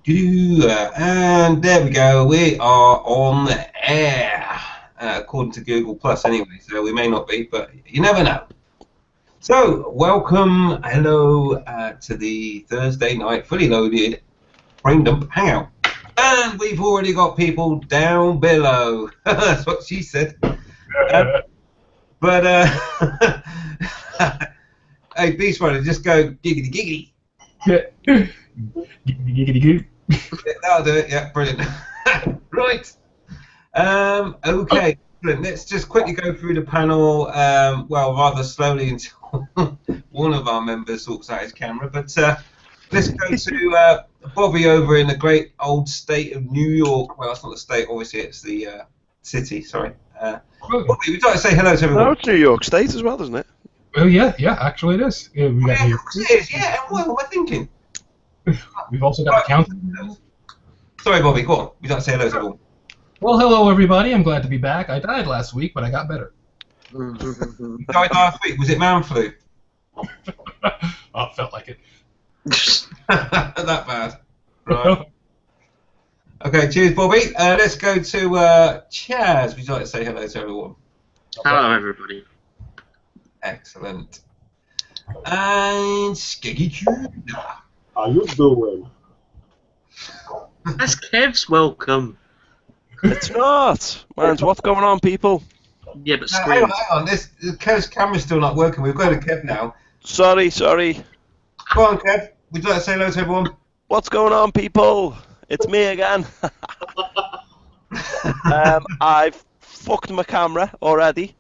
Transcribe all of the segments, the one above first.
And there we go. We are on the air, according to Google Plus, anyway. So we may not be, but you never know. So welcome, hello, to the Thursday night fully loaded Brain Dump Hangout, and we've already got people down below. That's what she said. Hey, Beast Rider, just go giggity giggity. Giggity. That'll do it. Yeah, brilliant. Right. Okay. Brilliant. Let's just quickly go through the panel. Well, rather slowly until one of our members sorts out his camera. But let's go to Bobby over in the great old state of New York. Well, that's not the state. Obviously, it's the city. Sorry. Bobby, we'd like to say hello to everyone. No, it's New York State as well, isn't it? Oh yeah, actually it is. Yeah, we got Yeah, New of York. course it is. Yeah. What am I thinking? We've also got the county. Sorry, Bobby. Go on. We'd like to say hello to everyone. Well, hello everybody. I'm glad to be back. I died last week, but I got better. You died last week. Was it man flu? Oh, felt like it. That bad. Right. Okay, cheers, Bobby. Let's go to Chaz. Would you like to say hello to everyone? Hello, everybody. Excellent. And Skeggy Tuna. How you doing? That's Kev's welcome. It's not. Man, what's going on, people? Yeah, but Hang scream. on. Kev's camera's still not working. We've got to Kev now. Sorry. Go on, Kev. Would you like to say hello to everyone? What's going on, people? It's me again. I've fucked my camera already.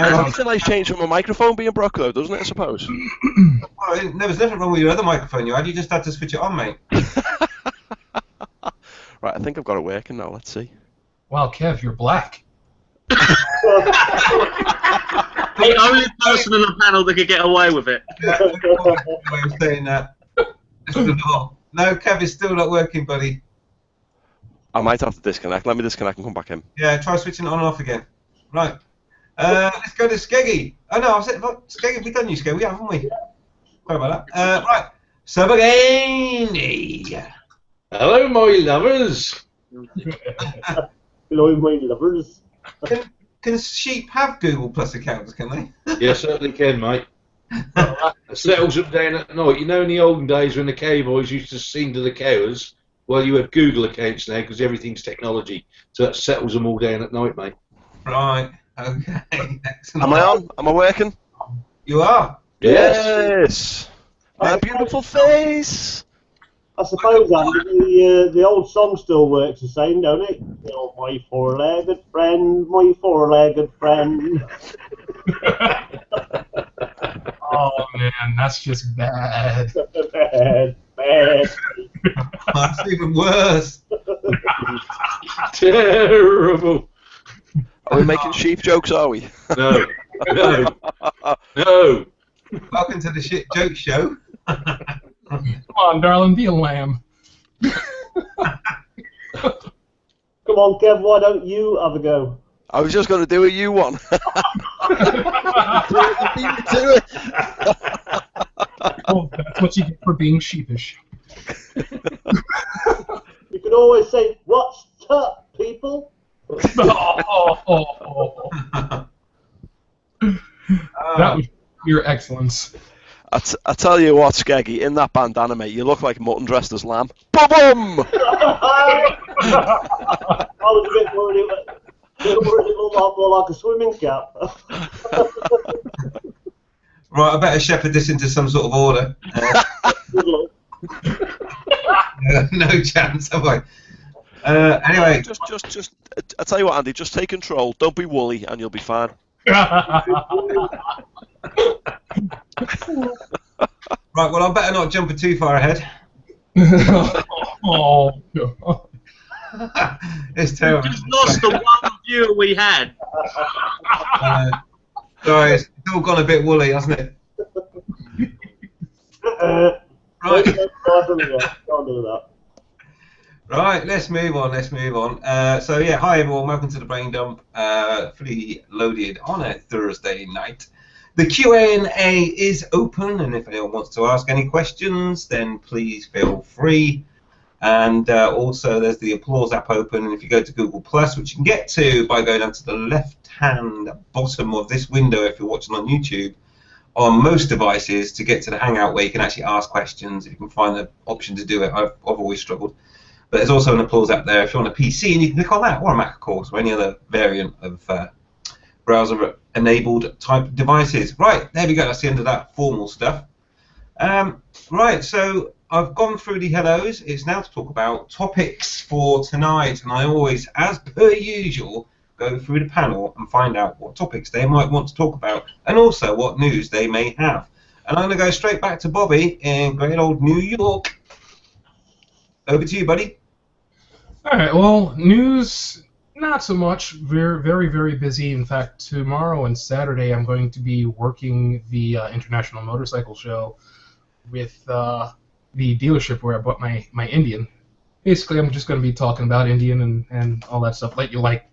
It's a nice change from my microphone being broke, though, doesn't it, I suppose? Well, there was nothing wrong with your other microphone you had. You just had to switch it on, mate. Right, I think I've got it working now. Let's see. Wow, Kev, you're black. The only person on the panel that could get away with it. Yeah, way of saying that. No, Kev is still not working, buddy. I might have to disconnect. Let me disconnect and come back in. Yeah, try switching it on and off again. Right. Let's go to Skeggy. Oh no, I said Skeggy. We've done you, Skeggy, haven't we? Sorry about that. Right. Sabagani. Hello, my lovers. Hello, my lovers. Can sheep have Google Plus accounts? Can they? Yeah, certainly can, mate. That settles them down at night. You know, in the olden days when the cowboys used to sing to the cows, well, you have Google accounts now because everything's technology. So that settles them all down at night, mate. Right. Okay. Excellent. Am I on? Am I working? You are. Yes. My beautiful face. I suppose, Andy, the old song still works the same, don't it? You know, my four-legged friend, my four-legged friend. Oh man, that's just bad. bad. That's even worse. Terrible. Are we making sheep jokes, are we? No. No. Welcome to the shit joke show. Come on, darling, be a lamb. Come on, Kev, why don't you have a go? I was just going to do a you one. Beat me to it. Oh, that's what you get for being sheepish. You can always say, "What's up, people?" That was your excellence. I tell you what, Skeggy, in that bandana, mate, you look like mutton dressed as lamb. Boom! I was a bit worried it looked more like a swimming cap. Right, I better shepherd this into some sort of order. Good luck. No chance, have I? Anyway. Just, I tell you what, Andy, just take control. Don't be woolly, and you'll be fine. Right, well, I better not jump too far ahead. Oh, It's terrible. Just lost the one viewer we had. Sorry, it's all gone a bit woolly, hasn't it? Right. Don't do that. Right, let's move on. So yeah, hi everyone, welcome to the Brain Dump, fully loaded on a Thursday night. The Q&A is open, and if anyone wants to ask any questions, then please feel free. And also there's the Applause app open, and if you go to Google Plus, which you can get to by going down to the left-hand bottom of this window if you're watching on YouTube, on most devices to get to the Hangout where you can actually ask questions. If you can find the option to do it, I've always struggled. But there's also an Applause app there if you're on a PC, and you can click on that, or a Mac, of course, or any other variant of browser-enabled type devices. Right, there we go. That's the end of that formal stuff. Right, so I've gone through the hellos. It's now to talk about topics for tonight, and I always, as per usual, go through the panel and find out what topics they might want to talk about, and also what news they may have. And I'm going to go straight back to Bobby in great old New York. Over to you, buddy. All right. Well, news, not so much. We're very, very busy. In fact, tomorrow and Saturday, I'm going to be working the International Motorcycle Show with the dealership where I bought my Indian. Basically, I'm just going to be talking about Indian and all that stuff like you like.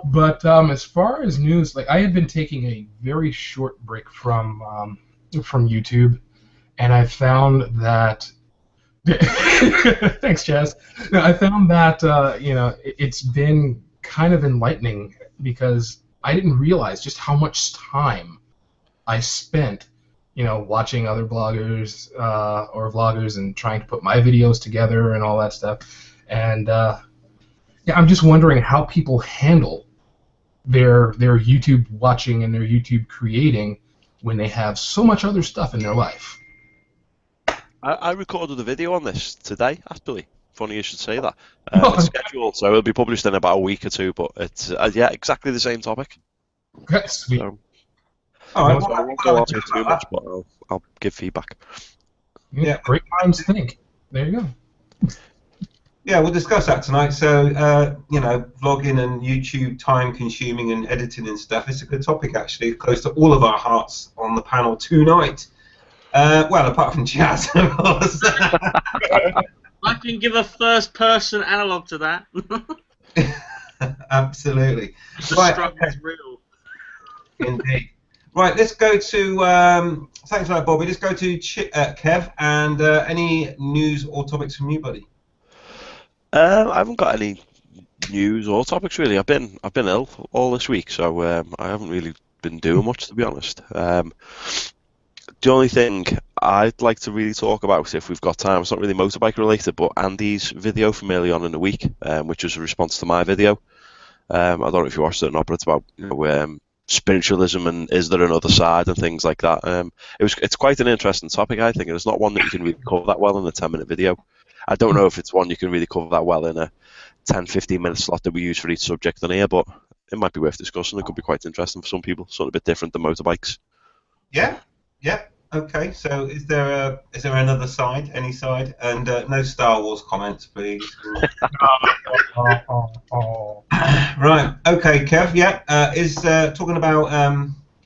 But as far as news, like I had been taking a very short break from YouTube, and I found that. Thanks, Chaz. No, I found that it's been kind of enlightening because I didn't realize just how much time I spent, watching other bloggers or vloggers and trying to put my videos together and all that stuff. And I'm just wondering how people handle their YouTube watching and their YouTube creating when they have so much other stuff in their life. I recorded a video on this today, actually. Funny you should say that. It's scheduled, so it'll be published in about a week or two, but it's, exactly the same topic. Okay, sweet. So, All right, I won't go into it too much, but I'll give feedback. Yeah, great minds think. There you go. Yeah, we'll discuss that tonight. So, vlogging and YouTube time-consuming and editing and stuff, it's a good topic, actually. Close to all of our hearts on the panel tonight. Well, apart from Chaz, of course. I can give a first-person analog to that. Absolutely. The Right, struggle is real. Indeed. Right, let's go to, thanks for that, Bobby. Let's go to Kev, and any news or topics from you, buddy? I haven't got any news or topics, really. I've been ill all this week, so I haven't really been doing much, to be honest. The only thing I'd like to really talk about, if we've got time, it's not really motorbike related, but Andy's video from early on in the week, which was a response to my video. I don't know if you watched it or not, but it's about spiritualism and is there another side and things like that. It's quite an interesting topic, I think, and it's not one that you can really cover that well in a 10-minute video. I don't know if it's one you can really cover that well in a 10-15 minute slot that we use for each subject on here, but it might be worth discussing. It could be quite interesting for some people, something a bit different than motorbikes. Yeah. Okay. So, is there another side? Any side? And no Star Wars comments, please. Right. Okay, Kev. Yeah. Is talking about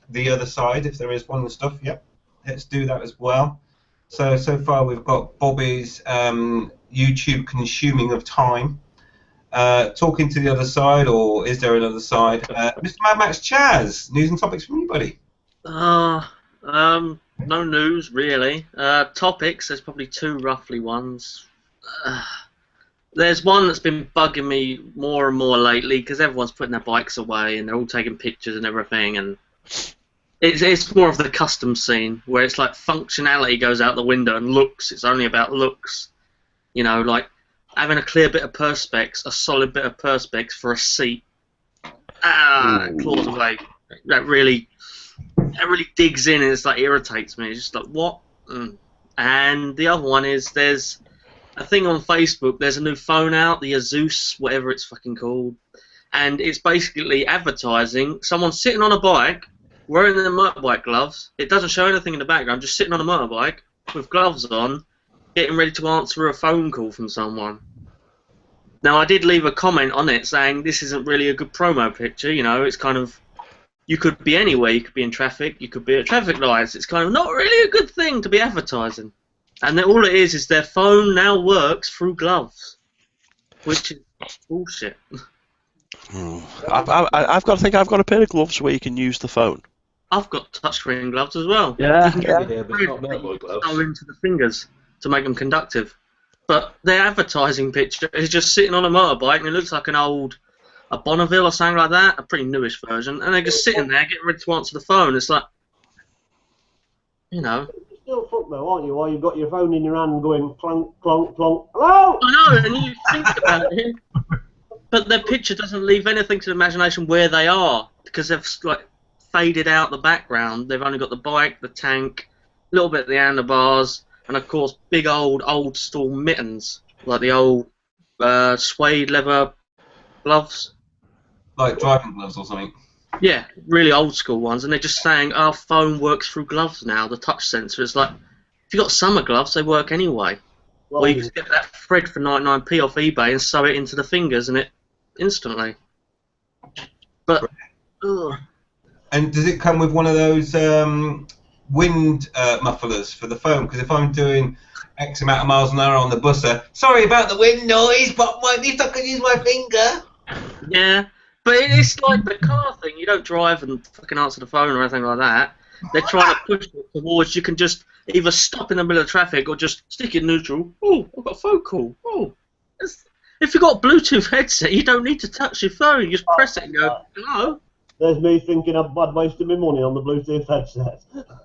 the other side, if there is one and stuff. Yep. Let's do that as well. So far we've got Bobby's YouTube consuming of time. Talking to the other side, or is there another side? Mr. Mad Max Chaz, news and topics from you, buddy. No news really. Topics, there's probably two roughly ones. There's one that's been bugging me more and more lately because everyone's putting their bikes away and they're all taking pictures and everything, and it's more of the custom scene where it's like functionality goes out the window and looks. It's only about looks. Like having a clear bit of perspex, a solid bit of perspex for a seat. It claws away. That really digs in, and it's like irritates me. It's just like what? And the other one is there's a thing on Facebook. There's a new phone out, the Asus, whatever it's fucking called, and it's basically advertising someone sitting on a bike wearing their motorbike gloves. It doesn't show anything in the background. Just sitting on a motorbike with gloves on, getting ready to answer a phone call from someone. Now I did leave a comment on it saying this isn't really a good promo picture. It's kind of. You could be anywhere. You could be in traffic. You could be at traffic lights. It's kind of not really a good thing to be advertising. And then all it is their phone now works through gloves, which is bullshit. I've got a pair of gloves where you can use the phone. I've got touchscreen gloves as well. Yeah, You can get Yeah, but not motorbike gloves. go into the fingers to make them conductive. But their advertising picture is just sitting on a motorbike, and it looks like a Bonneville or something like that, a pretty newish version, and they're just sitting there getting ready to answer the phone. It's like, you know. You're still fucked though, aren't you? While you've got your phone in your hand going clunk, clunk, clunk. Hello? I know, and you think about it, but their picture doesn't leave anything to the imagination where they are, because they've like faded out the background. They've only got the bike, the tank, a little bit of the handlebars, and of course big old school mittens, like the old suede leather gloves. Like driving gloves or something. Yeah, really old school ones, and they're just saying our phone works through gloves now, the touch sensor. It's like, if you've got summer gloves, they work anyway. Well, Or you can get that thread for 99p off eBay and sew it into the fingers and it instantly. But, ugh. And does it come with one of those wind mufflers for the phone? Because if I'm doing X amount of miles an hour on the bus, sorry about the wind noise, but at least I can use my finger. Yeah, but it's like the car thing. You don't drive and fucking answer the phone or anything like that. They're trying to push it towards you can just either stop in the middle of traffic or just stick it neutral. Oh, I've got a phone call. Oh, if you've got a Bluetooth headset, you don't need to touch your phone. You just press it and go, hello. there's me thinking I've bad wasted my money on the Bluetooth headset.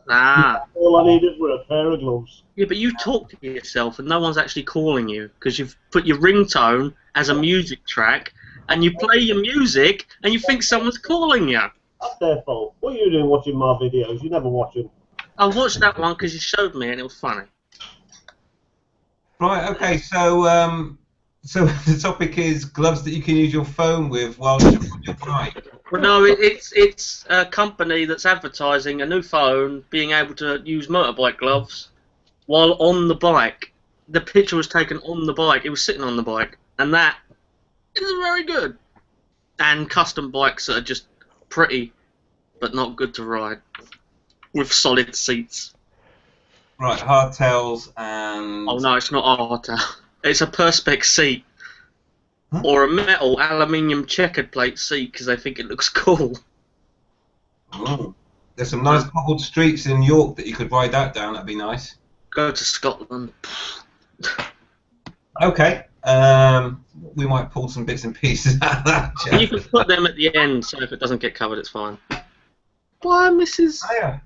Ah. All I needed were a pair of gloves. Yeah, but you talk to yourself and no one's actually calling you because you've put your ringtone as a music track and you play your music and you think someone's calling you. That's their fault. What are you doing watching my videos? You never watch them. I watched that one because you showed me and it was funny. Right. Okay. So so the topic is gloves that you can use your phone with while you're on your bike. Well, no, it's a company that's advertising a new phone being able to use motorbike gloves while on the bike. The picture was taken on the bike. It was sitting on the bike, and that isn't very good. And custom bikes that are just pretty, but not good to ride, with solid seats. Right. Hardtails and. Oh no, it's not a hardtail. It's a perspex seat. Huh? Or a metal aluminium checkered plate seat because they think it looks cool. Oh. There's some nice cobbled streets in York that you could ride that down. That'd be nice. Go to Scotland. Okay. We might pull some bits and pieces out of that. Jeff. You can put them at the end, so if it doesn't get covered, it's fine. Bye, Mrs. Oh, yeah.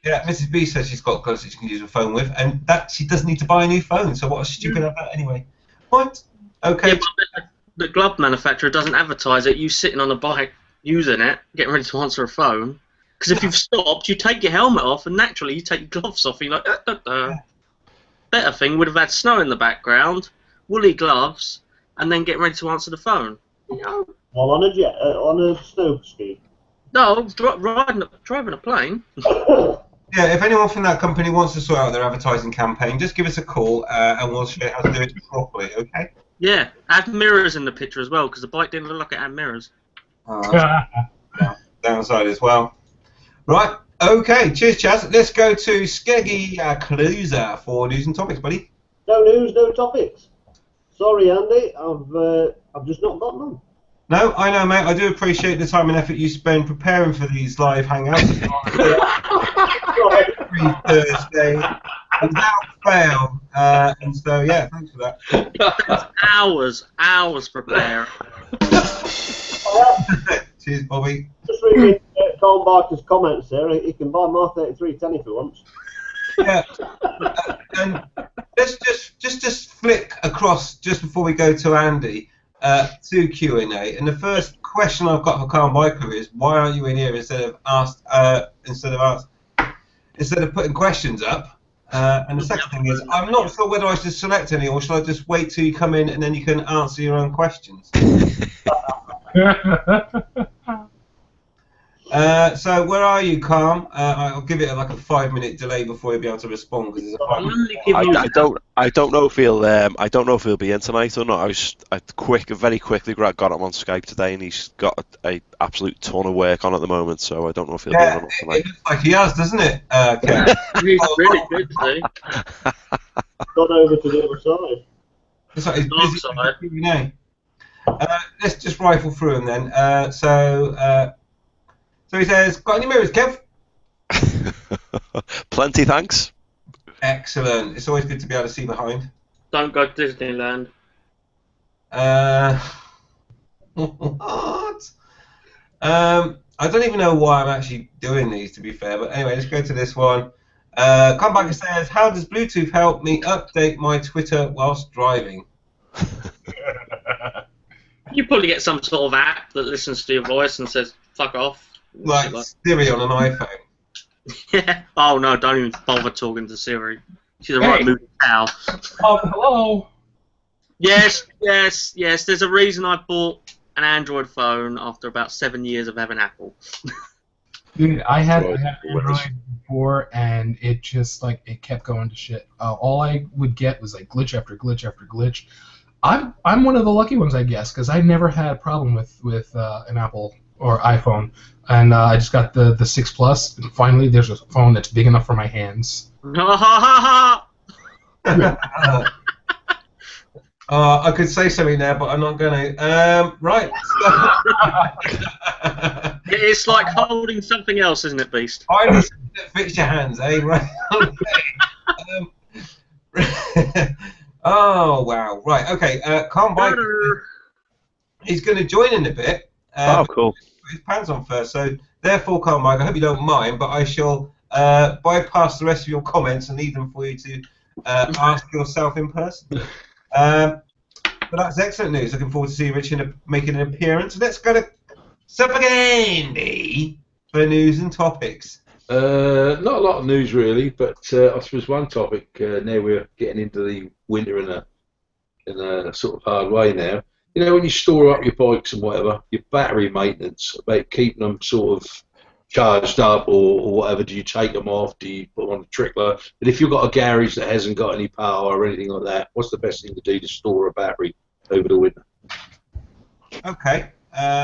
Yeah, Mrs. B says she's got gloves that she can use her phone with, and that she doesn't need to buy a new phone. So what a stupid about that anyway. What? Okay. Yeah, but the glove manufacturer doesn't advertise it. You sitting on a bike using it, getting ready to answer a phone. Because if you've stopped, you take your helmet off, and naturally you take your gloves off. And you're like, Better thing would have had snow in the background, woolly gloves, and then getting ready to answer the phone. You know? While on a snow ski. No, driving a plane. Yeah, if anyone from that company wants to sort out their advertising campaign, just give us a call and we'll show you how to do it properly, okay? Yeah, add mirrors in the picture as well, because the bike didn't look like it had mirrors. Downside as well. Right, okay, cheers, Chaz. Let's go to Skeggy Kaluza for news and topics, buddy. No news, no topics. Sorry, Andy, I've just not got none. No, I know, mate. I do appreciate the time and effort you spend preparing for these live hangouts. Every Thursday, without fail. And so, yeah, thanks for that. Hours preparing. Cheers, Bobby. Just reading Colin Barker's comments there. He can buy my 3310 if he wants. Yeah. And let's just flick across just before we go to Andy. To Q&A, and the first question I've got for Carl Biker is why aren't you in here instead of putting questions up? And the second thing is I'm not sure whether I should select any or should I just wait till you come in and then you can answer your own questions. So where are you, Calm? I'll give it like a 5-minute delay before you'll be able to respond because it's a 5-minute. I don't know if he'll be in tonight or not. I very quickly got him on Skype today, and he's got a absolute ton of work on at the moment. So I don't know if he'll be in or not tonight. It looks like he has, doesn't it, Ken? He's really good today. Gone over to the other side. It's like he's busy with the Q&A. Let's just rifle through them then. So he says, got any mirrors, Kev? Plenty, thanks. Excellent. It's always good to be able to see behind. Don't go to Disneyland. What? I don't even know why I'm actually doing these, to be fair. But anyway, let's go to this one. Comebacker says, how does Bluetooth help me update my Twitter whilst driving? You probably get some sort of app that listens to your voice and says, fuck off. Like Siri on an iPhone. Yeah. Oh, no, don't even bother talking to Siri. She's a right movie cow. Hello. Yes. There's a reason I bought an Android phone after about 7 years of having Apple. Dude, I had Android before, and it just it kept going to shit. All I would get was glitch after glitch after glitch. I'm one of the lucky ones, I guess, because I never had a problem with an Apple or iPhone, and I just got the 6 Plus, and finally there's a phone that's big enough for my hands. I could say something there, but I'm not going to. Right. It's like holding something else, isn't it, Beast? Finally, fix your hands, eh? Right. Okay. Oh, wow. Right. Okay. Calm Bike. He's going to join in a bit. Oh, cool. Put his pants on first. So, therefore, Calm Bike, I hope you don't mind, but I shall bypass the rest of your comments and leave them for you to ask yourself in person. But that's excellent news. Looking forward to seeing Richard making an appearance. Let's go to Andy for news and topics. Not a lot of news really, but I suppose one topic. Now we're getting into the winter in a sort of hard way now. You know, when you store up your bikes and whatever, your battery maintenance, about keeping them sort of charged up or whatever. Do you take them off? Do you put them on a trickler? But if you've got a garage that hasn't got any power or anything like that, what's the best thing to do to store a battery over the winter? Okay.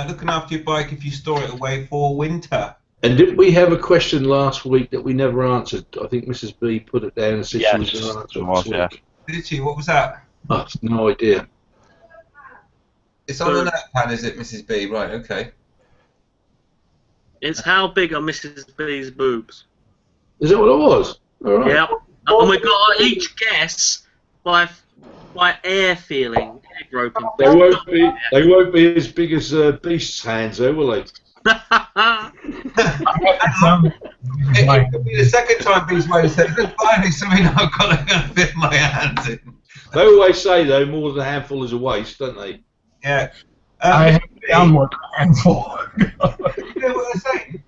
Looking after your bike if you store it away for winter. And didn't we have a question last week that we never answered? I think Mrs. B put it down and said she was going to answer it this week. Did she? What was that? Oh, no idea. It's on the notepad, is it, Mrs. B? Right, okay. It's how big are Mrs. B's boobs? Is that what it was? All right. Yep. And we've got each guess by air feeling, air groping. They won't be as big as Beast's hands, though, will they? It could be the second time Beast might have said, finally something I've got to fit my hands in. They always say, though, more than a handful is a waste, don't they? Yeah. I have down more than a handful. You know what I say?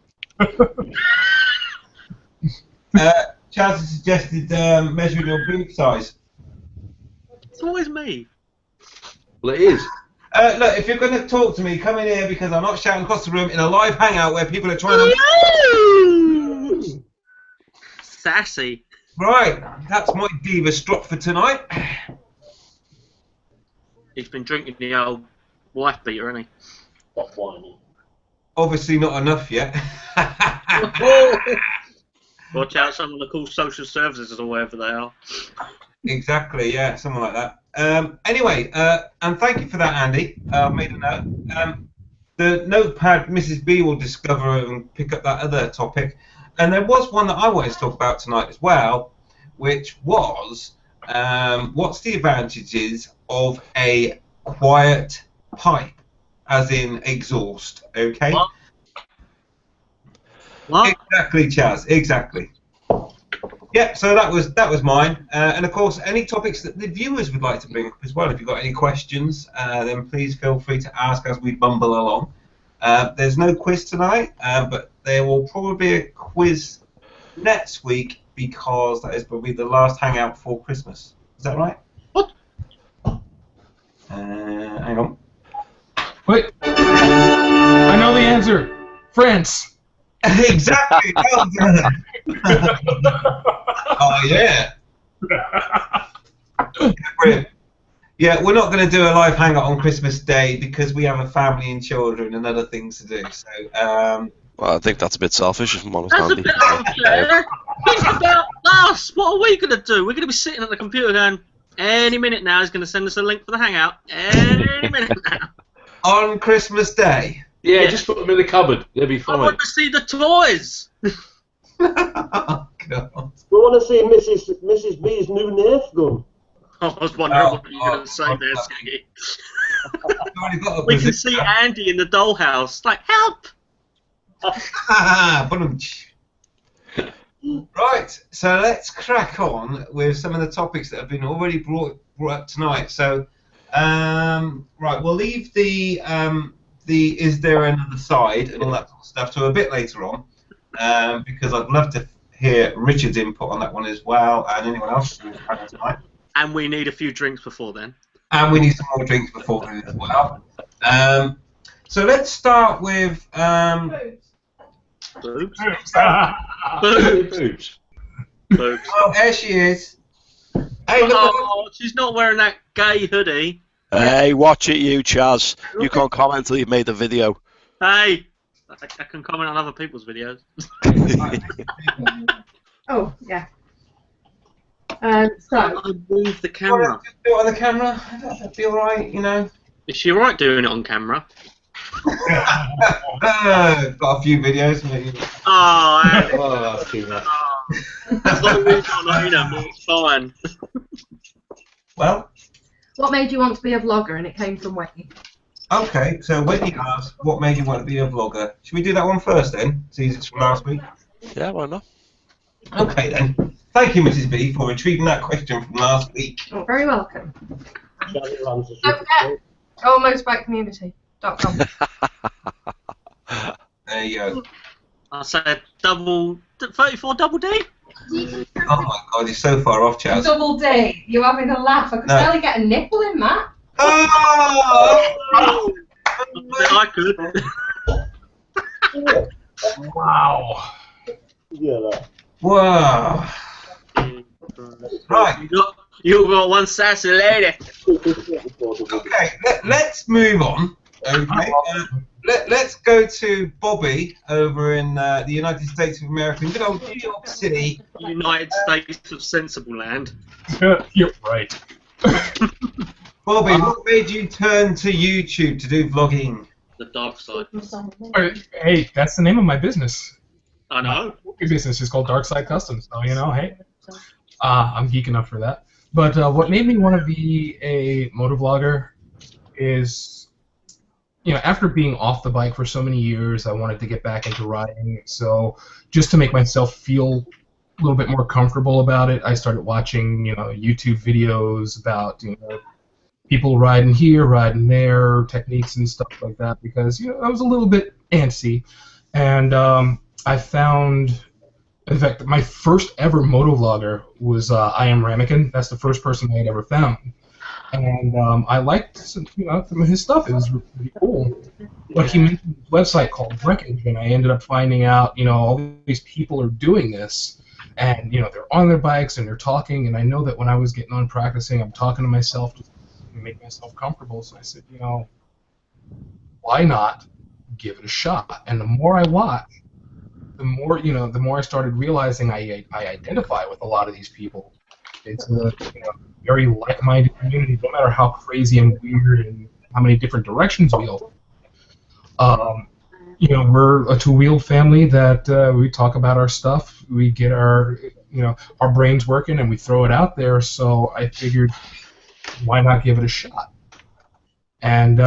Chaz has suggested measuring your boob size. It's always me. Well, it is. Look, if you're going to talk to me, come in here because I'm not shouting across the room in a live hangout where people are trying to... Sassy. Right, that's my diva strop for tonight. He's been drinking the old wife beater, hasn't he? Obviously not enough yet. Watch out, someone will call social services or wherever they are. Exactly, yeah, something like that. Anyway, and thank you for that, Andy. I've made a note. The notepad Mrs. B will discover and pick up that other topic. And there was one that I wanted to talk about tonight as well, which was what's the advantages of a quiet pipe, as in exhaust, okay? What? Exactly, Chaz, exactly. Yeah, so that was mine. And of course, any topics that the viewers would like to bring up as well. If you've got any questions, then please feel free to ask as we bumble along. There's no quiz tonight, but there will probably be a quiz next week because that is probably the last hangout before Christmas. Is that right? What? Hang on. Wait. I know the answer. France. Exactly. Well done. Oh yeah. Brilliant. Yeah, we're not going to do a live hangout on Christmas Day because we have a family and children and other things to do. So, well, I think that's a bit selfish, if I'm honest, That's a Andy. bit unfair. Think about us. What are we going to do? We're going to be sitting at the computer going, any minute now he's going to send us a link for the hangout. Any minute now. on Christmas Day. Yeah, just put them in the cupboard. They'll be I fine. want to see the toys. Oh, God. We want to see Mrs. B's new Nerf gun. I was wondering what you were going to say there, Skeggy. We can see Andy in the dollhouse. Like, help! Right, so let's crack on with some of the topics that have been already brought up tonight. So, right, we'll leave the is there another side and all that sort of stuff to a bit later on, because I'd love to hear Richard's input on that one as well, and anyone else who's had tonight. And we need a few drinks before then. And we need some more drinks before then as well. So let's start with. Boobs. Boobs. Boobs. Oh, there she is. Hey, look. Oh, she's not wearing that gay hoodie. Hey, watch it, you Chaz. You can't comment until you've made the video. Hey, I can comment on other people's videos. Oh, yeah. So, I move the camera. Just do it on the camera. That'd be alright, you know. Is she alright doing it on camera? Got a few videos, maybe. Oh, Andy. Oh, that's too much. As long as it's not Lena, it's fine. Well, what made you want to be a vlogger? And it came from Whitney. okay, so Whitney asked, what made you want to be a vlogger? Should we do that one first then? Since it's from last week? Yeah, why not? Okay then. Thank you, Mrs. B, for retrieving that question from last week. Oh, very welcome. Shall we answer Don't forget, motorbikecommunity.com. There you go. I said 34 double D? Oh my God, you're so far off, Chaz. Double D. You're having a laugh. I could No. barely get a nipple in that. Oh! I could. Wow. Yeah, that. Wow. Right. You got one sassy lady. Okay, let's move on. Okay. Let's go to Bobby over in the United States of America, in good old New York City. United States of Sensible Land. You're right. Bobby, what made you turn to YouTube to do vlogging? The dark side. Hey, that's the name of my business. I know. My business is called Dark Side Customs. So, you know, hey, I'm geek enough for that. But what made me want to be a motovlogger is, you know, after being off the bike for so many years, I wanted to get back into riding. So just to make myself feel a little bit more comfortable about it, I started watching, you know, YouTube videos about, you know, people riding here, riding there, techniques and stuff like that, because, you know, I was a little bit antsy. And I found, in fact, my first ever motovlogger was I Am Ramekin. That's the first person I had ever found. And I liked some, you know, some of his stuff. It was really cool. But he mentioned a website called Wreckage, and I ended up finding out, you know, all these people are doing this, and, you know, they're on their bikes and they're talking. And I know that when I was getting on practicing, I'm talking to myself just to make myself comfortable. So I said, you know, why not give it a shot? And the more I watch, the more, you know, the more I started realizing I identify with a lot of these people. It's a, you know, very like-minded community, no matter how crazy and weird and how many different directions we all. You know, we're a two-wheeled family that we talk about our stuff. We get our, you know, our brains working, and we throw it out there. So I figured, why not give it a shot? And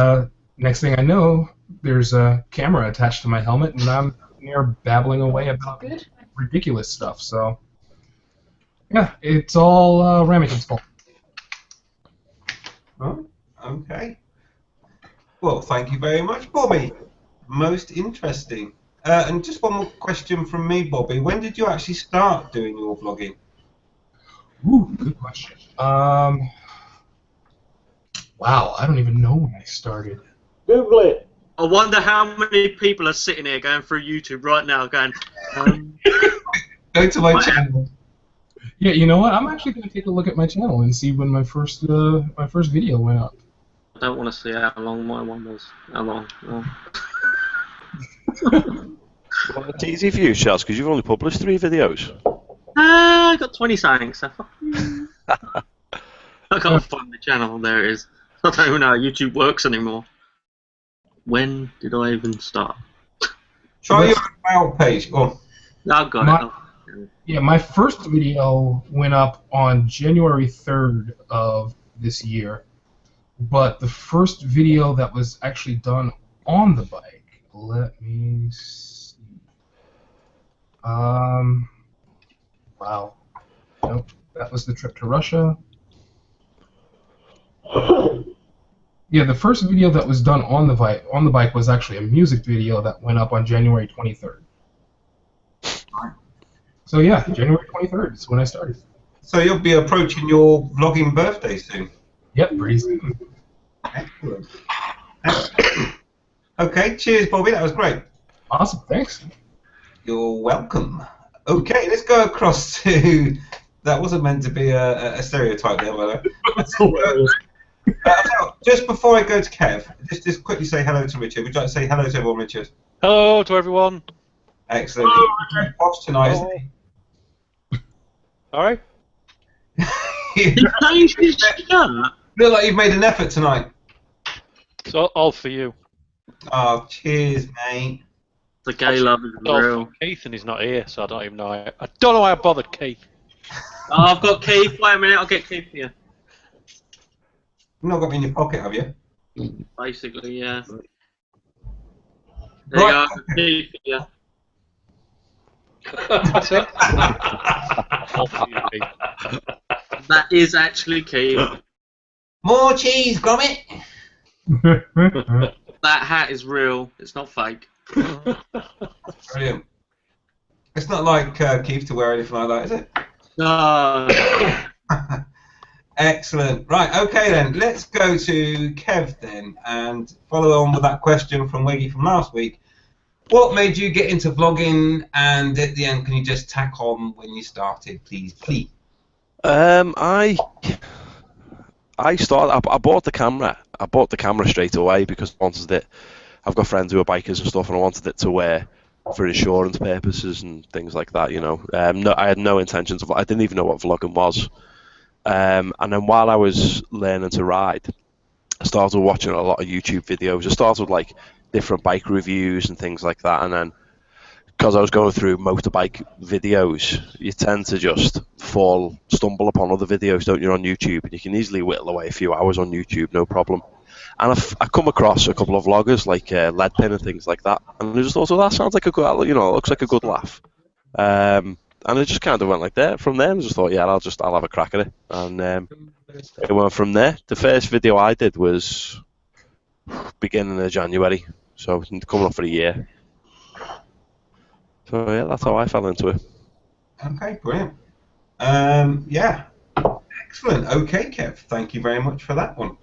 next thing I know, there's a camera attached to my helmet, and I'm there babbling away about ridiculous stuff. So yeah, it's all Ramekin's fault. Oh, okay. Well, thank you very much, Bobby. Most interesting. And just one more question from me, Bobby. When did you actually start doing your vlogging? Ooh, good question. Wow, I don't even know when I started. Google it. I wonder how many people are sitting here going through YouTube right now going, Go to my channel. Yeah, you know what? I'm actually going to take a look at my channel and see when my first video went up. I don't want to see how long my one was. How long? Oh. Well, it's easy for you, Chaz, because you've only published 3 videos. I got 20 something, so I can't find the channel. There it is. I don't even know how YouTube works anymore. When did I even start? Try your about page. Oh, I've got it. Yeah, my first video went up on January 3rd of this year, but the first video that was actually done on the bike, let me see. Wow. Nope, that was the trip to Russia. Yeah, the first video that was done on the bike was actually a music video that went up on January 23rd. So yeah, January 23rd is when I started. So you'll be approaching your vlogging birthday soon. Yep, pretty soon. Excellent. Okay, cheers, Bobby. That was great. Awesome, thanks. You're welcome. Okay, let's go across to. That wasn't meant to be a stereotype there, by the way. That's hilarious. Just before I go to Kev, just quickly say hello to Richard. Would you like to say hello to everyone, Richard? Hello to everyone. Excellent. He's posh tonight, isn't he? Alright. You look like you've made an effort tonight. It's all for you. Oh, cheers, mate. The gay love is All real. for Keith, and he's not here, so I don't even know. I don't know why I bothered Keith. Oh, I've got Keith. Wait a minute, I'll get Keith here. You've not got me in your pocket, have you? Basically, yeah. There Right. you go, Keith here. That's it. All for you, Keith. That is actually Keith. More cheese, Gromit. That hat is real. It's not fake. Brilliant. It's not like Keith to wear anything like that, is it? No. Excellent. Right, okay then. Let's go to Kev then and follow on with that question from Wiggy from last week. What made you get into vlogging, and at the end, can you just tack on when you started, please? I started. I bought the camera. I bought the camera straight away because I wanted it. I've got friends who are bikers and stuff, and I wanted it to wear for insurance purposes and things like that. You know, no, I had no intentions of. I didn't even know what vlogging was. And then while I was learning to ride, I started watching a lot of YouTube videos. I started with like different bike reviews and things like that, and then because I was going through motorbike videos, you tend to just stumble upon other videos, don't you, on YouTube, and you can easily whittle away a few hours on YouTube, no problem. And I come across a couple of vloggers like Leadpin and things like that, and I just thought, oh, that sounds like a good, it looks like a good laugh. And it just kind of went like that. From there, I just thought, yeah, I'll have a crack at it, and it went from there. The first video I did was beginning of January, so coming up for a year. So yeah, that's how I fell into it. Okay, brilliant. Yeah, excellent. Okay, Kev, thank you very much for that one.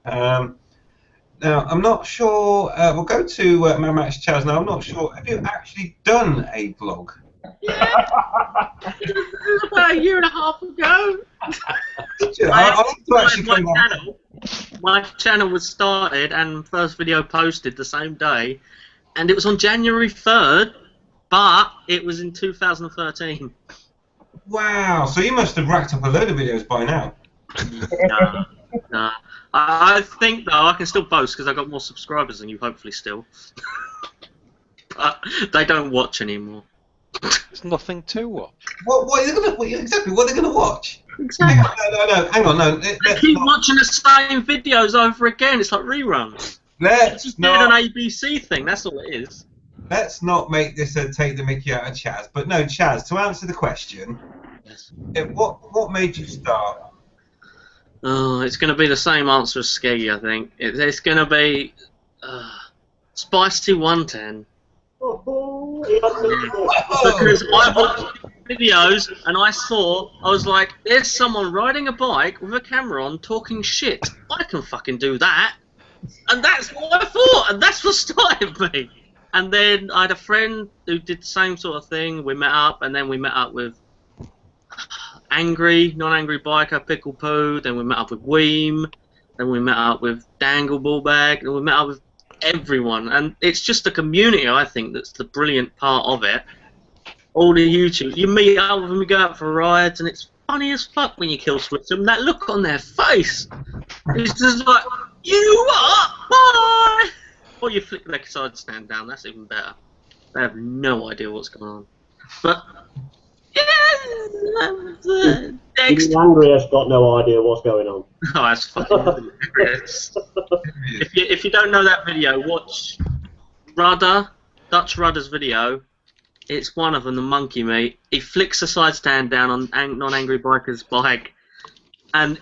Now, I'm not sure. We'll go to Max Chaz now. I'm not sure. Have you actually done a vlog? Yeah. About a year and a half ago. My channel was started and first video posted the same day, and it was on January 3rd, but it was in 2013. Wow, so you must have racked up a load of videos by now. No. I think, though, I can still boast because I've got more subscribers than you, hopefully, still. But they don't watch anymore. There's nothing to watch. What are they going to exactly? What are they going to watch? Exactly. No. Hang on, no. They keep watching the same videos over again. It's like reruns. It's just doing an ABC thing. That's all it is. Let's not make this take the mickey out of Chaz. But no, Chaz, to answer the question, Yes. What made you start? Oh, it's going to be the same answer as Skeggy, I think. It's going to be Spicy 110. Because I watched videos and I was like, there's someone riding a bike with a camera on talking shit. I can fucking do that. And that's what I thought, and that's what started me. And then I had a friend who did the same sort of thing. We met up, and then we met up with non-angry biker, Pickle Poo. Then we met up with Weem. Then we met up with Dangle Ballbag. And we met up with everyone. And it's just the community, I think, that's the brilliant part of it. All the YouTube. You meet up with them, you go out for rides, and it's funny as fuck when you kill switch them. That look on their face. It's just like, you are, bye! Or you flick their side stand down, that's even better. They have no idea what's going on. But, Next. Angry has got no idea what's going on. Oh, that's fucking hilarious. If you don't know that video, watch Dutch Rudder's video. It's one of them, the monkey meat. He flicks the side stand down on non-angry biker's bike and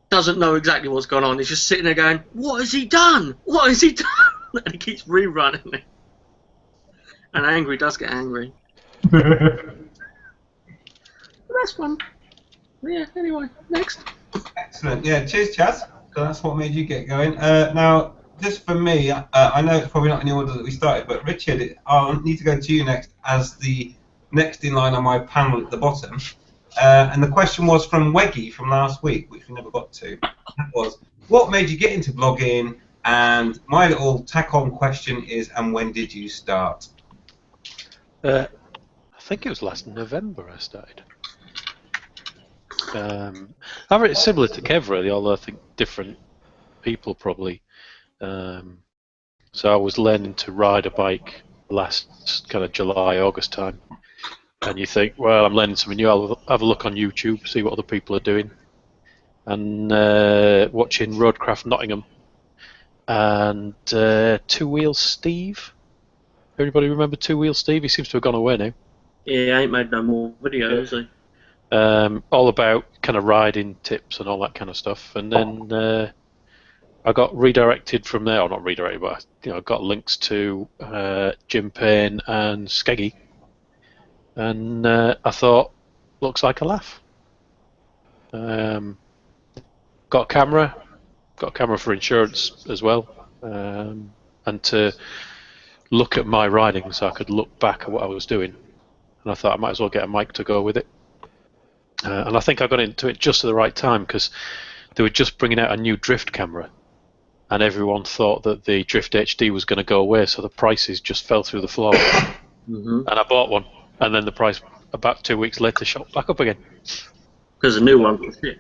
doesn't know exactly what's going on. He's just sitting there going, "What has he done? What has he done?" And he keeps rerunning it. And Angry does get angry. That's fun. Yeah, anyway, next. Excellent. Yeah, cheers, Chaz. So that's what made you get going. Now, just for me, I know it's probably not in the order that we started, but Richard, I'll need to go to you next as the next in line on my panel at the bottom. And the question was from Weggy from last week, which we never got to. That was, what made you get into blogging? And my little tack-on question is, and when did you start? I think it was last November I started. I read it similar to Kev, really, although I think different people probably. So I was learning to ride a bike last kind of July, August time. And you think, well, I'm learning something new, I'll have a look on YouTube, see what other people are doing. And watching Roadcraft Nottingham and Two Wheel Steve. Everybody remember Two Wheel Steve? He seems to have gone away now. Yeah, he ain't made no more videos, has he? All about kind of riding tips and all that kind of stuff. And then I got redirected from there, or not redirected, but I got links to Jim Payne and Skeggy. And I thought, looks like a laugh. Got a camera for insurance as well, and to look at my riding so I could look back at what I was doing. And I thought I might as well get a mic to go with it. And I think I got into it just at the right time because they were just bringing out a new drift camera, and everyone thought that the Drift HD was going to go away, so the prices just fell through the floor. And I bought one, and then the price about 2 weeks later shot back up again. Because a new one was shit.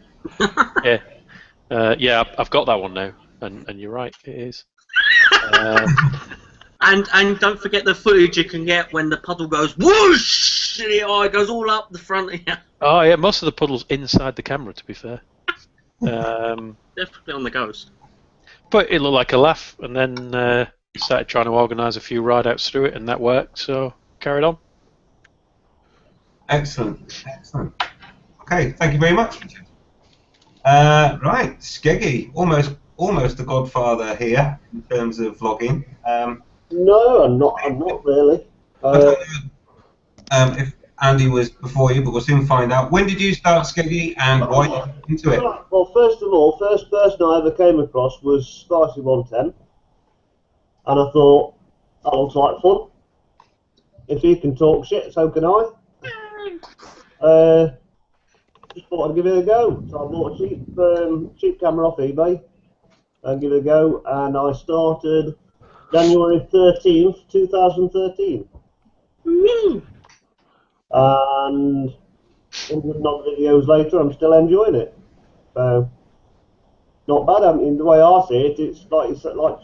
Yeah, I've got that one now, and you're right, it is. And don't forget the footage you can get when the puddle goes whoosh, and it goes all up the front of you. Oh yeah, most of the puddle's inside the camera, to be fair. Definitely on the ghost. But it looked like a laugh, and then started trying to organise a few ride-outs through it, and that worked, so carried on. Excellent. Okay, thank you very much, Richard. Right, Skeggy, almost the godfather here in terms of vlogging. No, I'm not really. I don't know if Andy was before you, but we'll soon find out. When did you start Skeggy, and why did you get into it? Well, first of all, first person I ever came across was Spicy 110, and I thought, that looks like fun. If he can talk shit, so can I. Just thought I'd give it a go. So I bought a cheap camera off eBay and give it a go, and I started January 13th, 2013. And 100 odd videos later, I'm still enjoying it. So, not bad. I mean, the way I see it, it's like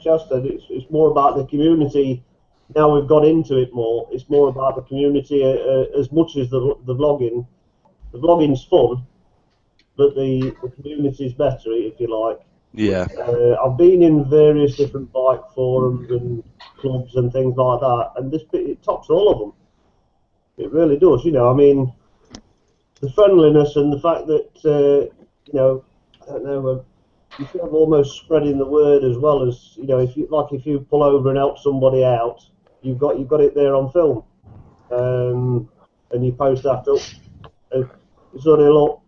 Chaz said, it's more about the community. Now we've got into it more. It's more about the community as much as the vlogging. The vlogging's fun, but the community's better, if you like. Yeah. I've been in various different bike forums and clubs and things like that, and it tops all of them. It really does, I mean, the friendliness and the fact that, I don't know, you sort of almost spreading the word as well as, if you pull over and help somebody out, you've got it there on film, and you post that up. Sort of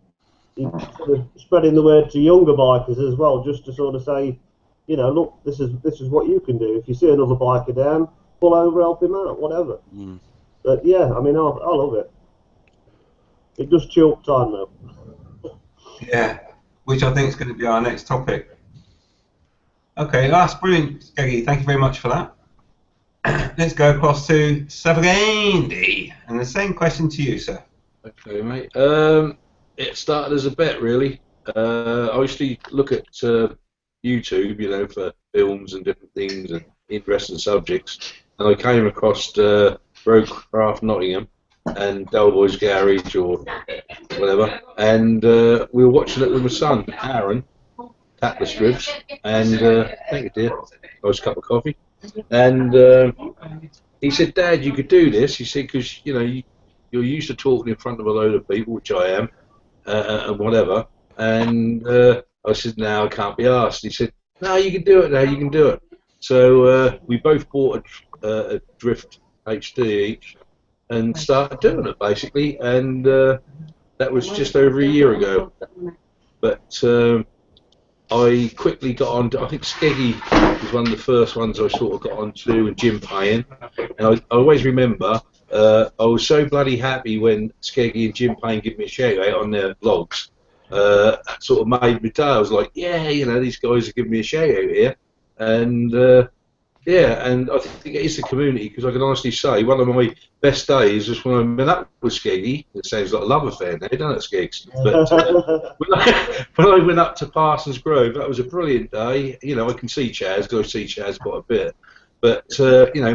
spreading the word to younger bikers as well, just to sort of say, look, this is what you can do. If you see another biker down, pull over, help him out, whatever. But yeah, I mean, I love it. It does chew up time though. Yeah, which I think is going to be our next topic. Okay, that's brilliant, Skeggy. Thank you very much for that. Let's go across to Savagandi, and the same question to you, sir. Okay, mate. It started as a bet, really. I used to look at YouTube, for films and different things and interesting subjects, and I came across Roadcraft Nottingham, and Doughboy's Garage or whatever, and we were watching it with my son, Aaron, Tatler Strips, and thank you, dear. Nice cup of coffee, and he said, "Dad, you could do this." He said, "Because you're used to talking in front of a load of people, which I am, and whatever." And I said, "No, I can't be asked." He said, "No, you can do it. Now you can do it." So we both bought a Drift HD each and started doing it basically, and that was just over a year ago. But I quickly got on to, I think Skeggy was one of the first ones I sort of got onto, and Jim Payne. And I always remember I was so bloody happy when Skeggy and Jim Payne gave me a shout out on their vlogs. That sort of made me day. I was like, yeah, these guys are giving me a shout out here. And yeah, and I think it is the community, because I can honestly say one of my best days was when I met up with Skeggy. It sounds like a love affair now, doesn't it, Skeggs? But when I went up to Parsons Grove, that was a brilliant day. I can see Chaz, because I see Chaz quite a bit. But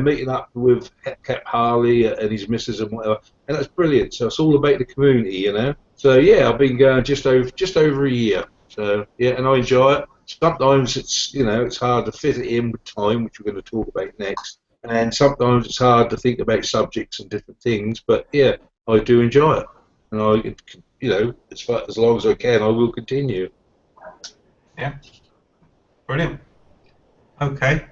meeting up with Cap Harley and his missus and whatever, and that's brilliant. So it's all about the community, So yeah, I've been going just over a year. So yeah, and I enjoy it. Sometimes it's hard to fit it in with time, which we're going to talk about next, and sometimes it's hard to think about subjects and different things. But yeah, I do enjoy it, and as long as I can, I will continue. Yeah, brilliant. Okay,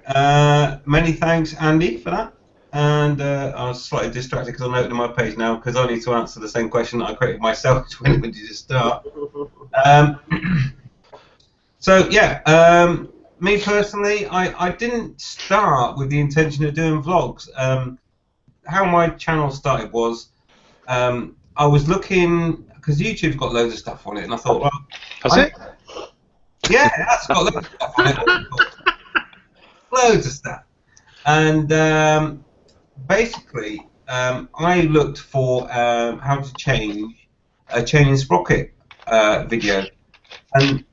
many thanks, Andy, for that. And I was slightly distracted because I'm opening my page now, because I need to answer the same question that I created myself when did you start. So yeah, me personally, I didn't start with the intention of doing vlogs. How my channel started was I was looking, because YouTube's got loads of stuff on it, and I thought, well, has it? Yeah, that's got loads of stuff on it. Loads of stuff. And basically, I looked for how to change a chain and sprocket video, and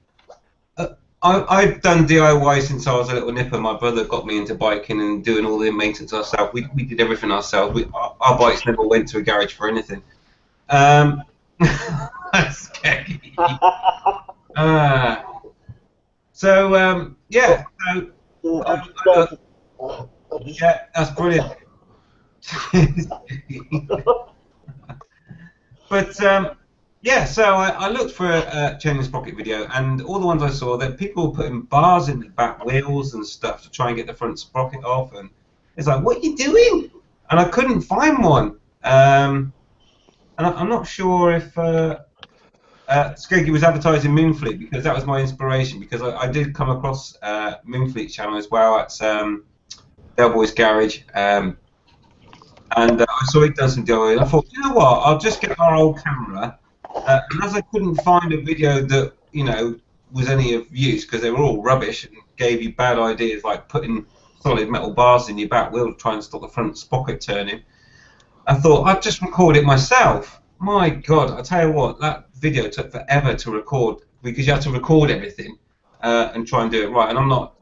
I've done DIY since I was a little nipper. My brother got me into biking and doing all the maintenance ourselves. We did everything ourselves. Our bikes never went to a garage for anything. That's scary. So yeah. Yeah, that's brilliant. But yeah, so I looked for a chain and sprocket video, and all the ones I saw, that people were putting bars in the back wheels and stuff to try and get the front sprocket off, and it's like, what are you doing? And I couldn't find one. And I'm not sure if Skeggy was advertising Moonfleet, because that was my inspiration, because I did come across Moonfleet's channel as well at Doughboy's Garage, and I saw he'd done some DIY, and I thought, you know what, I'll just get our old camera. And as I couldn't find a video that was any of use, because they were all rubbish and gave you bad ideas, like putting solid metal bars in your back wheel to try and stop the front sprocket turning, I thought I'd just record it myself. My God, I tell you what, that video took forever to record, because you had to record everything and try and do it right. And I'm not,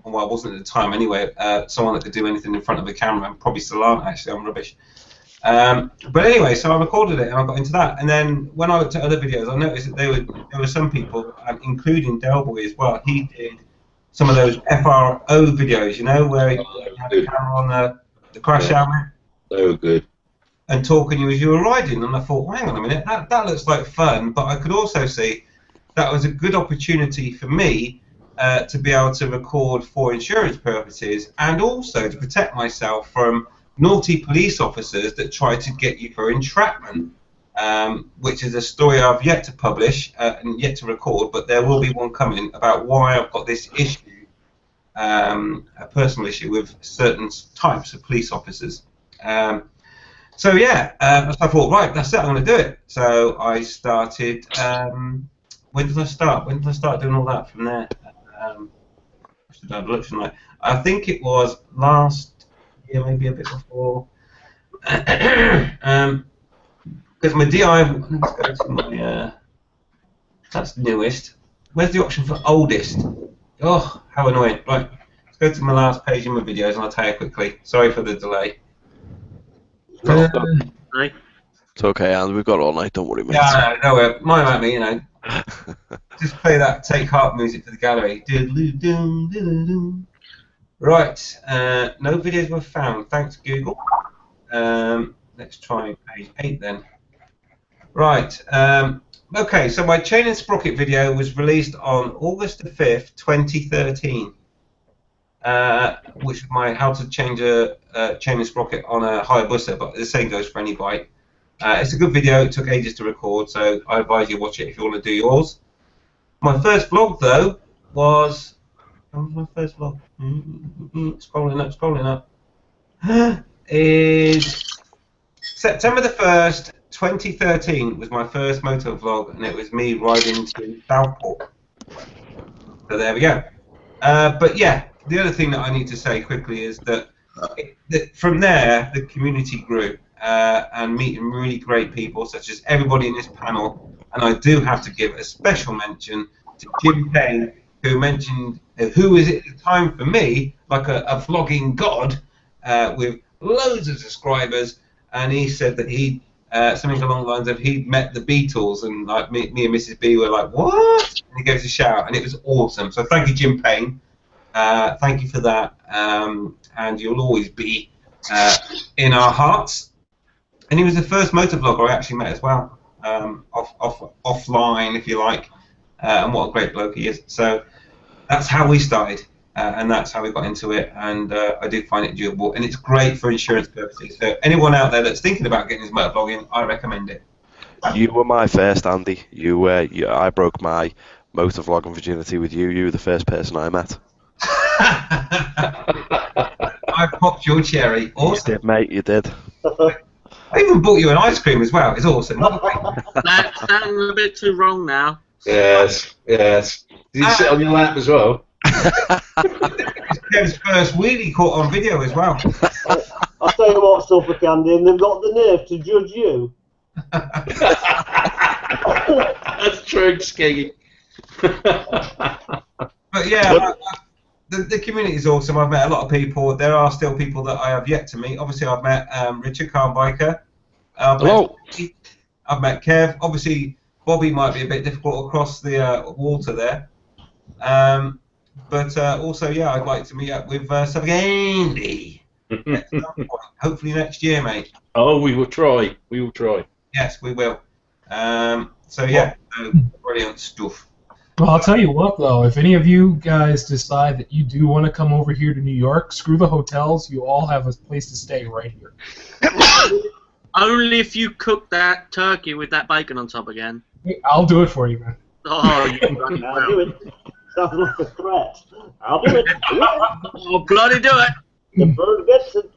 well, I wasn't at the time anyway, someone that could do anything in front of a camera, and probably still aren't, actually. I'm rubbish. But anyway, so I recorded it and I got into that, and then when I looked at other videos, I noticed that there were some people, including Delboy as well. He did some of those FRO videos, where he had the camera on the crash helmet. They were good. And talking as you were riding, and I thought, well, hang on a minute, that looks like fun. But I could also see that was a good opportunity for me to be able to record for insurance purposes, and also to protect myself from naughty police officers that try to get you for entrapment, which is a story I've yet to publish and yet to record, but there will be one coming about why I've got this issue, a personal issue with certain types of police officers. So yeah, so I thought, right, that's it, I'm going to do it. So I started, when did I start? When did I start doing all that from there? I should have looked from there. I think it was last year, maybe a bit before. Because my DI, let's go to my, that's newest. Where's the option for oldest? Oh, how annoying. Right, let's go to my last page in my videos and I'll tell you quickly. Sorry for the delay. It's okay, and we've got all night. Don't worry, mate. Yeah, no, mind about me, you know. Just play that Take Heart music for the gallery. Doodle-doo-doom. Right, no videos were found. Thanks, Google. Let's try page 8 then. Right, okay, so my chain and sprocket video was released on August the 5th, 2013, which is my how to change a chain and sprocket on a Hayabusa, but the same goes for any bike. It's a good video. It took ages to record, so I advise you watch it if you want to do yours. My first vlog, though, was... When was my first vlog? Scrolling up. Is September the 1st, 2013 was my first motor vlog, and it was me riding to Southport. So there we go. But yeah, the other thing that I need to say quickly is that from there, the community grew. And meeting really great people, such as everybody in this panel. And I do have to give a special mention to Jim Payne, who mentioned who was at the time for me like a vlogging god with loads of subscribers. And he said that he something along the lines of he'd met the Beatles, and like me and Mrs. B were like, what? And he gave us a shout, and it was awesome. So thank you, Jim Payne. Thank you for that. And you'll always be in our hearts. And he was the first motor vlogger I actually met as well, offline, if you like, and what a great bloke he is. So that's how we started, and that's how we got into it, and I do find it doable, and it's great for insurance purposes. So anyone out there that's thinking about getting his motor vlogging, I recommend it. You were my first, Andy. I broke my motor vlogging virginity with you. You were the first person I met. I popped your cherry. Awesome. You did, mate, you did. I even bought you an ice cream as well. It's awesome. That's sounding a bit too wrong now. Yes, yes. Did you sit on your lap as well? It's Kev's first wheelie caught on video as well. I'll tell you what, Sulphur Candy, and they've got the nerve to judge you. That's true, Skeggy. But yeah, the community is awesome. I've met a lot of people. There are still people that I have yet to meet. Obviously, I've met Richard Carnbiker. Hello. I've met Kev. Obviously, Bobby might be a bit difficult across the water there. But also, yeah, I'd like to meet up with Andy. At some point. Hopefully next year, mate. Oh, we will try. We will try. Yes, we will. So yeah, brilliant stuff. Well, I'll tell you what, though, if any of you guys decide that you do want to come over here to New York, screw the hotels. You all have a place to stay right here. Only if you cook that turkey with that bacon on top again. I'll do it for you, man. Oh, you bloody I'll do will. it. Sounds like a threat. I'll do it. Oh, bloody do it. The bird gets it.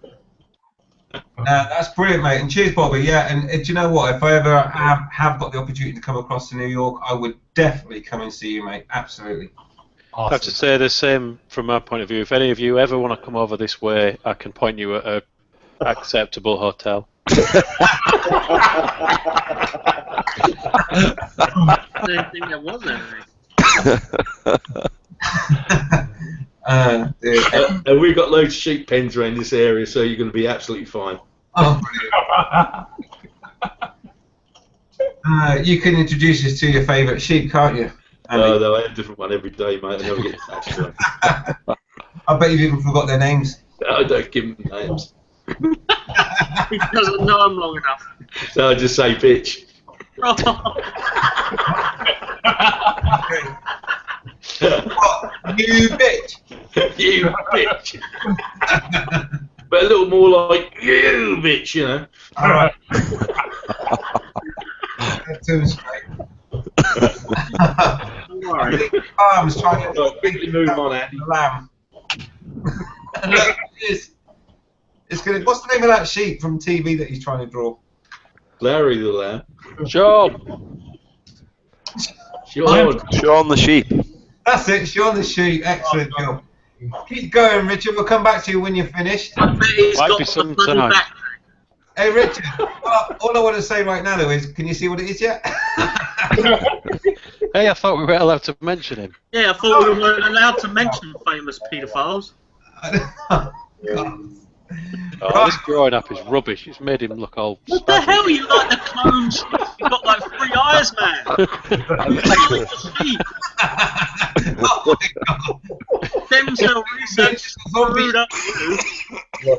That's brilliant, mate. And cheers, Bobby. Yeah, and do you know what? If I ever have got the opportunity to come across to New York, I would definitely come and see you, mate. Absolutely. Awesome. I have to say the same from my point of view. If any of you ever want to come over this way, I can point you at an acceptable hotel. I didn't think there was anything. And we've got loads of sheep pens around this area, so you're going to be absolutely fine. Oh, brilliant. You can introduce us to your favourite sheep, can't you? Oh, no, I have a different one every day, mate. I never get attached to them. I bet you've even forgot their names. I don't give them names. He doesn't know him long enough. So I just say bitch. What? You bitch! You bitch! But a little more like, you bitch, you know. Alright. Too straight. Arms trying to Quickly move on, Andy. lamb. Look, it's gonna. What's the name of that sheep from TV that he's trying to draw? Larry the lamb. Sean! Sean the sheep. That's it, Sean the sheep. Excellent job. Keep going, Richard. We'll come back to you when you're finished. I bet he's Might got be the some bloody tonight. back. Hey, Richard. All I want to say right now, though, is can you see what it is yet? Hey, I thought we were allowed to mention him. Yeah, I thought we weren't allowed to mention famous paedophiles. God. Oh, this drawing app is rubbish. It's made him look all What the hell? You like the clone stuff? You got like 3 eyes, man. Oh my God. Stem cell research screwed up you.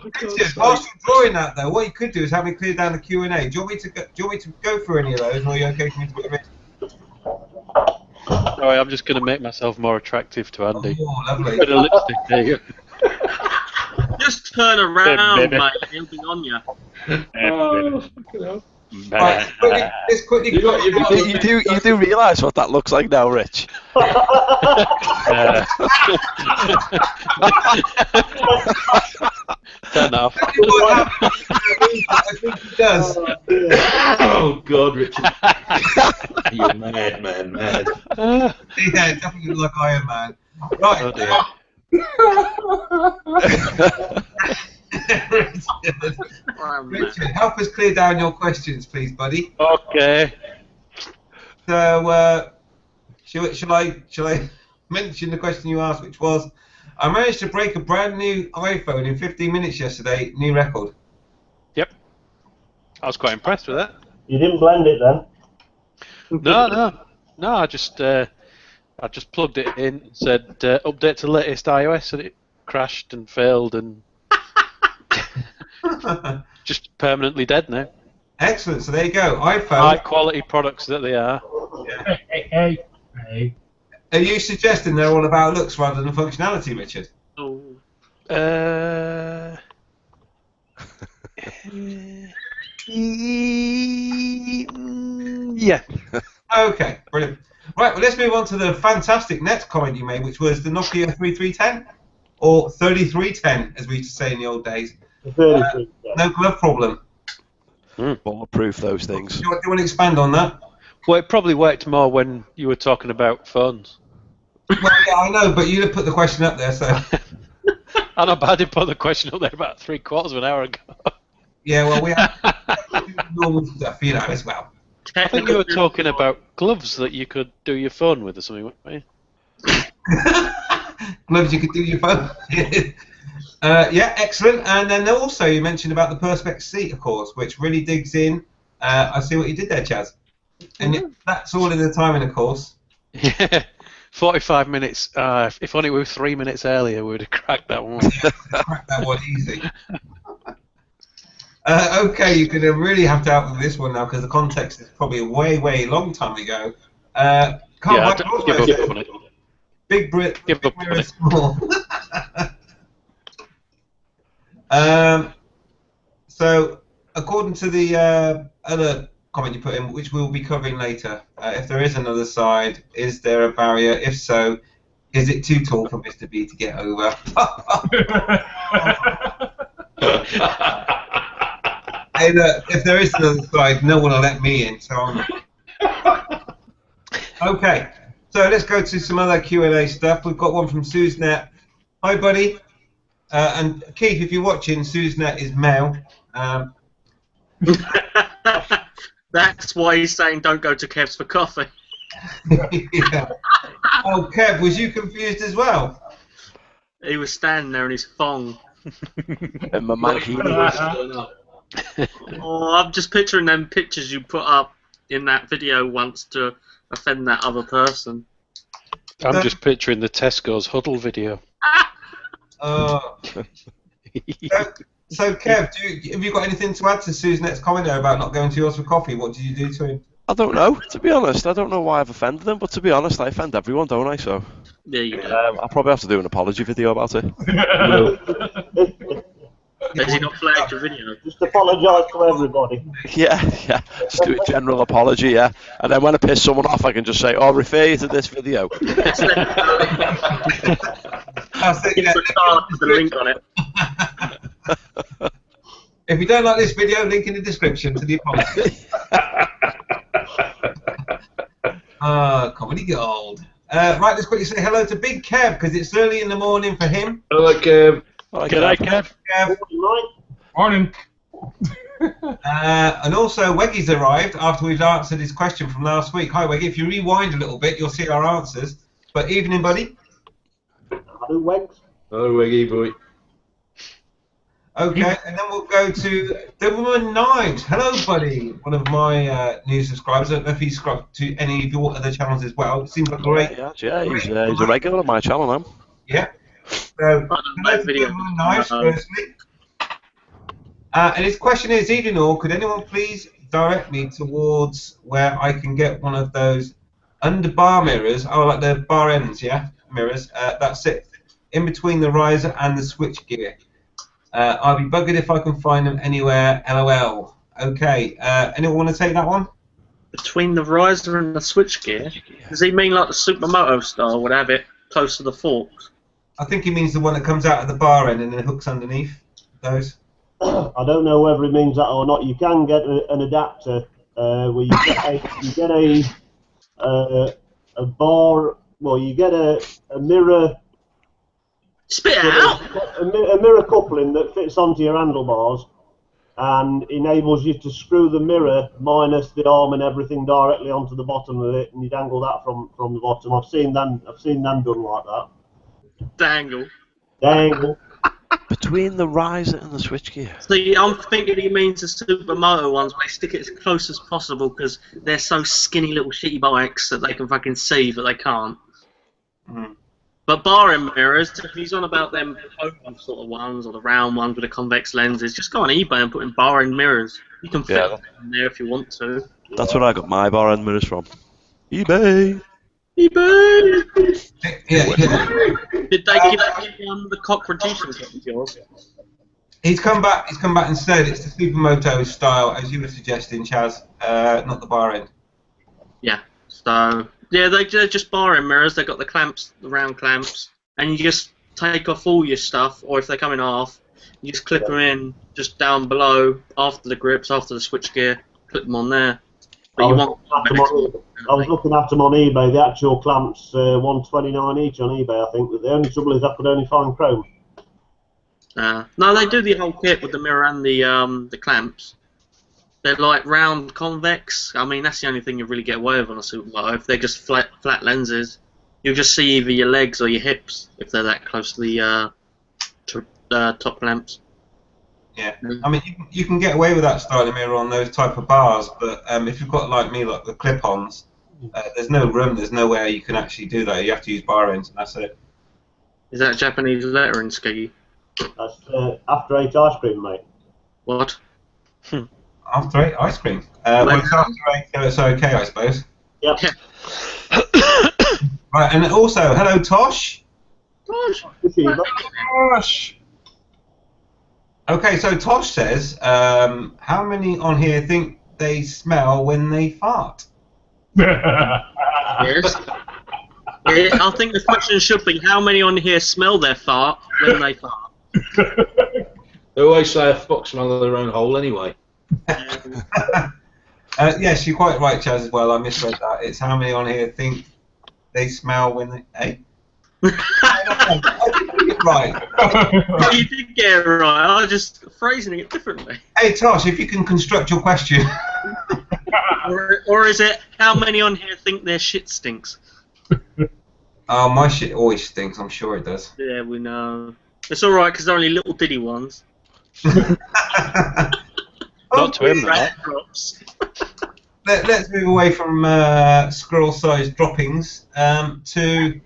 Richard, whilst you're drawing that though, what you could do is have me clear down the Q&A. Do you want me to go through any of those, or are you okay for me to put them in? Sorry, I'm just going to make myself more attractive to Andy. Oh, lovely. Bit of lipstick there. Just turn around, mate. He'll be on you. Oh, fucking hell. Right, let's quickly You do realise what that looks like now, Rich? Turn off. I think he does. Oh, God, Richard. You're mad, man, mad. Yeah, definitely look like Iron Man. Right. Oh, dear. Richard, help us clear down your questions, please, buddy. Okay. So, shall I mention the question you asked, which was, I managed to break a brand new iPhone in 15 minutes yesterday, new record. Yep. I was quite impressed with that. You didn't blend it then? No. I just plugged it in and said update to latest iOS, and it crashed and failed and just permanently dead now. Excellent. So there you go. iPhone. High quality products that they are. Yeah. Hey. Are you suggesting they're all about looks rather than functionality, Richard? Oh. Yeah. Okay, brilliant. Right, well, let's move on to the fantastic next comment you made, which was the Nokia 3310, or 3310, as we used to say in the old days. No glove problem. Bulletproof, those things. Do you want to expand on that? Well, it probably worked more when you were talking about phones. Well, yeah, I know, but you'd have put the question up there, so... I know, but I did put the question up there about 3/4 of an hour ago. Yeah, well, we have normal stuff, you know, as well. I think you were talking about gloves that you could do your phone with or something, weren't you? Gloves you could do your phone. Yeah, excellent. And then also you mentioned about the Perspex seat, of course, which really digs in. I see what you did there, Chaz. And that's all in the timing, of course. Yeah, 45 minutes. If only we were 3 minutes earlier, we would have cracked that one. Crack that one easy. Okay, you're going to really have to help with this one now because the context is probably a way long time ago. Yeah, don't give up on it. Big Brit. Give Big up on Brit it. small. So, according to the other comment you put in, which we'll be covering later, if there is another side, is there a barrier? If so, is it too tall for Mr. B to get over? Hey, look, if there is another side, no one will let me in. So okay, so let's go to some other Q&A stuff. We've got one from Suzenet. Hi, buddy. And Keith, if you're watching, Suzenet is male. That's why he's saying don't go to Kev's for coffee. Yeah. Oh, Kev, was you confused as well? He was standing there in his thong. And my mankini. Oh, I'm just picturing them pictures you put up in that video once to offend that other person. I'm just picturing the Tesco's huddle video. So Kev, have you got anything to add to Suzenet's comment there about not going to yours for coffee? What did you do to him? I don't know, to be honest. I don't know why I've offended him, but to be honest, I offend everyone, don't I? So There you go. I'll probably have to do an apology video about it. Has he not flagged your video? Just apologise to everybody. Yeah. Just do a general apology, yeah. And then when I piss someone off, I can just say, "Oh, refer you to this video." That's it, yeah. The link on it. If you don't like this video, link in the description to the apology. Comedy gold. Right, let's quickly say hello to Big Kev because it's early in the morning for him. Hello, Kev. G'day, Kev. Kev. Morning. And also, Weggy's arrived after we've answered his question from last week. Hi, Weggy. If you rewind a little bit, you'll see our answers. But evening, buddy. Hello, Wegs. Hello, Weggy boy. Okay, and then we'll go to Doberman Knight. Hello, buddy. One of my new subscribers. I don't know if he's subscribed to any of your other channels as well. It seems like a great. Yeah, he's a regular on my channel now. Yeah. So, hello to Doberman Knight, firstly. And his question is, evening all, could anyone please direct me towards where I can get one of those under bar mirrors? Oh, like the bar ends, yeah? Mirrors. That's it. In between the riser and the switch gear. I'll be buggered if I can find them anywhere. LOL. Okay. Anyone want to take that one? Between the riser and the switchgear? Does he mean like the Supermoto style would have it close to the forks? I think he means the one that comes out at the bar end and then hooks underneath those. I don't know whether it means that or not. You can get an adapter where you get a bar. Well, you get a mirror. Spit it out! A mirror coupling that fits onto your handlebars and enables you to screw the mirror minus the arm and everything directly onto the bottom of it, and you dangle that from the bottom. I've seen them done like that. Dangle. Between the riser and the switchgear. See, I'm thinking he means the Supermoto ones where they stick it as close as possible because they're so skinny little shitty bikes that they can fucking see, but they can't. Mm. But bar end mirrors, if he's on about them oval sort of ones or the round ones with the convex lenses, just go on eBay and put in bar end mirrors. You can fit them in there if you want to. That's where I got my bar end mirrors from. eBay! eBay! Yeah. Did they give the cock reducers of yours? He's come back and said it's the Supermoto style, as you were suggesting, Chaz, not the bar end. Yeah, so... Yeah, they're just bar end mirrors. They've got the clamps, the round clamps, and you just take off all your stuff, or if they come in half, you just clip them in just down below, after the grips, after the switchgear, clip them on there. But I was looking at them on eBay. The actual clamps, $129 each on eBay, I think. But the only trouble is I could only find chrome. No, they do the whole kit with the mirror and the clamps. They're like round convex. I mean, that's the only thing you really get away with on a Supermoto. If they're just flat lenses, you'll just see either your legs or your hips if they're that close to the top clamps. Yeah, I mean, you can get away with that style of mirror on those type of bars, but if you've got like me, like the clip-ons, there's no room. There's nowhere you can actually do that. You have to use bar ends, and that's it. Is that Japanese lettering, Skiggy? That's after 8 ice cream, mate. What? After 8 ice cream. Well, it's after 8, so it's okay, I suppose. Yep. Right, and also, hello, Tosh. Gosh. Okay, so Tosh says, how many on here think they smell when they fart? Yes. Yeah, I think the question should be, how many on here smell their fart when they fart? They always say a fox smell their own hole anyway. Yes, you're quite right, Chaz, as well. I misread that. It's how many on here think they smell when they... Hey? I did get it right. You did get it right. I was just phrasing it differently. Hey, Tosh, if you can construct your question. or is it, how many on here think their shit stinks? Oh, my shit always stinks. I'm sure it does. Yeah, we know. It's alright, because they're only little diddy ones. Not to him, that. Let's move away from squirrel-sized droppings to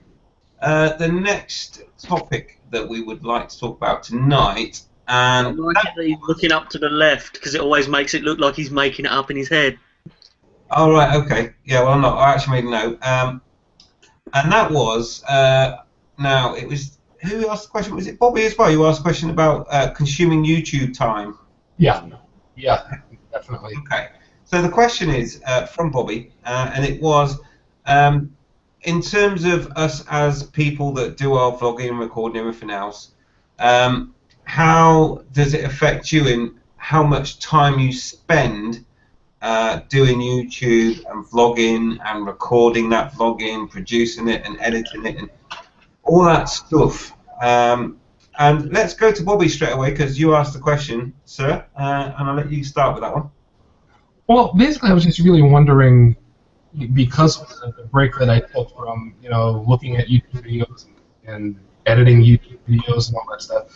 the next topic that we would like to talk about tonight. And I like it that he's looking up to the left, because it always makes it look like he's making it up in his head. Oh, right, okay. Yeah, well, I'm not. I actually made a note. And that was, now, it was, who asked the question? Was it Bobby as well? You asked a question about consuming YouTube time. Yeah, definitely. Okay. So the question is from Bobby, and it was, in terms of us as people that do our vlogging and recording and everything else, how does it affect you in how much time you spend doing YouTube and vlogging and recording that vlogging, producing it and editing it and all that stuff? And let's go to Bobby straight away because you asked the question, sir, and I'll let you start with that one. Well, basically, I was just really wondering, because of the break that I took from, looking at YouTube videos and editing YouTube videos and all that stuff,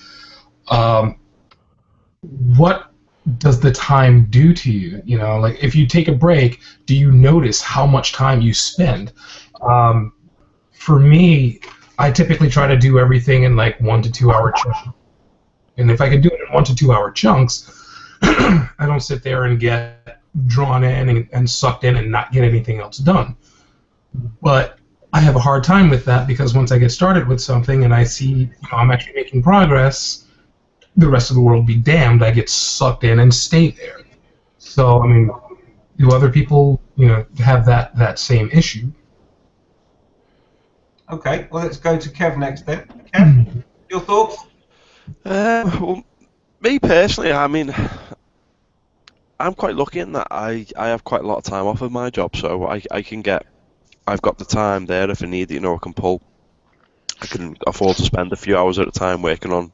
what does the time do to you? You know, like if you take a break, do you notice how much time you spend? For me, I typically try to do everything in like 1 to 2 hour chunks. And if I can do it in 1 to 2 hour chunks, I don't sit there and get drawn in and sucked in and not get anything else done. But I have a hard time with that because once I get started with something and I see, you know, I'm actually making progress, the rest of the world be damned, I get sucked in and stay there. So, I mean, do other people, you know, have that same issue? Okay, well, let's go to Kev next then. Kev, your thoughts? Well, me personally, I mean, I'm quite lucky in that I have quite a lot of time off of my job, so I've got the time there if I need it, you know, I can afford to spend a few hours at a time working on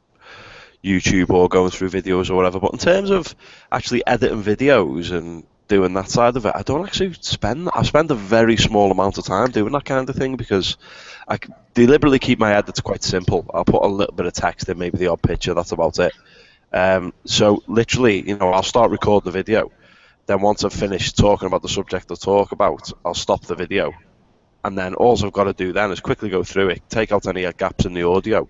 YouTube or going through videos or whatever. But in terms of actually editing videos and doing that side of it, I don't actually I spend a very small amount of time doing that kind of thing because I deliberately keep my edits quite simple. I'll put a little bit of text in, maybe the odd picture, that's about it. So literally, you know, I'll start recording the video. Then once I've finished talking about the subject I talk about, I'll stop the video. And then all I've got to do then is quickly go through it, take out any gaps in the audio.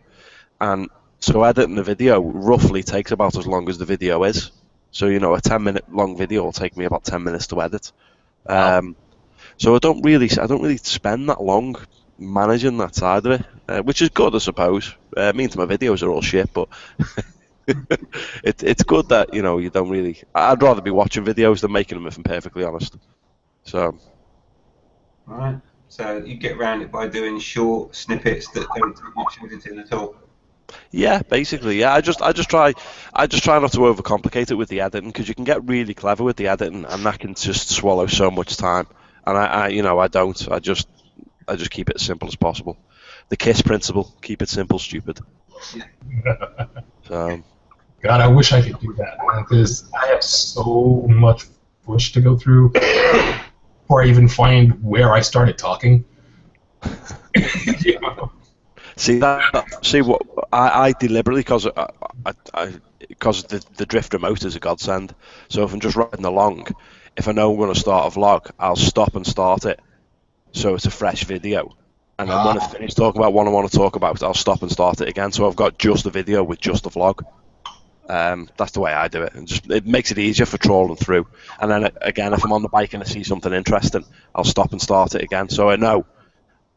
And so editing the video roughly takes about as long as the video is. So, you know, a 10-minute long video will take me about 10 minutes to edit. So I don't really spend that long managing that side of it, which is good, I suppose. It means my videos are all shit, but it's good that, you know, you don't really... I'd rather be watching videos than making them, if I'm perfectly honest. So... Right. So you get around it by doing short snippets that don't take much editing at all. Yeah, basically, yeah. I just try not to overcomplicate it with the editing because you can get really clever with the editing, and that can just swallow so much time. And I don't. I just keep it as simple as possible. The KISS principle: keep it simple, stupid. Yeah. So. God, I wish I could do that because I have so much push to go through before I even find where I started talking. You know? See what I deliberately because the drift remote is a godsend. So if I'm just riding along, if I know I'm going to start a vlog, I'll stop and start it, so it's a fresh video. And then when I finish talking about what I want to talk about, I'll stop and start it again. So I've got just a video with just a vlog. That's the way I do it, and it makes it easier for trawling through. And then again, if I'm on the bike and I see something interesting, I'll stop and start it again. So I know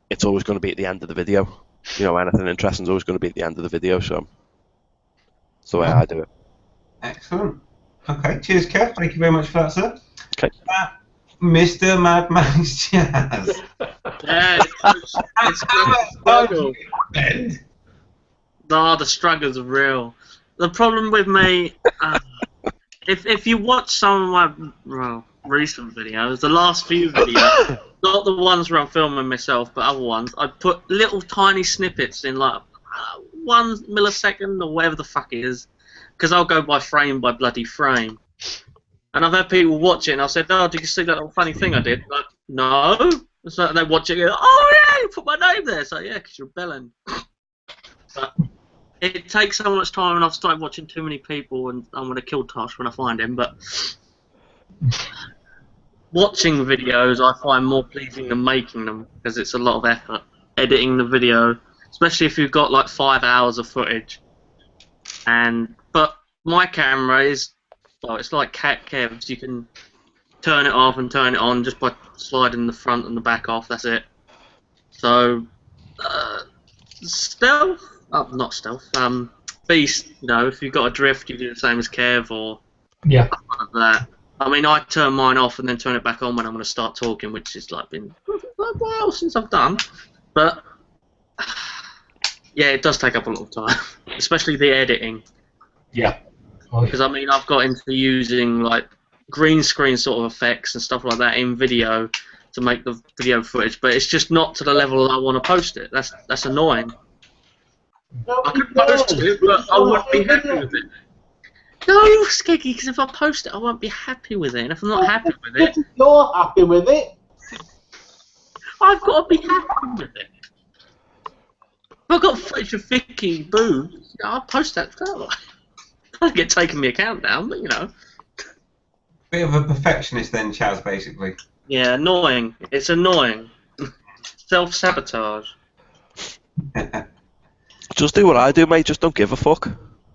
it's always going to be at the end of the video. You know, anything interesting is always going to be at the end of the video, so that's the way I do it. Excellent. Okay, cheers, Kev. Thank you very much for that, sir. Okay. Mr. Mad Max Jazz. Yeah, it's a struggle. No, the struggles are real. The problem with me, if you watch some of my recent videos, the last few videos, not the ones where I'm filming myself, but other ones, I put little tiny snippets in like 1 millisecond or whatever the fuck it is, because I'll go by bloody frame. And I've had people watch it and I said, "Oh, did you see that little funny thing I did?" Like, no. So they watch it and go, "Oh yeah, you put my name there." So yeah, because you're belling. But it takes so much time, and I've started watching too many people, and I'm going to kill Tosh when I find him, but watching videos I find more pleasing than making them, because it's a lot of effort editing the video, especially if you've got like 5 hours of footage. But my camera is, well, it's like Cat Kev's. You can turn it off and turn it on just by sliding the front and the back off, that's it. So, stealth? Oh, not stealth. Beast, you know, if you've got a drift, you do the same as Kev or Yeah. like that. I mean, I turn mine off and then turn it back on when I'm going to start talking, which is like been a while since I've done. But yeah, it does take up a lot of time, especially the editing. Yeah. Because I mean, I've got into using like green screen sort of effects and stuff like that in video to make the video footage, but it's just not to the level I want to post it. That's annoying. I could post it, but I wouldn't be happy with it. No, Skeggy, because if I post it, I won't be happy with it. And if I'm not happy with it... You're happy with it. I've got to be happy with it. If I've got footage of Vicky boobs, I'll post that, can't I? I get taking my account down, but you know. Bit of a perfectionist then, Chaz, basically. Yeah, annoying. It's annoying. Self-sabotage. Just do what I do, mate. Just don't give a fuck.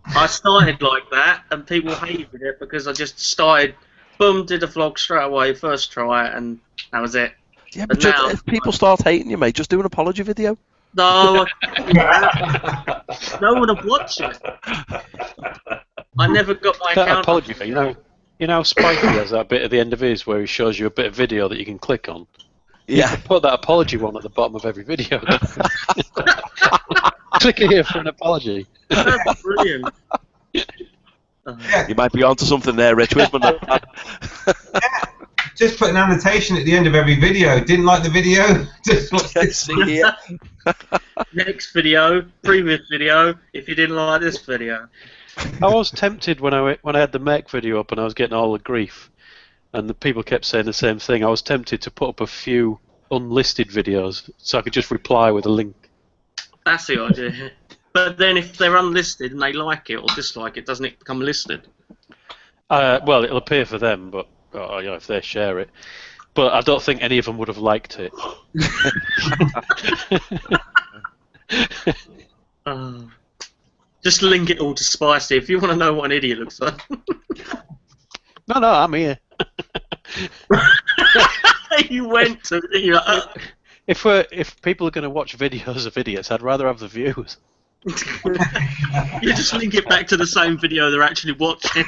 I started like that, and people hated it because I just started, boom, did a vlog straight away, first try, and that was it. Yeah, But but just, now- if people start hating you, mate, just do an apology video. No, no one would watch it. I never got my That account. apology thing, you know, Spikey has that bit at the end of his where he shows you a bit of video that you can click on. Yeah. Put that apology one at the bottom of every video. Click here for an apology. That's brilliant. You might be onto something there, Rich Wisman. Just put an annotation at the end of every video. Didn't like the video? Just watch this. See here. Next video, previous video, if you didn't like this video. I was tempted when I had the mech video up and I was getting all the grief, and the people kept saying the same thing. I was tempted to put up a few unlisted videos so I could just reply with a link. That's the idea. But then if they're unlisted and they like it or dislike it, doesn't it become listed? Well, it'll appear for them, but you know, if they share it. But I don't think any of them would have liked it. Just link it all to Spicy if you want to know what an idiot looks like. No, I'm here. You went to. You're like, If people are going to watch videos of idiots, I'd rather have the views. you just link it back to the same video they're actually watching.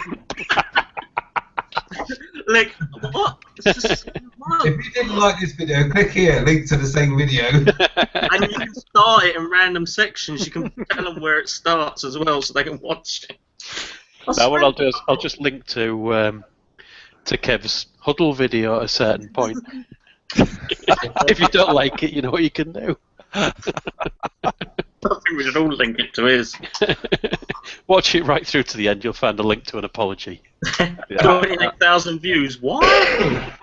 Like, what? It's just, what? If you didn't like this video, click here, link to the same video. And you can start it in random sections. You can tell them where it starts as well, so they can watch it. Now what I'll do is I'll just link to Kev's huddle video at a certain point. If you don't like it, you know what you can do. I think we should all link it to his. Watch it right through to the end. You'll find a link to an apology. 28,000 views. What?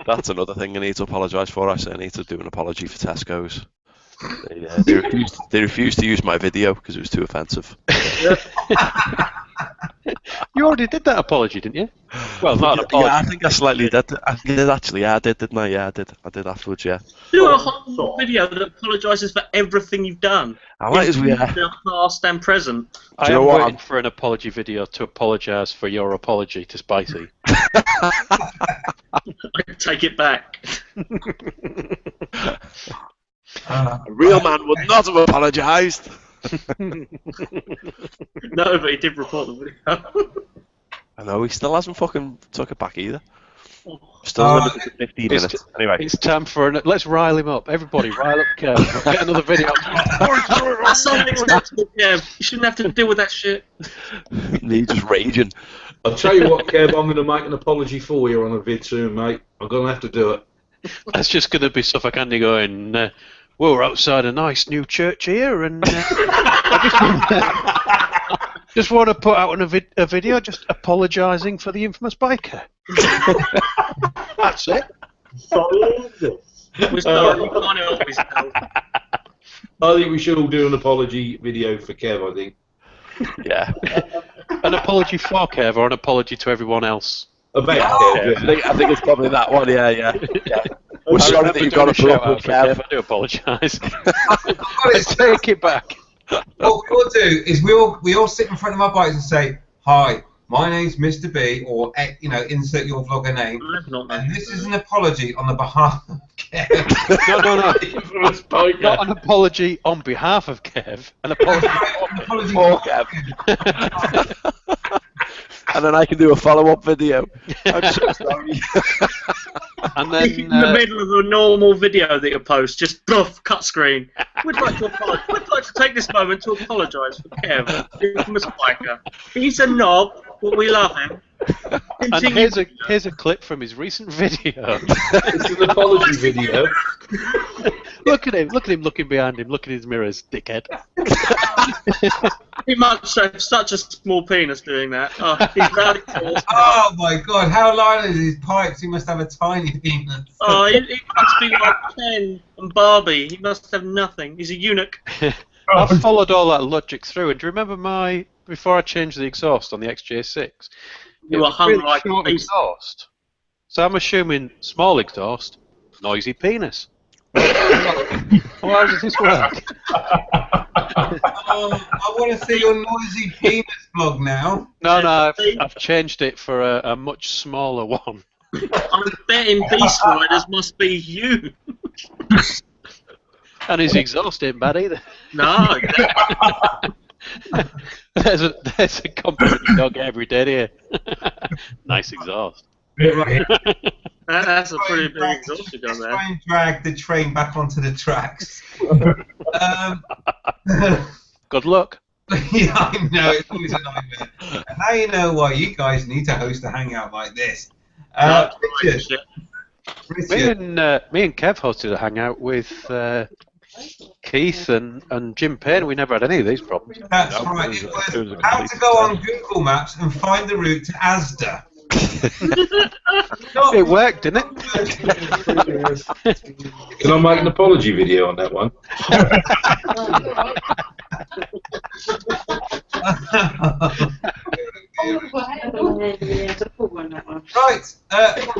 That's another thing I need to apologise for. I say I need to do an apology for Tesco's. They refused to use my video because it was too offensive. You already did that apology, didn't you? Well, not an apology. Yeah, I think I slightly did. I did actually. Yeah, I did, didn't I? Yeah, I did. I did afterwards. Yeah. Do a whole video that apologises for everything you've done. I might as well. Yeah. Past and present. I am waiting for an apology video to apologise for your apology to Spicy. I take it back. A real man would not have apologised. No, but he did report the video. I know, he still hasn't fucking took it back either. Still limited to 15 minutes. Anyway. It's time for let's rile him up. Everybody, rile up Kev. We'll get another video. That's unacceptable, Kev. You shouldn't have to deal with that shit. Me just raging. I'll tell you what, Kev, I'm going to make an apology for you on a vid soon, mate. I'm going to have to do it. That's just going to be stuff I can't going, well, we're outside a nice new church here, and I just want to put out a video just apologising for the infamous biker. That's it. Sorry, is this? We're sorry, you can't help yourself. I think we should all do an apology video for Kev, I think. Yeah. An apology for Kev or an apology to everyone else? About Kev, yeah. I think it's probably that one, yeah. We're sorry that you got to put up with Kev. I do apologise. Let's take it back. What we'll do is we all sit in front of our bikes and say, "Hi, my name's Mr. B," or insert your vlogger name, and this is an apology on the behalf of Kev. No. Not an apology on behalf of Kev. An apology For Kev. And then I can do a follow-up video. I'm so sorry. And then in the middle of a normal video that you post, just bluff, cut screen. We'd like to apologise. We'd like to take this moment to apologise for Kev, the infamous biker. He's a knob, but we love him. and here's a clip from his recent video. It's an apology video. Look at him looking behind him, look at his mirrors, dickhead. He must have such a small penis doing that. Oh, he's very tall. Oh my God! How long is his pipes? He must have a tiny penis. Oh, he must be like Ken and Barbie. He must have nothing. He's a eunuch. I've followed all that logic through, and do you remember before I changed the exhaust on the XJ6? You were hung really like a short beast. exhaust. So I'm assuming small exhaust, noisy penis. Well, how does this work? I want to see your noisy penis vlog now. No, I've changed it for a much smaller one. I'm betting Beast Riders must be you. And his exhaust ain't bad either. No. There's a compliment you don't get every day here. Nice exhaust. That's a pretty big exhaust you got there. Try and drag the train back onto the tracks. Good luck. Yeah, I know, it's always a nightmare. And now you know why you guys need to host a hangout like this. Richard, Me and Kev hosted a hangout with Keith and Jim Payne. We never had any of these problems. That's right. It was how to go on Google Maps and find the route to Asda. It worked, didn't it? Can I make an apology video on that one? Right,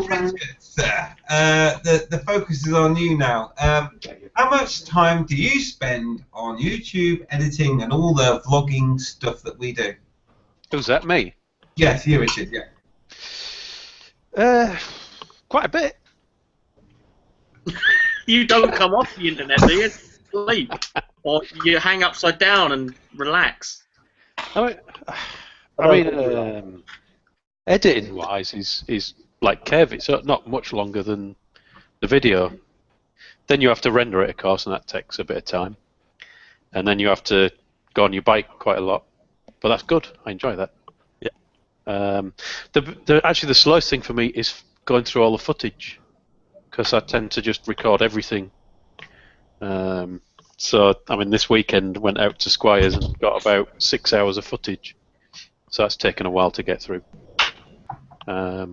Richard, sir, the focus is on you now. How much time do you spend on YouTube editing and all the vlogging stuff that we do? Was that me? Yes, you, Richard, yeah. Quite a bit. You don't come off the internet, do you? Sleep. Or you hang upside down and relax. I mean, editing-wise is like Kev. It's not much longer than the video. Then you have to render it, of course, and that takes a bit of time. And then you have to go on your bike quite a lot. But that's good. I enjoy that. Yeah. Actually, the slowest thing for me is going through all the footage, because I tend to just record everything. So, I mean, this weekend went out to Squires and got about 6 hours of footage. So that's taken a while to get through. But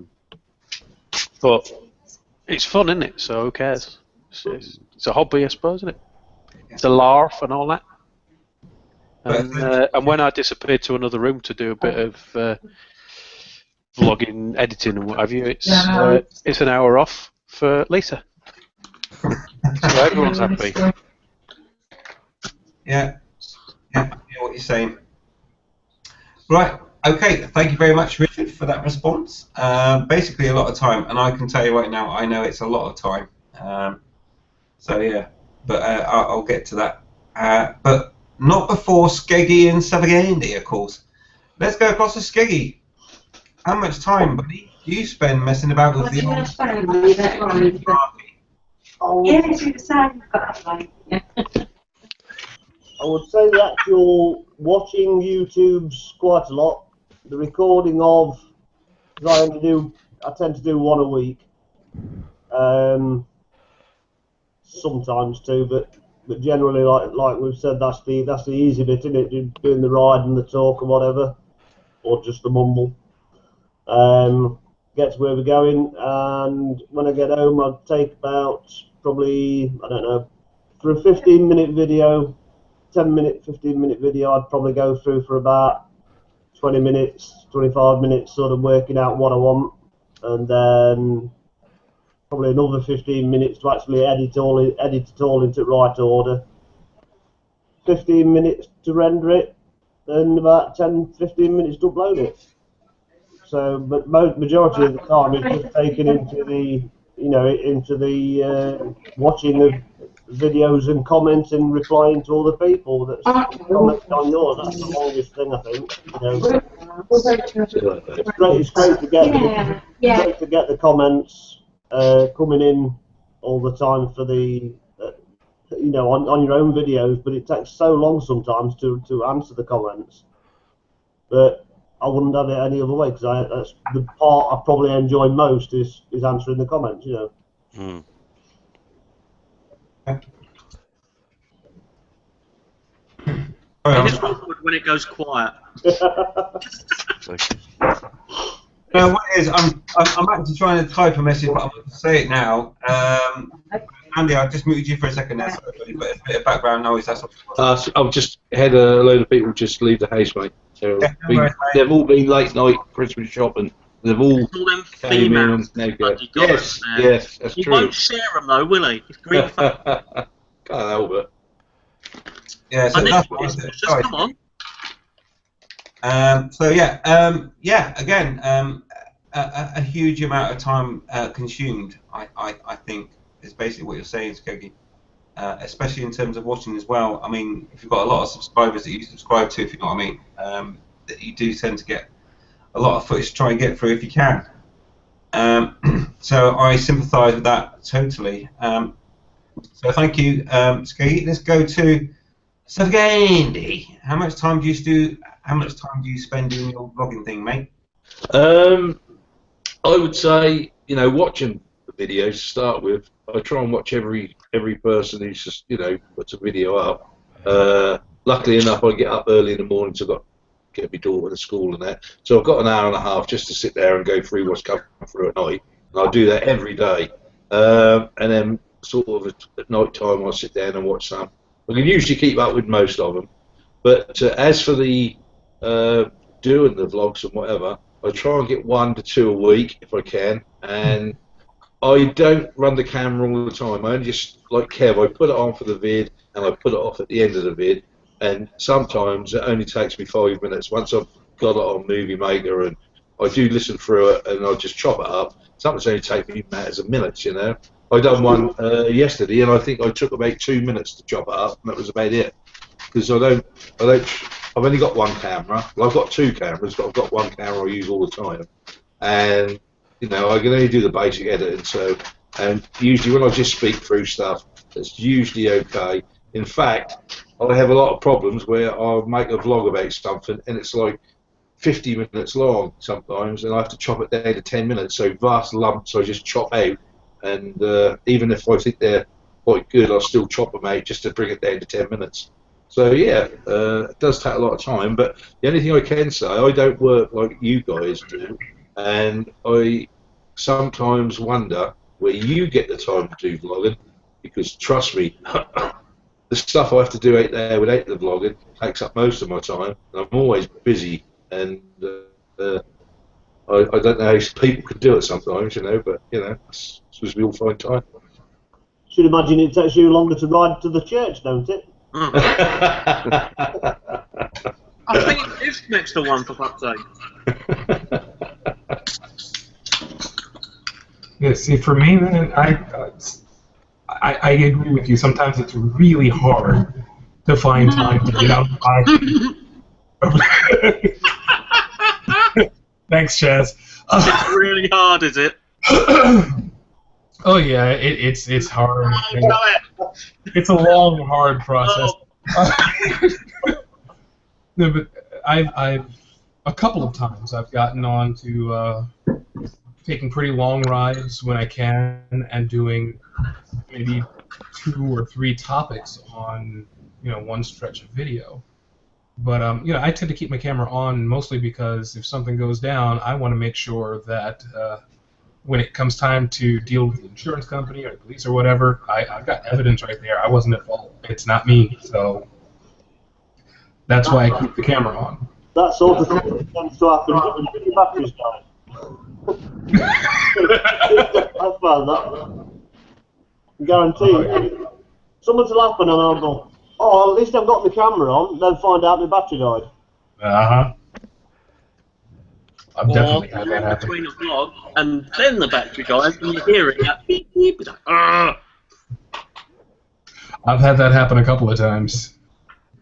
it's fun, isn't it? So who cares? It's a hobby, I suppose, isn't it? It's a laugh and all that. And when I disappear to another room to do a bit of vlogging, editing, and what have you, it's an hour off for Lisa. So everyone's happy. Yeah, I hear what you're saying. Right, okay, thank you very much, Richard, for that response. Basically, a lot of time, and I can tell you right now, I know it's a lot of time. So yeah, but I'll get to that. But not before Skeggy and Savagandi, of course. Let's go across to Skeggy. How much time, buddy, do you spend messing about with the I would say the actual watching YouTube's quite a lot. The recording of, I tend to do one a week. Sometimes two, but generally, like we've said, that's the easy bit, isn't it? Doing the ride and the talk and whatever, or just the mumble. Get to where we're going, and when I get home, I'd take about probably, I don't know, for a 15-minute video, 10-minute, 15-minute video, I'd probably go through for about 20 minutes, 25 minutes, sort of working out what I want, and then probably another 15 minutes to actually edit it all into right order. 15 minutes to render it, and about 10-15 minutes to upload it. So, but majority of the time it's just taken into the watching of videos and comments and replying to all the people that's commented on yours. That's the longest thing, I think. It's great to get the comments coming in all the time for the on your own videos, but it takes so long sometimes to answer the comments. But I wouldn't have it any other way, because that's the part I probably enjoy most is answering the comments, It is awkward when it goes quiet. What it is, I'm actually trying to type a message, but I'm going to say it now. Andy, I just muted you for a second there, sorry, buddy, but it's a bit of background noise, that's all. So I've just had a load of people just leave the house, mate. So Yeah, no worries, mate. they've all been late night Christmas shopping. They've all All them came in and females. now go. bloody guys Yes, there. yes, that's He true. won't share them though, will he? He's green. Can't help it. Yeah, so I that's think what I it's did. just Sorry. come on. So again, a huge amount of time consumed. I think is basically what you're saying, Skeggy. Especially in terms of watching as well. I mean, if you've got a lot of subscribers that you subscribe to, if you know what I mean, that you do tend to get a lot of footage to try and get through if you can. So I sympathise with that totally. So thank you, Skeggy. Let's go to Andy. How much time do you spend doing your vlogging thing, mate? I would say, watching the videos to start with. I try and watch every person who's just, puts a video up. Luckily enough, I get up early in the morning, so I've got to get my daughter to school and that. So I've got an hour and a half just to sit there and go through what's coming through at night. And I'll do that every day. And then sort of at night time, I'll sit down and watch some. I can usually keep up with most of them. But as for the doing the vlogs and whatever, I try and get 1 to 2 a week if I can. And I don't run the camera all the time. I only just, like Kev, I put it on for the vid and I put it off at the end of the vid. And sometimes it only takes me 5 minutes. Once I've got it on Movie Maker and I do listen through it and I'll just chop it up. Sometimes only take me matters of minutes, I done one yesterday and I think I took about 2 minutes to chop it up and that was about it. Because I've only got one camera. Well, I've got 2 cameras, but I've got one camera I use all the time. And I can only do the basic editing, and usually when I just speak through stuff, it's usually okay. In fact, I have a lot of problems where I'll make a vlog about something and it's like 50 minutes long sometimes, and I have to chop it down to 10 minutes, so vast lumps I just chop out, and even if I think they're quite good, I'll still chop them out just to bring it down to 10 minutes. So yeah, it does take a lot of time, but the only thing I can say, I don't work like you guys do, and I sometimes wonder where you get the time to do vlogging, because trust me, the stuff I have to do out there without the vlogging takes up most of my time, and I'm always busy, and I don't know how people can do it sometimes, but it's supposed to be all fine time. Should imagine it takes you longer to ride to the church, don't it? I think it is next to one, for fuck's sake. Yeah, see, for me, then I agree with you. Sometimes it's really hard to find time to get out and buy. Thanks, Chaz. It's really hard, is it? Oh yeah, it's hard. It's a long, hard process. No, but I've a couple of times I've gotten on to taking pretty long rides when I can and doing maybe 2 or 3 topics on one stretch of video. But I tend to keep my camera on mostly because if something goes down, I want to make sure that when it comes time to deal with the insurance company or the police or whatever, I've got evidence right there. I wasn't at fault. It's not me. So that's why I keep the camera on. That sort of thing tends to happen when your batteries die. I found that. Guaranteed. Something will happen and I'll go, oh, at least I've got the camera on, then find out my battery died. Uh-huh. I've definitely had that happen. Between a vlog and then the battery dies and you hear it that beep beep. It's like, Argh! I've had that happen a couple of times.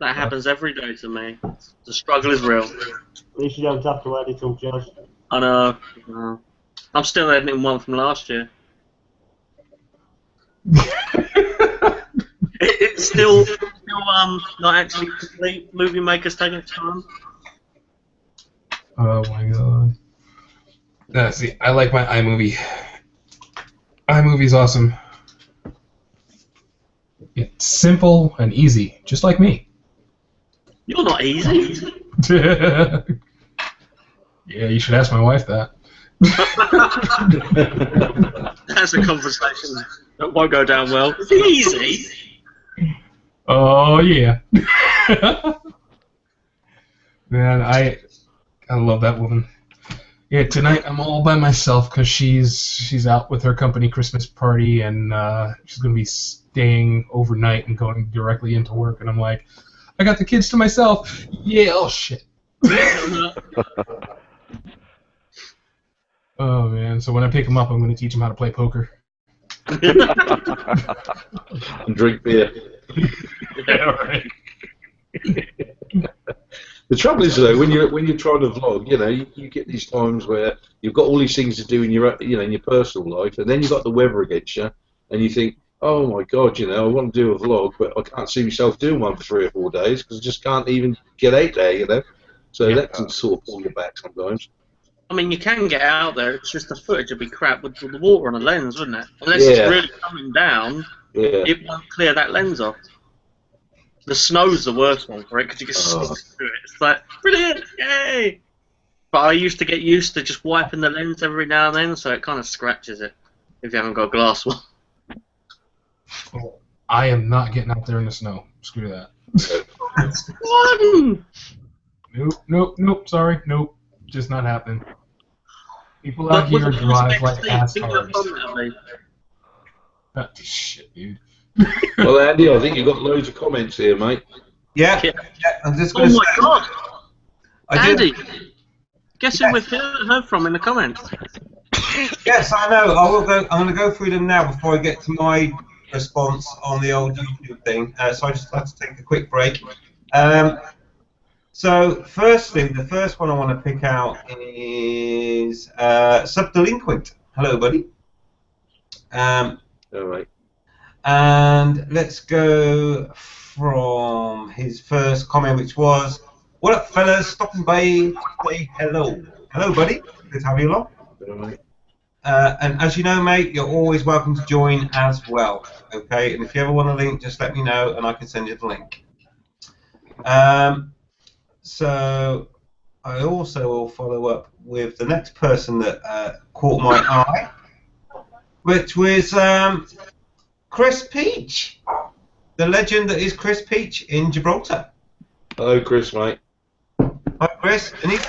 That happens every day to me. The struggle is real. At least you don't have to edit them, Jazz. I know. I'm still editing one from last year. It's still not actually complete. Movie Maker's taking its time. Oh my god. See, I like my iMovie. iMovie's awesome. It's simple and easy, just like me. You're not easy. Yeah, you should ask my wife that. That's a conversation that won't go down well. Is it easy? Oh yeah. Man, I love that woman. Yeah, tonight I'm all by myself because she's out with her company Christmas party, and she's gonna be staying overnight and going directly into work. And I'm like, I got the kids to myself. Yeah, oh shit. Oh man, so when I pick them up, I'm gonna teach them how to play poker. And drink beer. Yeah, right. The trouble is though, when you're trying to vlog, you get these times where you've got all these things to do in your in your personal life, and then you've got the weather against you, and you think, oh my God, I want to do a vlog, but I can't see myself doing one for 3 or 4 days because I just can't even get out there, So that can sort of pull you back sometimes. I mean, you can get out there. It's just the footage would be crap with the water on the lens, wouldn't it? Unless it's really coming down, it won't clear that lens off. The snow's the worst one for it because you get stuck through it. It's like, brilliant, yay! But I used to get used to just wiping the lens every now and then, so it kind of scratches it if you haven't got a glass one. Well, I am not getting out there in the snow. Screw that. That's fun! Nope, sorry, nope. Just not happening. People out here drive like assholes. Shit, dude. Well, Andy, I think you've got loads of comments here, mate. Yeah. I'm just going to Oh my God! Andy, guess who Yeah. we've heard from in the comments? Yes, I know. I'm going to go through them now before I get to my response on the old YouTube thing. So I just have to take a quick break. So, firstly, the first one I want to pick out is Subdelinquent. Hello, buddy. All right. And let's go from his first comment, which was, "What up, fellas? Stopping by to say hello." Hello, buddy. Good to have you along. All right. And as you know, mate, you're always welcome to join as well. Okay, and if you ever want a link, just let me know, and I can send you the link. So I also will follow up with the next person that caught my eye, which was Chris Peach, the legend that is Chris Peach in Gibraltar. Hello, Chris, mate. Hi, Chris. And he's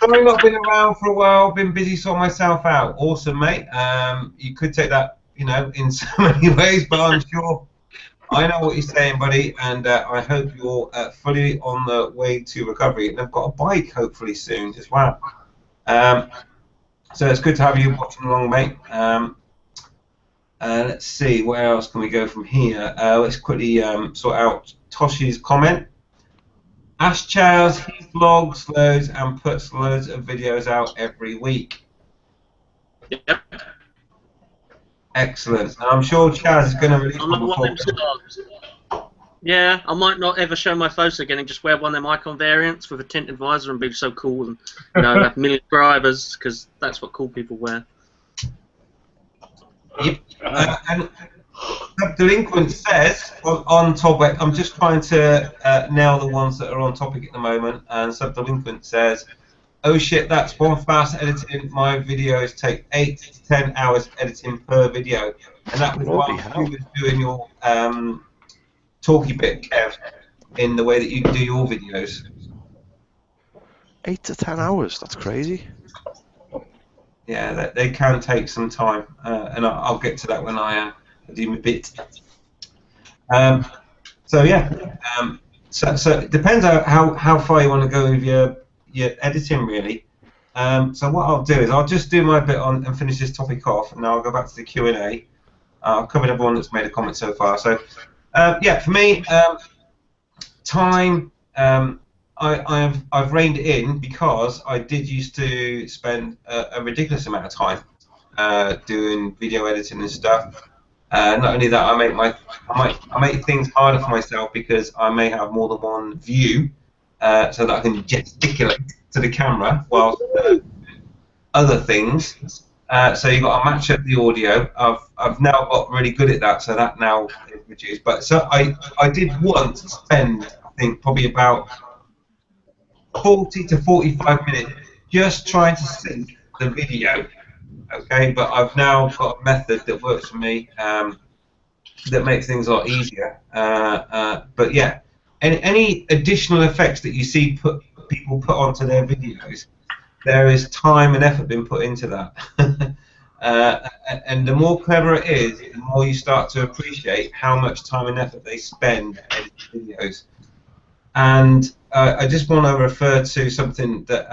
sorry, not been around for a while. Been busy sorting myself out. Awesome, mate. You could take that, in so many ways, but I'm sure I know what you're saying, buddy. And I hope you're fully on the way to recovery. And I've got a bike hopefully soon as well. So it's good to have you watching along, mate. Let's see, where else can we go from here? Let's quickly sort out Tosh's comment. Ash Chows, he vlogs loads and puts loads of videos out every week. Yep. Excellent. And I'm sure Chaz is going to release I'm one not before. one of them stars. Yeah, I might not ever show my face again and just wear one of them icon variants with a tinted visor and be so cool and have a million subscribers because that's what cool people wear. Yep. And Delinquent says on topic, I'm just trying to nail the ones that are on topic at the moment, and Subdelinquent says, "Oh shit, that's one fast editing. My videos take 8 to 10 hours editing per video," and that was while you were doing your talky bit, Kev, in the way that you do your videos. 8 to 10 hours, that's crazy. Yeah, they can take some time, and I'll get to that when I do my bit. So yeah, so it depends how far you want to go with your editing, really. So what I'll do is I'll just do my bit on and finish this topic off, and then I'll go back to the Q&A. I've covered everyone that's made a comment so far. So yeah, for me, time. I've reined it in because I did used to spend a ridiculous amount of time doing video editing and stuff. Not only that, I make things harder for myself because I may have more than one view, so that I can gesticulate to the camera while other things. So you've got to match up the audio. I've now got really good at that, so that now is reduced. But so I did once spend, I think, probably about 40 to 45 minutes just trying to sync the video. Okay, but I've now got a method that works for me that makes things a lot easier. But yeah, any additional effects that you see people put onto their videos, there is time and effort being put into that. And the more clever it is, the more you start to appreciate how much time and effort they spend editing videos. And I just want to refer to something that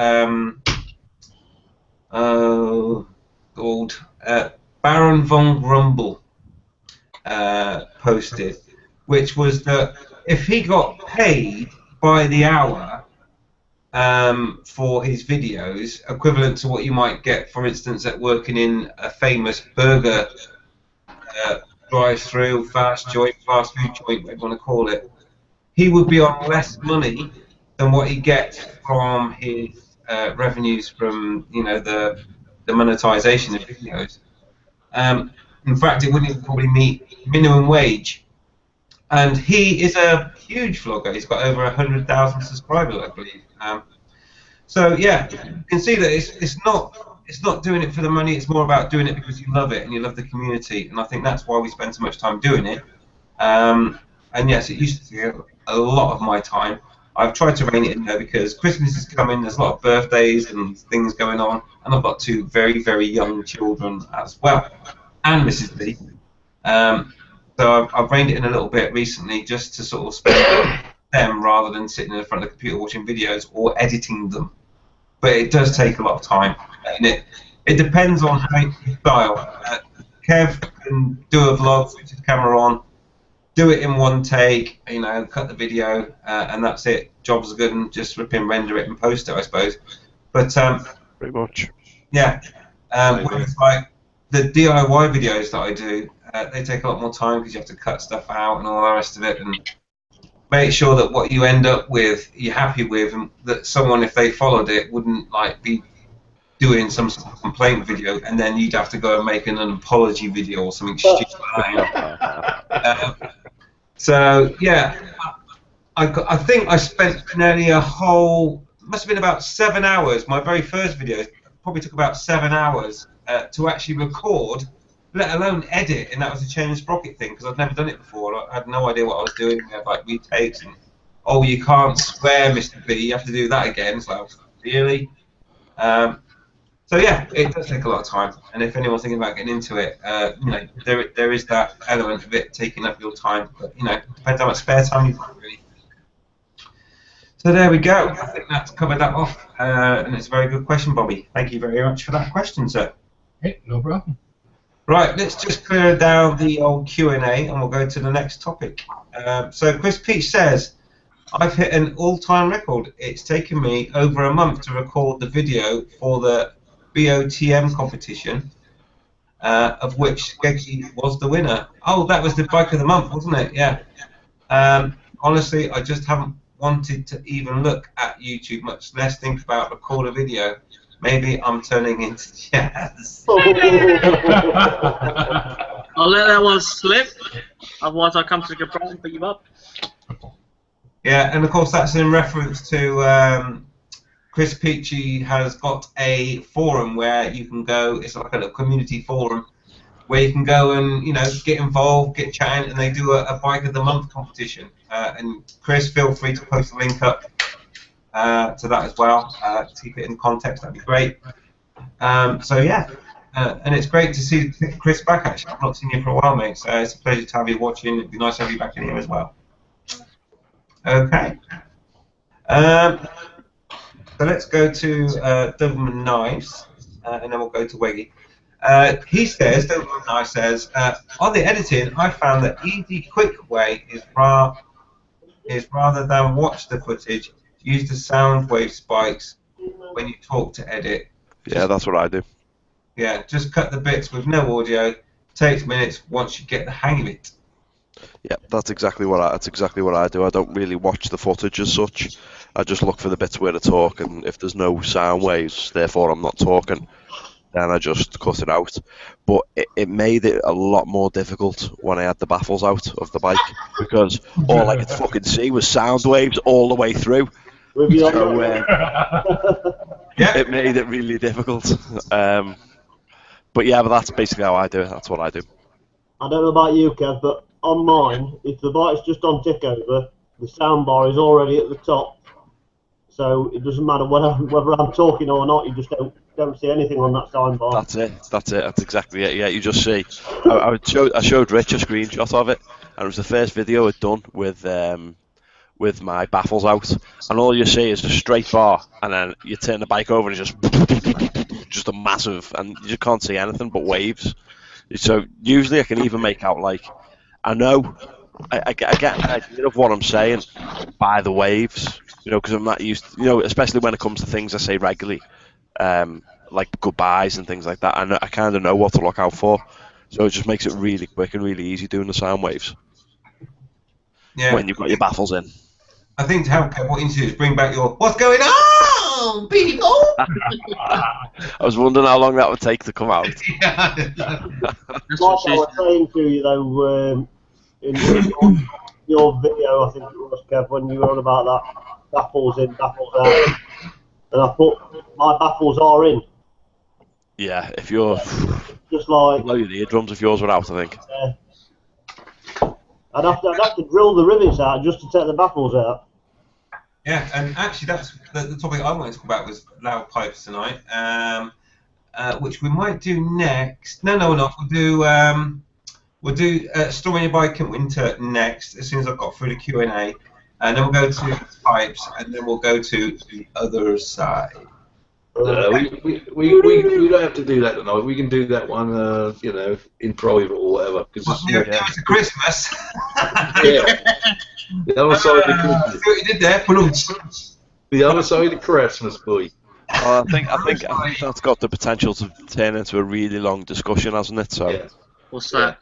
called Baron von Grumble posted, which was that if he got paid by the hour for his videos, equivalent to what you might get, for instance, at working in a famous burger drive-through, fast food joint, whatever you want to call it, he would be on less money than what he gets from his revenues from, you know, the monetization of videos. In fact, it wouldn't even probably meet minimum wage. And he is a huge vlogger. He's got over 100,000 subscribers, I believe. So yeah, you can see that it's not doing it for the money. It's more about doing it because you love it and you love the community. And I think that's why we spend so much time doing it. And yes, it used to take a lot of my time. I've tried to rein it in there because Christmas is coming. There's a lot of birthdays and things going on, and I've got 2 very, very young children as well, and Mrs. B. So I've reined it in a little bit recently, just to sort of spend them rather than sitting in front of the computer watching videos or editing them. But it does take a lot of time, and it depends on your style. Kev can do a vlog, switch his camera on, do it in one take, you know, cut the video, and that's it. Job's good, and just rip in, render it, and post it, I suppose. But pretty much. Yeah. Whereas like the DIY videos that I do, they take a lot more time because you have to cut stuff out and all the rest of it, and make sure that what you end up with, you're happy with, and that someone, if they followed it, wouldn't like be doing some sort of complaint video, and then you'd have to go and make an apology video or something stupid like that. So yeah, I think I spent nearly a whole, must have been about 7 hours. My very first video probably took about 7 hours to actually record, let alone edit, and that was a chain and sprocket thing because I'd never done it before. I had no idea what I was doing. We had like retakes and, oh, you can't swear, Mr. B, you have to do that again. It's like, really? So yeah, it does take a lot of time, and if anyone's thinking about getting into it, you know, there is that element of it taking up your time, but you know, it depends how much spare time you've got, really. So there we go. I think that's covered that off, and it's a very good question, Bobby. Thank you very much for that question, sir. Hey, no problem. Right, let's just clear down the old Q&A, and we'll go to the next topic. So Chris Peach says, I've hit an all-time record. It's taken me over a month to record the video for the BOTM competition, of which Skeggy was the winner. Oh, that was the bike of the month, wasn't it? Yeah. Honestly, I just haven't wanted to even look at YouTube, much less think about record a video. Maybe I'm turning into jazz. I'll let that one slip, otherwise I'll come to the Gibraltar and pick you up. Yeah, and of course that's in reference to Chris Peachy has got a forum where you can go. It's like a little community forum where you can go and, you know, get involved, get chatting, and they do a bike of the month competition. And Chris, feel free to post a link up to that as well. To keep it in context, that'd be great. So yeah, and it's great to see Chris back. Actually, I've not seen you for a while, mate. So it's a pleasure to have you watching. It'd be nice to have you back in here as well. Okay. So let's go to Doberman Knives, and then we'll go to Weggy. He says, Doberman Knives says, on the editing, I found that easy, quick way is rather than watch the footage, use the sound wave spikes when you talk to edit. Yeah, that's what I do. Yeah, just cut the bits with no audio. Takes minutes once you get the hang of it. Yeah, that's exactly what I do. I don't really watch the footage as such. I just look for the bits where to talk, and if there's no sound waves, therefore I'm not talking, then I just cut it out. But it made it a lot more difficult when I had the baffles out of the bike, because all I could fucking see was sound waves all the way through. So, Yeah. It made it really difficult. But that's basically how I do it. That's what I do. I don't know about you, Kev, but on mine, if the bike's just on tick over, the soundbar is already at the top. So it doesn't matter whether I'm talking or not. You just don't see anything on that soundbar. That's it. That's exactly it. Yeah, you just see. I showed Rich a screenshot of it, and it was the first video I'd done with my baffles out, and all you see is a straight bar, and then you turn the bike over and it's just a massive, and you just can't see anything but waves. So usually I can even make out I know I get an idea of what I'm saying by the waves, because I'm not used to, especially when it comes to things I say regularly, like goodbyes and things like that. I kind of know what to look out for, so it just makes it really quick and really easy doing the sound waves. Yeah. When you've got your baffles in. I think to help what you need to do is bring back your "What's going on, people?" I was wondering how long that would take to come out. Like I was saying to you though, in your video, I think it was, Kev, when you were on about that baffles in, baffles out, and I put my baffles are in. Yeah, if you're just like blow your eardrums if yours were out, I think. I'd have to drill the rivets out just to take the baffles out. Yeah, and actually that's the topic I wanted to talk about was loud pipes tonight, which we might do next. No, we're not. We'll do storing your bike in winter next, as soon as I've got through the Q&A, and then we'll go to pipes, and then we'll go to the other side. We don't have to do that tonight. We can do that one, in private or whatever. Because it's Christmas. Yeah. The other side of Christmas. See what you did there? The other side of Christmas, boy. I think that's got the potential to turn into a really long discussion, hasn't it? So. Yeah. What's that?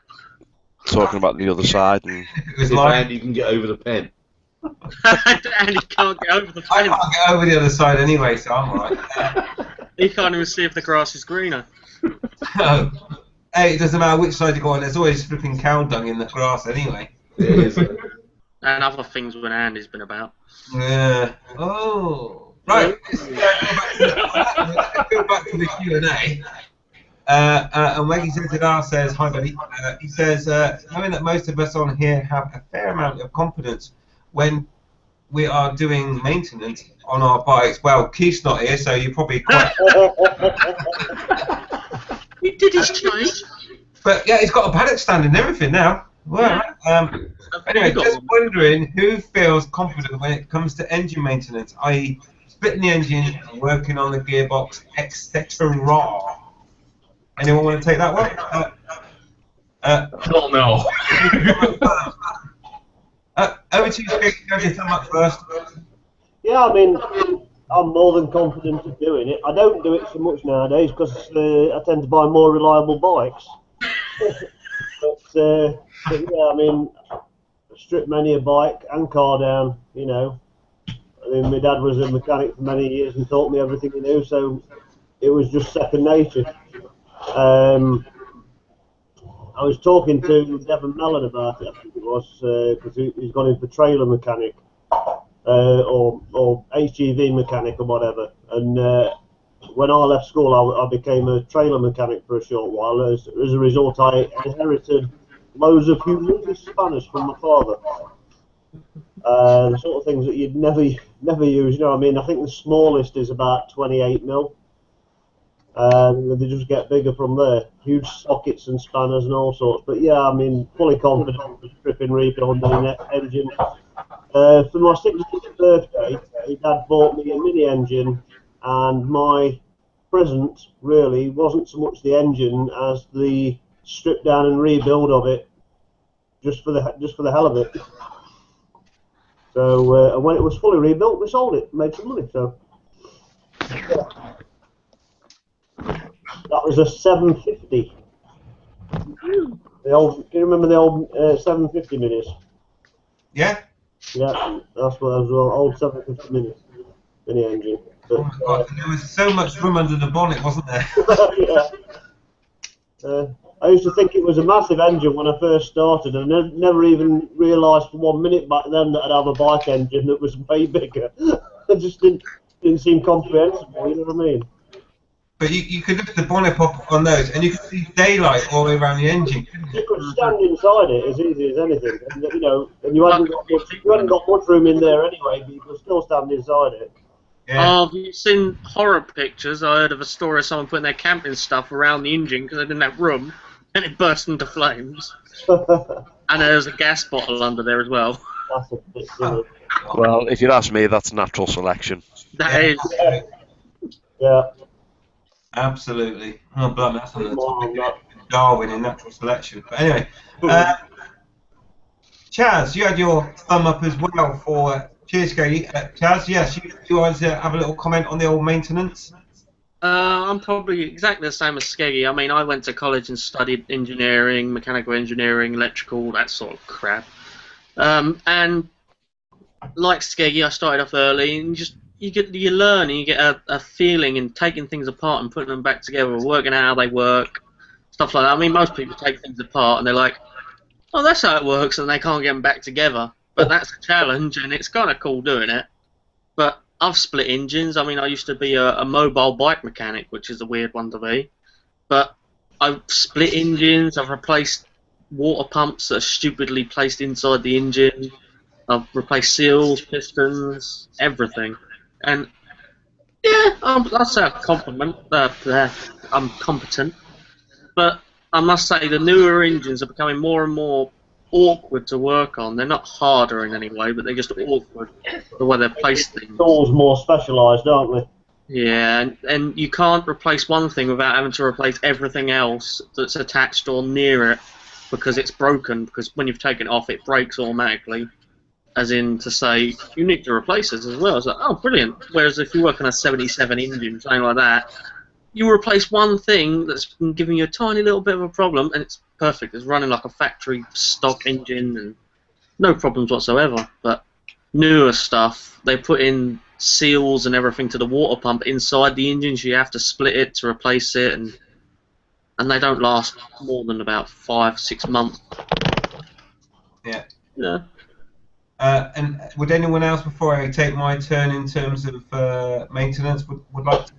Talking about the other side, and if Andy can get over the pen. Andy can't get over the pen. I can't get over the other side anyway, so I'm alright. He can't even see if the grass is greener. Oh. Hey, it doesn't matter which side you go on, there's always flipping cow dung in the grass anyway. It is. And other things when Andy's been about. Yeah. Oh. Right. Let's go back to the Q&A. And Weggy Zizidar says, hi buddy, he says, knowing that most of us on here have a fair amount of confidence when we are doing maintenance on our bikes. Well, Keith's not here, so you're probably quite... He did his change. But yeah, he's got a paddock stand and everything now. Well, anyway, just wondering who feels confident when it comes to engine maintenance, i.e. splitting the engine, working on the gearbox, etc. Anyone want to take that one? Hell no. Over to you, Skate. Go get some up first. Yeah, I mean, I'm more than confident of doing it. I don't do it so much nowadays because I tend to buy more reliable bikes. but yeah, I mean, strip many a bike and car down, I mean, my dad was a mechanic for many years and taught me everything he knew, so it was just second nature. I was talking to Devon Mellon about it, I think it was, because he's gone in for trailer mechanic, or HGV mechanic or whatever. And when I left school, I became a trailer mechanic for a short while. As a result, I inherited loads of humongous spanners from my father. The sort of things that you'd never use, I mean? I think the smallest is about 28 mil. And they just get bigger from there. Huge sockets and spanners and all sorts. But yeah, I mean, fully confident with stripping, rebuilding the engine. For my 60th birthday, my dad bought me a mini engine, and my present really wasn't so much the engine as the strip down and rebuild of it, just for the hell of it. So and when it was fully rebuilt, we sold it, made some money. So. Yeah. That was a 750. The old, do you remember the old 750 minis? Yeah. Yeah, that's what I was on, old 750 mini engine. But, oh my God, there was so much room under the bonnet, wasn't there? Yeah. I used to think it was a massive engine when I first started, and I never even realised for 1 minute back then that I'd have a bike engine that was way bigger. I just didn't didn't seem comprehensible. You know what I mean? But you could lift the bonnet up on those, and you could see daylight all the way around the engine. You could stand inside it as easy as anything, and you know, and you hadn't got much room in there anyway, but you could still stand inside it. Yeah. Have you seen horror pictures? I heard of a story of someone putting their camping stuff around the engine because they didn't have room, and it burst into flames. And there's a gas bottle under there as well. That's a bit silly. Well, if you'd ask me, that's natural selection. That is. Yeah. Absolutely. Oh, bloody, that's on the More on topic that. of Darwin in natural selection. But anyway, Chaz, you had your thumb up as well for Cheers, Gary. Chaz, yes, you guys have a little comment on the old maintenance? I'm probably exactly the same as Skeggy. I mean, I went to college and studied engineering, mechanical engineering, electrical, that sort of crap. And like Skeggy, I started off early, and you learn, and you get a feeling in taking things apart and putting them back together, working out how they work, stuff like that. I mean, most people take things apart and they're like, "Oh, that's how it works," and they can't get them back together. But that's a challenge, and it's kind of cool doing it. But I've split engines. I mean, I used to be a mobile bike mechanic, which is a weird one to be. But I've split engines. I've replaced water pumps that are stupidly placed inside the engine. I've replaced seals, pistons, everything. And yeah, I'll say a compliment. I'm competent. But I must say the newer engines are becoming more and more awkward to work on. They're not harder in any way, but they're just awkward the way they're placed things. It's all more specialised, aren't they? Yeah, and you can't replace one thing without having to replace everything else that's attached or near it because it's broken, because when you've taken it off it breaks automatically, as in to say you need to replace it as well. It's like, oh, brilliant. Whereas if you work on a 77 engine, something like that, you replace one thing that's been giving you a tiny little bit of a problem and it's perfect. It's running like a factory stock engine and no problems whatsoever. But newer stuff, they put in seals and everything to the water pump inside the engine, so you have to split it to replace it, and they don't last more than about 5-6 months. Yeah. Yeah. And would anyone else, before I take my turn in terms of maintenance, would like to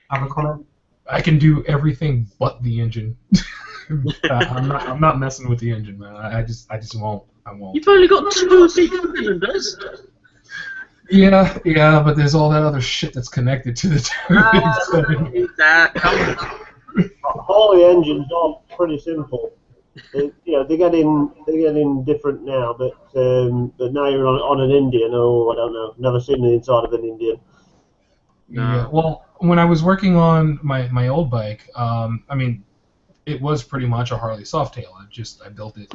have a comment? I can do everything but the engine. I'm not messing with the engine, man. I just won't. I won't. You've only got 2 cylinders. Yeah, but there's all that other shit that's connected to the two. Harley engines are pretty simple. They're getting different now, but now you're on an Indian. Oh, I don't know. Never seen the inside of an Indian. Yeah. Well, when I was working on my old bike, I mean, it was pretty much a Harley Softail. I built it,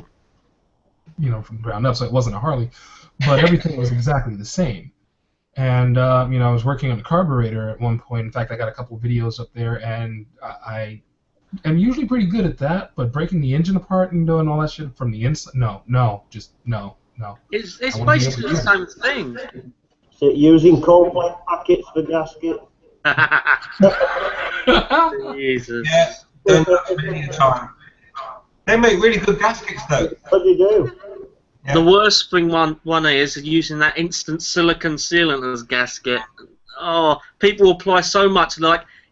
from the ground up, so it wasn't a Harley, but everything was exactly the same. And I was working on the carburetor at one point. In fact, I got a couple of videos up there, and I am usually pretty good at that. But breaking the engine apart and doing all that shit from the inside, no. It's basically the same thing. So using cold packets for gasket. Jesus. Yeah, done that many a time. They make really good gaskets, though. What do you do? Yeah. The worst thing one is using that instant silicon sealant as gasket. Oh, people apply so much,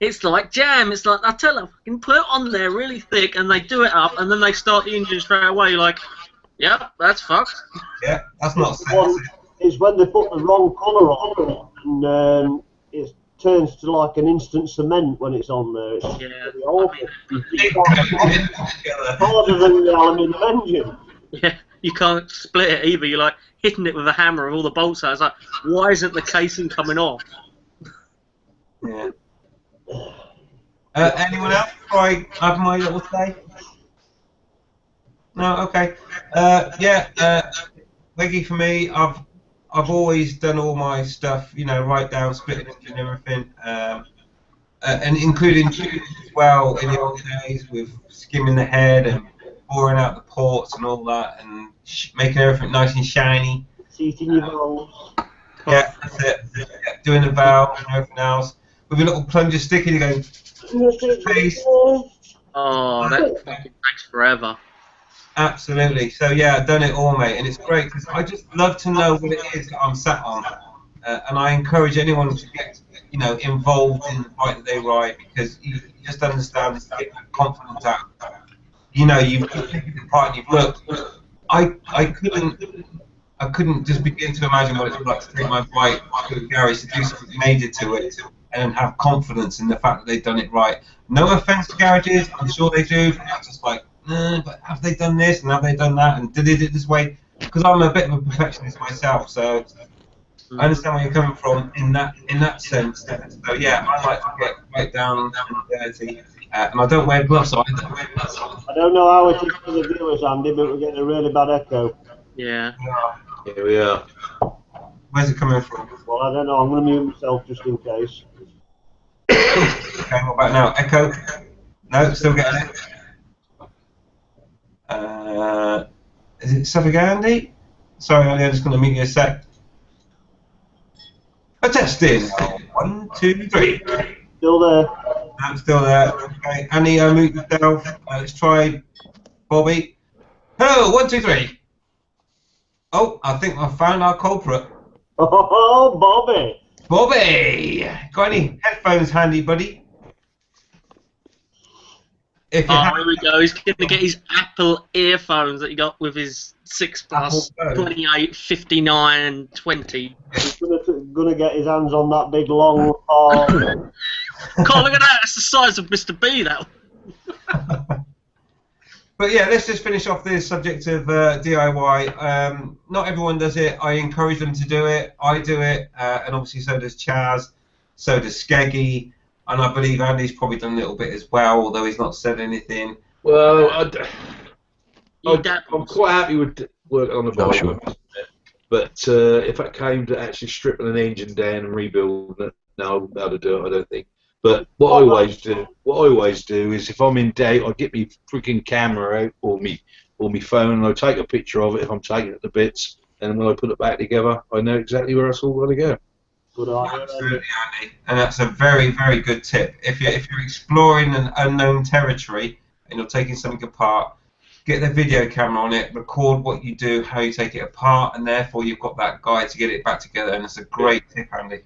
it's like jam. It's like, I tell them, I can put it on there really thick, and they do it up, and then they start the engine straight away. You're like, yep, that's fucked. Yeah, that's not sexy. It's when they put the wrong colour on, and it turns to like an instant cement when it's on there. It's really awful. Harder than the aluminium engine. Yeah, you can't split it either. You're like hitting it with a hammer and all the bolts out. It's like, why isn't the casing coming off? Yeah. Anyone else before I have my little say? No, okay. Leggy for me, I've always done all my stuff, right down, splitting engine and everything, and including tuning as well in the old days with skimming the head and boring out the ports and all that, and making everything nice and shiny. Seating your valves. Yeah, that's it. Yeah, doing the valves and everything else with a little plunger stick and you go, face. Oh, that fucking takes forever. Absolutely. So yeah, I've done it all, mate, and it's great because I just love to know what it is that I'm sat on. and I encourage anyone to get involved in the bike that they ride, because you just understand to get that confidence out. You've taken the part and you've looked. I couldn't just begin to imagine what it's like to take my bike to a garage to do something major to it and have confidence in the fact that they've done it right. No offense to garages, I'm sure they do. I'm just like, but have they done this and have they done that and did it this way? Because I'm a bit of a perfectionist myself, so I understand where you're coming from in that sense. So yeah, I like to get right down and dirty, and I don't wear gloves either. I don't know how it is for the viewers, Andy, but we're getting a really bad echo. Yeah. Here we are. Where's it coming from? Well, I don't know. I'm going to mute myself just in case. Okay, what about now? Echo? No, still getting it. Is it something, Andy? Sorry, Andy, I'm just going to mute you a sec. A testing. 1, 2, 3. Still there. I'm still there. Okay, Andy, mute yourself. Let's try Bobby. Oh, 1, 2, 3. Oh, I think I found our culprit. Oh, Bobby! Bobby! Got any headphones handy, buddy? If you here we go. He's going to get his Apple earphones that he got with his 6 Plus, 28, 59, 20. He's going to get his hands on that big, long, hard... God, look at that. That's the size of Mr. B, that one. But yeah, let's just finish off this subject of DIY. Not everyone does it. I encourage them to do it. I do it, and obviously so does Chaz, so does Skeggy, and I believe Andy's probably done a little bit as well, although he's not said anything. Well, I'm quite happy with working on the bike, sure. but if it came to actually stripping an engine down and rebuilding it, no, I wouldn't be able to do it, I don't think. But what I always do is if I'm in doubt, I get my freaking camera out or me phone and I take a picture of it if I'm taking it to bits, and when I put it back together, I know exactly where it's all going to go. Good idea, Absolutely, Andy, and that's a very, very good tip. If you're exploring an unknown territory and you're taking something apart, get the video camera on it, record what you do, how you take it apart, and therefore you've got that guide to get it back together. And it's a great tip, Andy.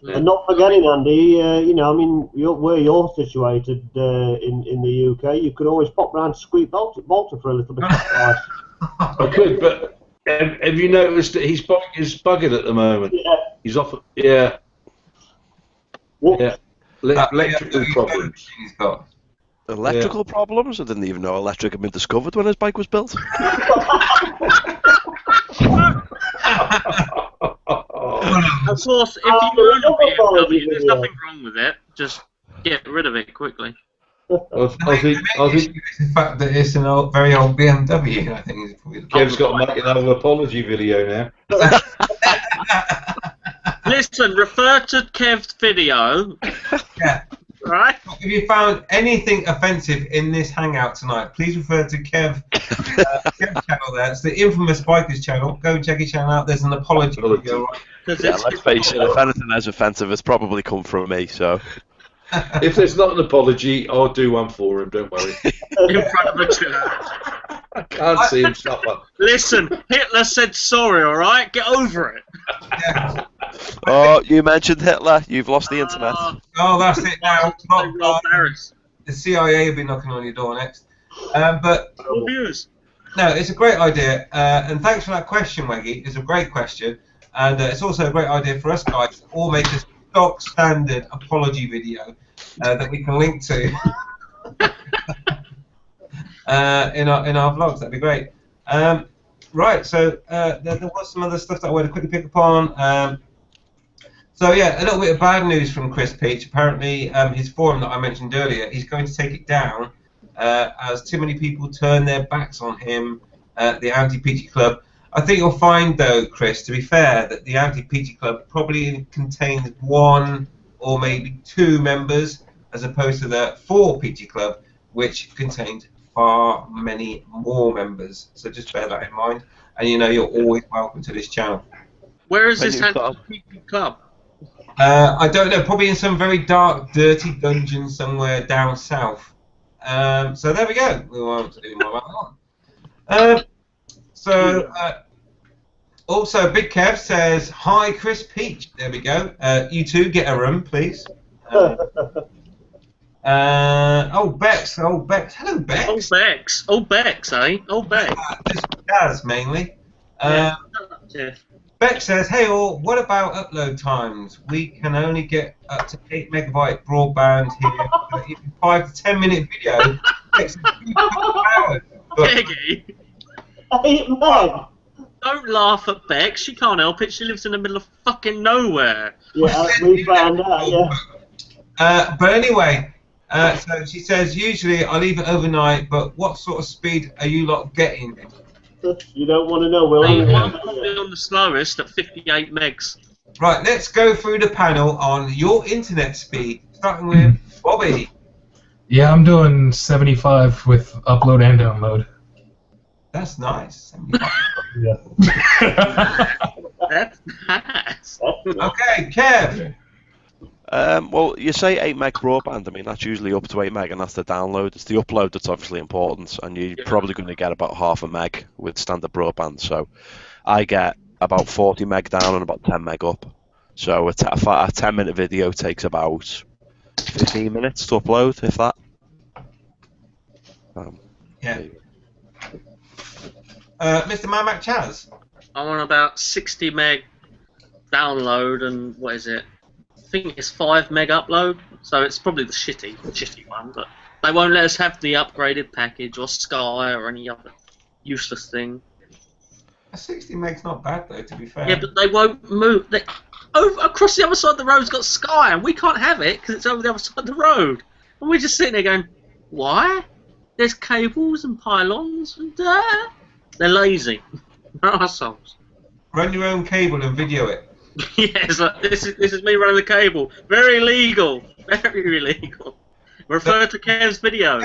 And not forgetting, Andy, I mean, where you're situated in the UK, you could always pop round to Squeak Bolter for a little bit of advice. I could, but have you noticed that his bike is buggered at the moment? Yeah. He's off. Yeah. What? Yeah. Electrical problems. He's got. Electrical problems? I didn't even know electric had been discovered when his bike was built. Of course, if you own a BMW, there's nothing wrong with it. Just get rid of it quickly. I think the fact that it's an very old BMW, I think, is probably the Kev's got to make another apology video now. Listen, refer to Kev's video. Yeah. Right? If you found anything offensive in this hangout tonight, please refer to Kev's channel there. It's the infamous Bikers channel. Go and check his channel out. There's an apology video. Right? Yeah, let's face it, if anything as offensive, it's probably come from me, so... If there's not an apology, I'll do one for him, don't worry. In front of the chair. I can't see him suffer. Listen, Hitler said sorry, alright? Get over it. Yeah. Oh, you mentioned Hitler. You've lost the internet. Oh, that's it now. The CIA will be knocking on your door next. But no, it's a great idea. And thanks for that question, Weggy. It's a great question. And it's also a great idea for us guys to all make a stock standard apology video that we can link to in our vlogs. That'd be great. Right, so there was some other stuff that I wanted to quickly pick up on. So yeah, a little bit of bad news from Chris Peach. Apparently, his forum that I mentioned earlier, he's going to take it down as too many people turn their backs on him, the Anti-Peachy Club. I think you'll find, though, Chris, to be fair, that the Anti-Peachy Club probably contains 1 or maybe 2 members, as opposed to the 4 Peachy Club, which contains far many more members. So just bear that in mind. And you're always welcome to this channel. Where is this Anti-Peachy Club? I don't know, probably in some very dark, dirty dungeon somewhere down south. So there we go. We won't do more about that one. Also, Big Kev says, hi, Chris Peach. There we go. You two get a room, please. Bex. Hello, Bex. Bex, eh? Bex. Just Jazz, mainly. Yeah. Bex says, hey all, what about upload times? We can only get up to 8 megabyte broadband here. But even 5 to 10 minute video takes a few hours. Peggy, 8 meg. don't laugh at Bex. She can't help it. She lives in the middle of fucking nowhere. Yeah, we found out, yeah. But anyway, so she says, usually I leave it overnight, but what sort of speed are you lot getting? You don't want to know, Will. I'm on the slowest at 58 megs. Right, let's go through the panel on your internet speed, starting with Bobby. Yeah, I'm doing 75 with upload and download. That's nice. 75. Yeah. That's nice. Okay, Kev. Well, you say 8 meg broadband. I mean, that's usually up to 8 meg, and that's the download. It's the upload that's obviously important, and you're probably going to get about half a meg with standard broadband. So I get about 40 meg down and about 10 meg up. So a 10-minute video takes about 15 minutes to upload, if that. Yeah. Mr. Mamak Chaz. I'm on about 60 meg download and what is it? I think it's 5 meg upload, so it's probably the shitty one, but they won't let us have the upgraded package or Sky or any other useless thing. 60 meg's not bad though, to be fair. Yeah, but they won't move. Over across the other side of the road's got Sky, and we can't have it because it's over the other side of the road. And we're just sitting there going, why? There's cables and pylons and they're lazy. They're assholes. Run your own cable and video it. Yeah, it's like, this is me running the cable. Very illegal. Very illegal. Refer to Kev's video.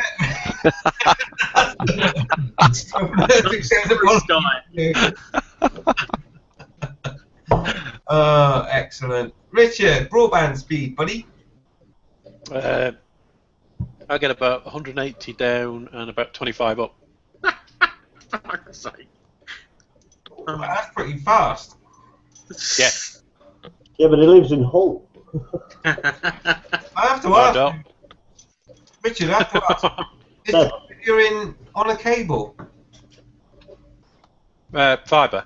Excellent. Richard, broadband speed, buddy. I get about 180 down and about 25 up. For fuck's sake. That's pretty fast. Yeah. Yeah, but he lives in Hull. I have to ask. Richard, I have to ask. If you're on a cable. Fibre.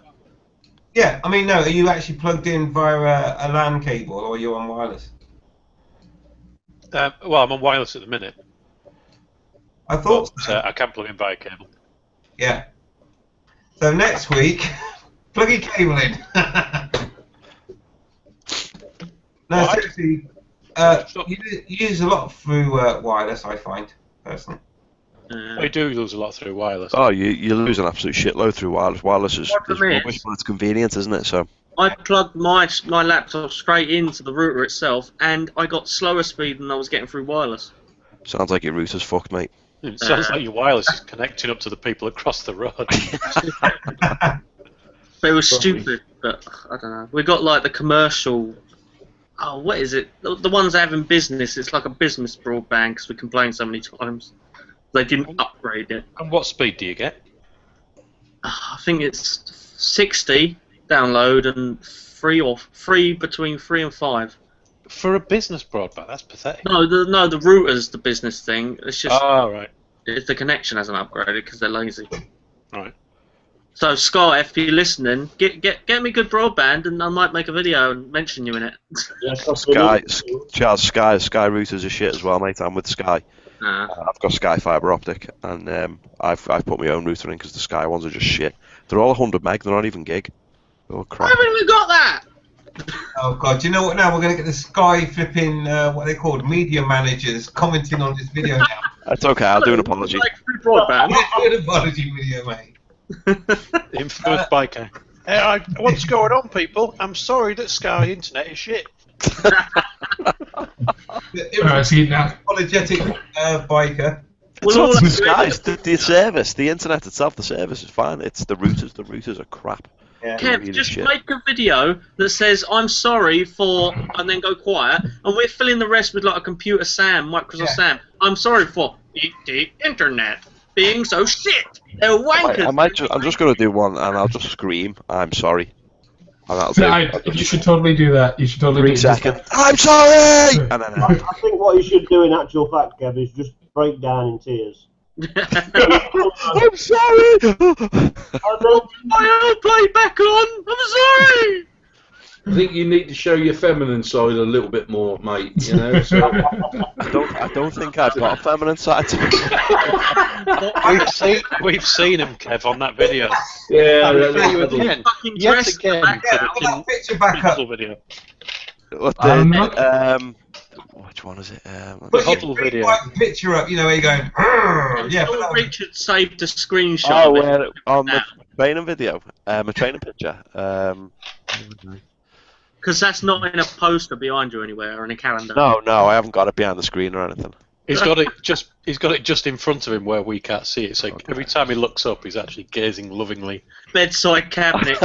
Yeah, I mean, no, are you actually plugged in via a LAN cable or are you on wireless? Well, I'm on wireless at the minute. I thought so. I can plug in via cable. Yeah. So next week, plug your cable in. No, What? seriously, you use a lot through wireless, I find, personally. I do lose a lot through wireless. Oh, you lose an absolute shitload through wireless. Wireless is rubbish, but it's convenient, isn't it? So I plugged my laptop straight into the router itself, and I got slower speed than I was getting through wireless. sounds like your router's fucked, mate. It sounds like your wireless is connecting up to the people across the road. But it was stupid, but I don't know. We got like the commercial. Oh, what is it? The ones that have in business. It's like a business broadband because we complained so many times. They didn't upgrade it. And what speed do you get? I think it's 60 download and free between 3 and 5. For a business broadband, that's pathetic. No, the router's the business thing. It's just right. It's the connection hasn't upgraded because they're lazy. Right. So Sky, if you're listening, get me good broadband, and I might make a video and mention you in it. Sky routers are shit as well, mate. I'm with Sky. I've got Sky fibre optic, and I've put my own router in because the Sky ones are just shit. They're all 100 meg. They're not even gig. Oh crap! Why haven't we got that? Oh god! Do you know what? Now we're going to get the Sky flipping what they called media managers commenting on this video now. That's okay. I'll do an apology. Like free broadband. I'll do an apology video, mate. Infamous biker. Hey, what's going on, people? I'm sorry that Sky Internet is shit. Alright, see now. Apologetic biker. It's not the Sky. It's the service. The internet itself. The service is fine. It's the routers. The routers are crap. Yeah. Kev, Really just shit. make a video that says I'm sorry for, and then go quiet, and we're filling the rest with like a computer Sam, Microsoft Sam. I'm sorry for the internet being so shit. They're wankers. I'm just going to do one, and I'll just scream. I'm sorry. And that'll do. You should totally do that. You should totally 3 do seconds. I'm sorry! And then, I think what you should do in actual fact, Kev, is just break down in tears. I'm sorry! My old play back on. I'm sorry. I think you need to show your feminine side a little bit more, mate. You know. So. I don't think I've got a feminine side. We've seen him, Kev, on that video. Yeah, I'll show you again. Fucking Yet dress again. back for out. the That picture back up. Pixel video. What which one is it? Put Huddle your video. white picture up, you know, where you're going, "Arr!" yeah, Sure but that was- Richard saved a screenshot. Oh, of it. on the training video, a training picture. Because that's not in a poster behind you anywhere or in a calendar. No, I haven't got it behind the screen or anything. He's got it just in front of him where we can't see it. So every time he looks up, he's actually gazing lovingly. Bedside cabinet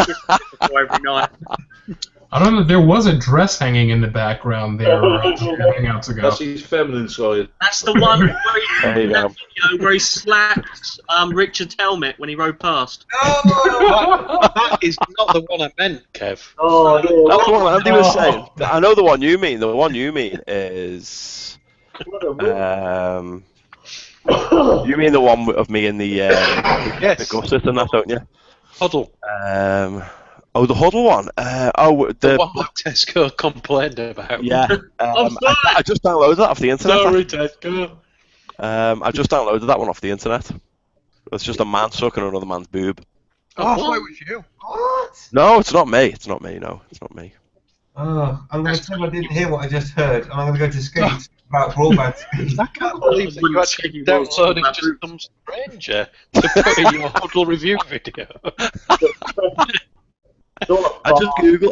every night. I don't know. There was a dress hanging in the background there a few hangouts ago. That's his feminine side. That's the one There you go. where he slapped Richard's helmet when he rode past. Oh! That is not the one I meant, Kev. Oh, dear. That's what Andy was saying. I know the one you mean. The one you mean is. You mean the one of me in the Yes. gusset and that, don't you? Huddle. The huddle one. The one that Tesco complained about. Yeah. I just downloaded that off the internet. Sorry, Tesco. I just downloaded that one off the internet. It's just a man sucking another man's boob. Oh, I thought it was you. What? No, it's not me. It's not me. No, it's not me. Oh, I'm going to tell you I didn't hear what I just heard, and I'm going to go to Skate about broadband speed. I can't believe that you actually downloaded just some stranger to put in your Huddle review video. I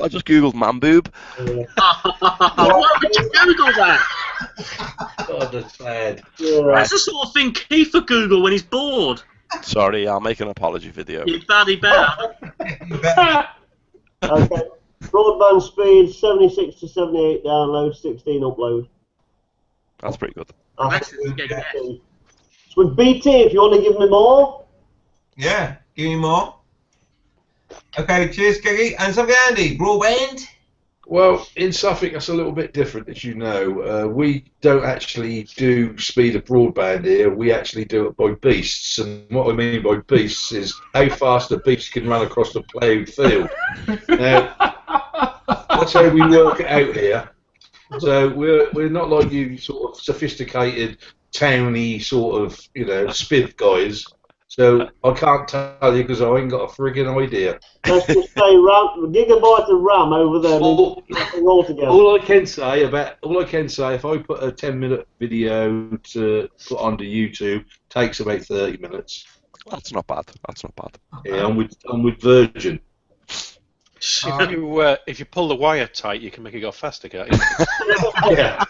just googled man boob. Why would you Google that? God, that's bad. That's the sort of thing Keith would Google when he's bored. Sorry, I'll make an apology video. You baddy better. Okay. Broadband speed 76 to 78 download, 16 upload. That's pretty good. That's good, yeah. So with BT, if you want to give me more. Yeah, give me more. Okay, cheers, Keggy. And something, Andy, broadband? Well, in Suffolk, that's a little bit different, as you know. We don't actually do speed of broadband here. We actually do it by beasts. And what I mean by beasts is how fast a beast can run across the ploughed field. Now, that's how we work it out here. So we're not like you sort of sophisticated, towny sort of, spith guys. So I can't tell you because I ain't got a friggin' idea. Let's just say gigabyte of RAM over there. Nothing altogether. All I can say, if I put a 10-minute video to put onto YouTube, takes about 30 minutes. That's not bad. Yeah, I'm with Virgin. If you pull the wire tight, you can make it go faster, can't you? Yeah.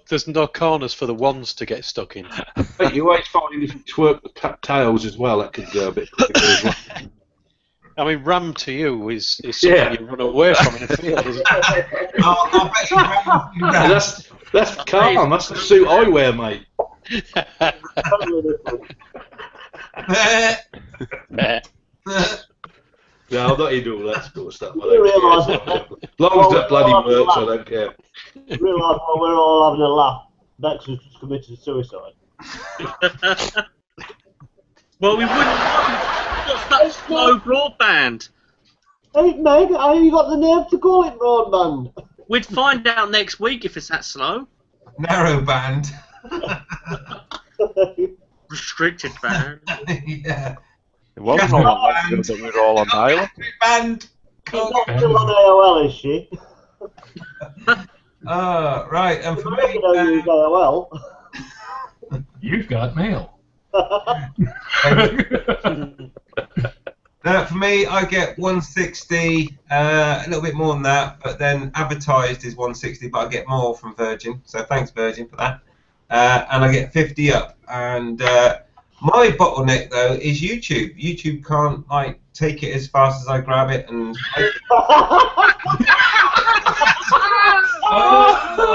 There's no corners for the wands to get stuck in. But you always find if you twerk the tails as well, that could go a bit quicker as well. I mean, RAM to you is something you run away from in a field, isn't it? I'll bet you RAM. Yeah, that's calm. That's the suit I wear, mate. No, I'm not into all that sort of stuff. You realise As long as that bloody works, I don't care. Realise while we're all having a laugh, Bex has just committed suicide. Well, we wouldn't want such slow broadband. Hey, Meg, how you got the nerve to call it broadband? We'd find out next week if it's that slow. Narrow band. Restricted band. Yeah. It wasn't all on that, we were all on dial-up. Band. She's not still on AOL, is she? Right, and for me, don't use AOL. You've got mail. for me, I get 160, a little bit more than that, but then advertised is 160, but I get more from Virgin, so thanks Virgin for that. And I get 50 up, and my bottleneck though is YouTube. YouTube can't take it as fast as I grab it and.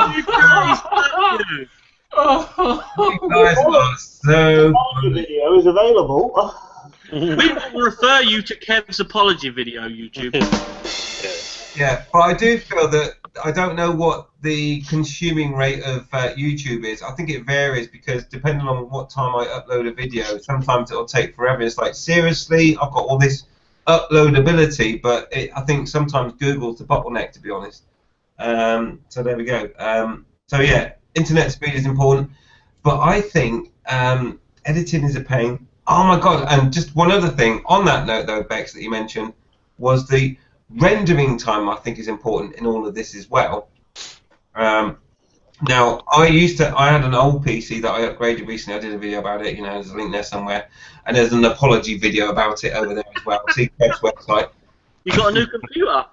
You guys are so The video is available. We will refer you to Kev's apology video, YouTube. Yes. Yeah, but I do feel that I don't know what the consuming rate of YouTube is. I think it varies because depending on what time I upload a video, sometimes it'll take forever. It's like, seriously, I've got all this uploadability, but I think sometimes Google's the bottleneck, to be honest. So there we go. So yeah, internet speed is important, but I think editing is a pain. Oh my god! And just one other thing on that note, though, Bex, that you mentioned was the rendering time. I think is important in all of this as well. Now, I had an old PC that I upgraded recently. I did a video about it. You know, there's a link there somewhere, and there's an apology video about it over there as well. See Kev's website. You got a new computer?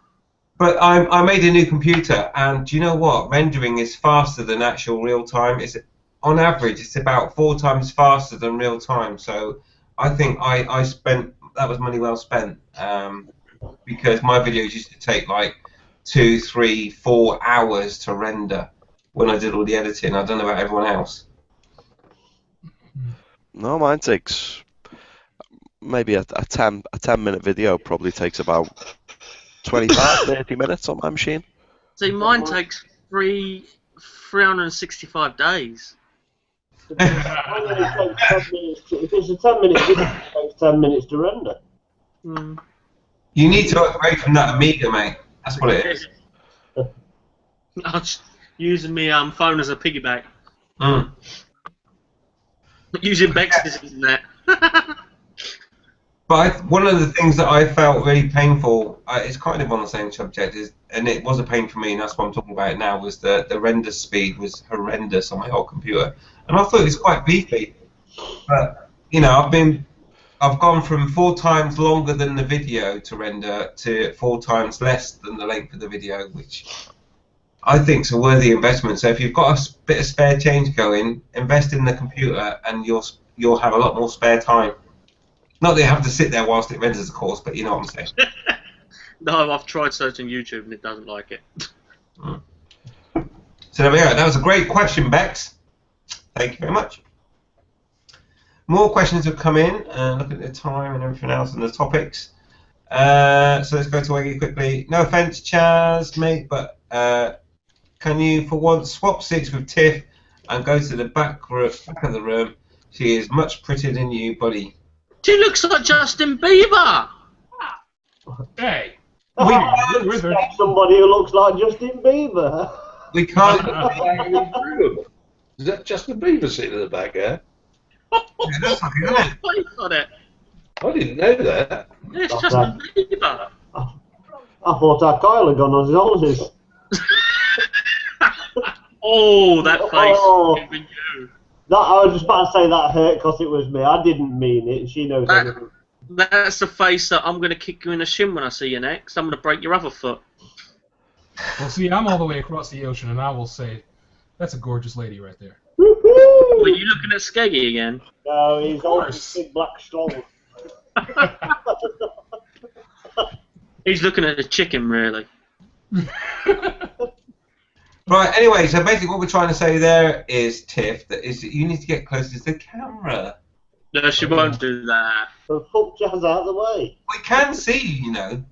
But I made a new computer, and do you know what? Rendering is faster than actual real time. It's on average, it's about 4 times faster than real time. So I think I spent that was money well spent because my videos used to take like 2, 3, 4 hours to render when I did all the editing. I don't know about everyone else. No, mine takes maybe a 10-minute video probably takes about 25, 30 minutes on my machine. See, mine takes 365 days. If it's a 10-minute video, it takes 10 minutes to render. Mm. You need to upgrade from that Amiga, mate. That's what it is. I'm just using my phone as a piggyback. Mm. Using Bex's internet. But one of the things that I felt really painful, it's kind of on the same subject, and it was a pain for me, and that's what I'm talking about now, was the render speed was horrendous on my old computer. And I thought it was quite beefy. But, you know, I've gone from 4 times longer than the video to render to 4 times less than the length of the video, which I think is a worthy investment. So if you've got a bit of spare change going, invest in the computer and you'll have a lot more spare time. Not that you have to sit there whilst it renders, of course, but you know what I'm saying. No, I've tried searching YouTube and it doesn't like it. Mm. So there we go. That was a great question, Bex. Thank you very much. More questions have come in. Look at the time and everything else and the topics. So let's go to Weggy quickly. No offence, Chaz, mate, but can you, for once, swap seats with Tiff and go to the back of the room? She is much prettier than you, buddy. She looks like Justin Bieber. Hey. Somebody who looks like Justin Bieber. We can't. Is that Justin Bieber sitting in the back there? It looks like it, doesn't it? Got it. I didn't know that. It's Justin Bieber. I thought our Kyle had gone on his holidays. Oh, that face. Oh. Even you. That, I was just about to say that hurt because it was me. I didn't mean it. She knows everything. That's the face that I'm going to kick you in the shin when I see you next. I'm going to break your other foot. Well, see, I'm all the way across the ocean, and I will say, that's a gorgeous lady right there. Woohoo! Were you looking at Skeggy again? No, he's on his big black stall. He's looking at the chicken, really. Right, anyway, so basically what we're trying to say there is, Tiff, that you need to get closer to the camera. No, she won't do that. So fuck Jazz out of the way. We can see you know.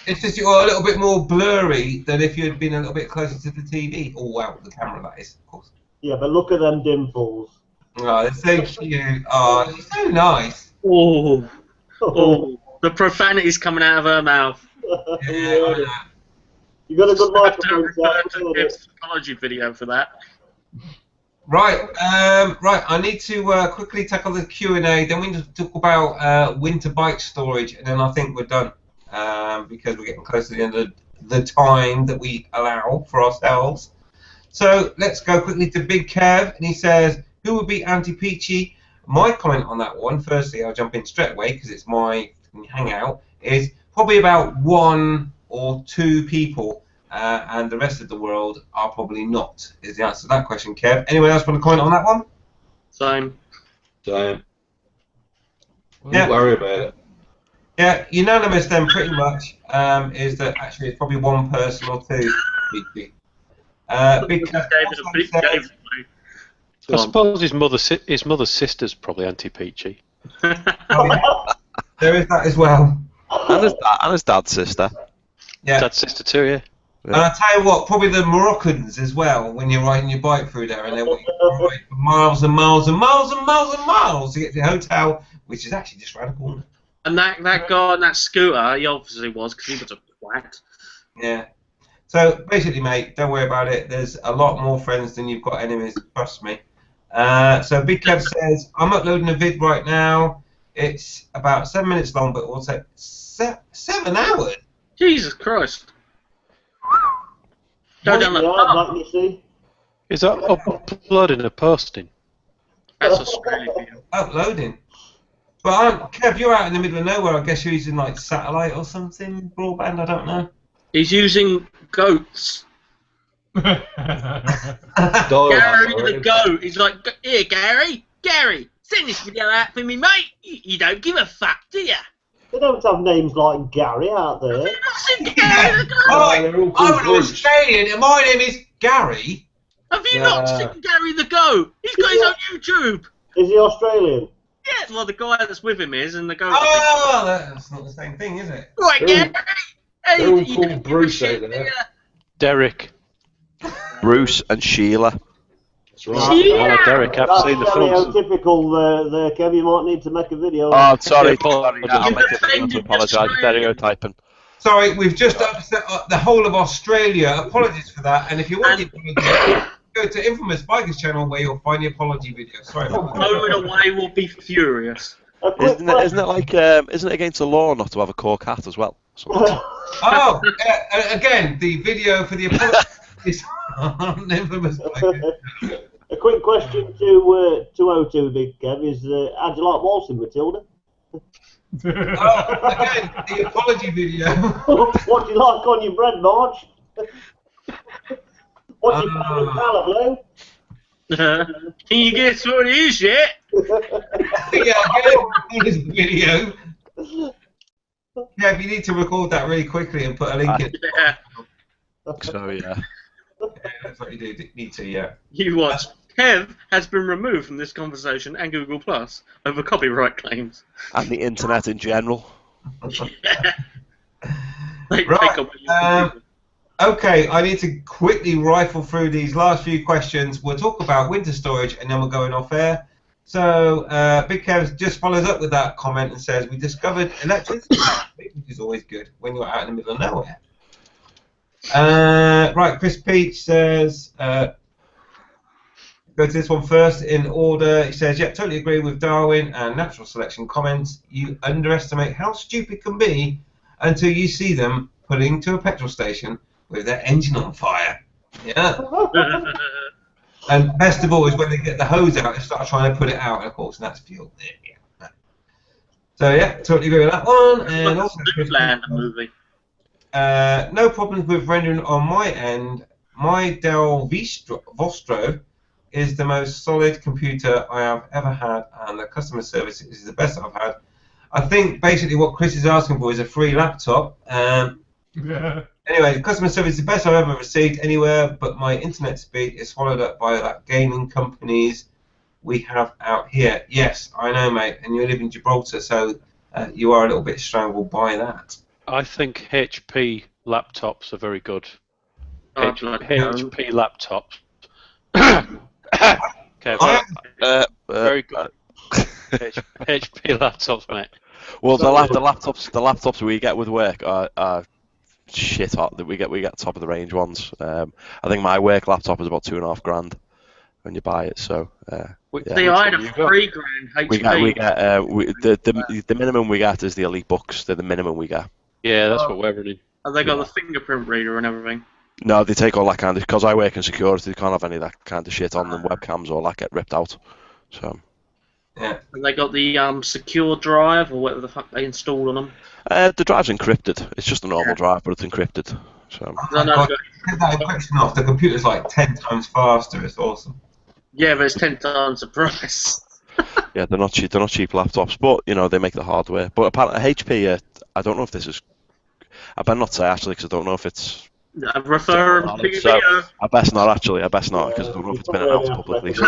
It's just you're a little bit more blurry than if you had been a little bit closer to the TV. Or, well, the camera, that is, of course. Yeah, but look at them dimples. Oh, they're so cute. Oh, she's so nice. Oh, the profanity's coming out of her mouth. Yeah, You got a good I have to microphone. refer so to Tiff's apology video for that. Right, right. I need to quickly tackle the Q&A. Then we need to talk about winter bike storage, and then I think we're done because we're getting close to the end of the time that we allow for ourselves. So let's go quickly to Big Kev, and he says, "Who would be anti-Peachy?" My comment on that one, firstly, I'll jump in straight away because it's my hangout, is probably about 1 or 2 people. And the rest of the world are probably not, is the answer to that question, Kev. Anyone else want to comment on that one? Same. Don't Yeah. worry about it. Yeah, unanimous then pretty much is that actually it's probably 1 person or 2. Big Kev also says, I suppose his mother's sister's probably anti-Peachy. oh, yeah, there is that as well. And his dad's sister. Yeah. Dad's sister too, yeah. And I tell you what, probably the Moroccans as well, when you're riding your bike through there, and they want you to ride for miles and miles and miles and miles and miles to get to the hotel, which is actually just around the corner. And that guy on that scooter, he obviously was, because he was a twat. Yeah. So basically, mate, don't worry about it. There's a lot more friends than you've got enemies. Trust me. So Big Kev says, I'm uploading a vid right now. It's about 7 minutes long, but it will take 7 hours. Jesus Christ. Go down the like you see. Is that uploading or posting? That's Australia for you. Uploading. But Kev, you're out in the middle of nowhere. I guess you're using like satellite or something, broadband. I don't know. He's using goats. Gary the goat. He's like, here, Gary, send this video out for me, mate. You don't give a fuck, do you? They don't have names like Gary out there. Have you not seen Gary the goat? Right, I'm an Australian, and my name is Gary. Have you not seen Gary the goat? He's got his own YouTube. Is he Australian? Yeah, well, the guy that's with him is, and the goat. Oh, that's not the same thing, is it? Right, Gary. They're all called Bruce out there. Derek. Bruce and Sheila. That's right. Hello, Derek. I've seen the films. Stereotypical there, Kev. You might need to make a video. Oh, sorry. Sorry, I'll make a video to apologise. Stereotyping. Sorry, we've just upset the whole of Australia. Apologies for that. And if you want to go to Infamous Bikers channel where you'll find the apology video. Sorry about that. Owen Away will be furious. Isn't it like isn't it against the law not to have a cork hat as well? Oh, again, the video for the apology is on Infamous Bikers. A quick question to O2 Big Kev is, how'd you like waltzing, Matilda? Oh, again, the apology video. What do you like on your bread, Marge? What's your favourite colour, Blue? Can you guess what it is yet? Yeah, again, this video. Yeah, if you need to record that really quickly and put a link in. Yeah. So yeah. Yeah, that's what you do. Need to, yeah. You watch. Kev has been removed from this conversation and Google Plus over copyright claims. And the internet in general. They Right, take away your computer. Okay, I need to quickly rifle through these last few questions. We'll talk about winter storage and then we're going off air. So, Big Kev just follows up with that comment and says, we discovered electricity, which is always good when you're out in the middle of nowhere. Right, Chris Peach says, go to this one first in order. He says, yeah, totally agree with Darwin and natural selection comments. You underestimate how stupid can be until you see them pulling to a petrol station with their engine on fire. Yeah. And best of all is when they get the hose out and start trying to put it out, and of course that's fuel. Yeah. So yeah, totally agree with that one. And also, Land movie. no problems with rendering on my end. My Dell Vostro is the most solid computer I have ever had, and the customer service is the best I've had. I think basically what Chris is asking for is a free laptop. Anyway, the customer service is the best I've ever received anywhere, but my internet speed is swallowed up by that gaming companies we have out here. Yes, I know, mate, and you live in Gibraltar, so you are a little bit strangled by that. I think HP laptops are very good. HP laptops. Okay, very good. HP laptops, mate. Well, the laptops we get with work are shit hot. That we get top of the range ones. I think my work laptop is about $2,500 when you buy it. So yeah. See, I had a $3,000 HP. The minimum we get is the Elite Books. They're the minimum we get. Yeah, that's what we're running. Have they got the fingerprint reader and everything? No, they take all that kind of, because I work in security, they can't have any of that kind of shit on them. Webcams all that get ripped out. So. Yeah. Have they got the secure drive or whatever the fuck they installed on them? The drive's encrypted. It's just a normal drive, but it's encrypted. So. Get that encryption off. The computer's like 10 times faster. It's awesome. Yeah, but it's 10 times the price. Yeah, they're not cheap. They're not cheap laptops, but you know they make the hardware. But apparently HP, I don't know if this is. I better not say actually because I don't know if it's. Refer to the so video. I best not actually. I best not because I don't know if it's been announced publicly. So.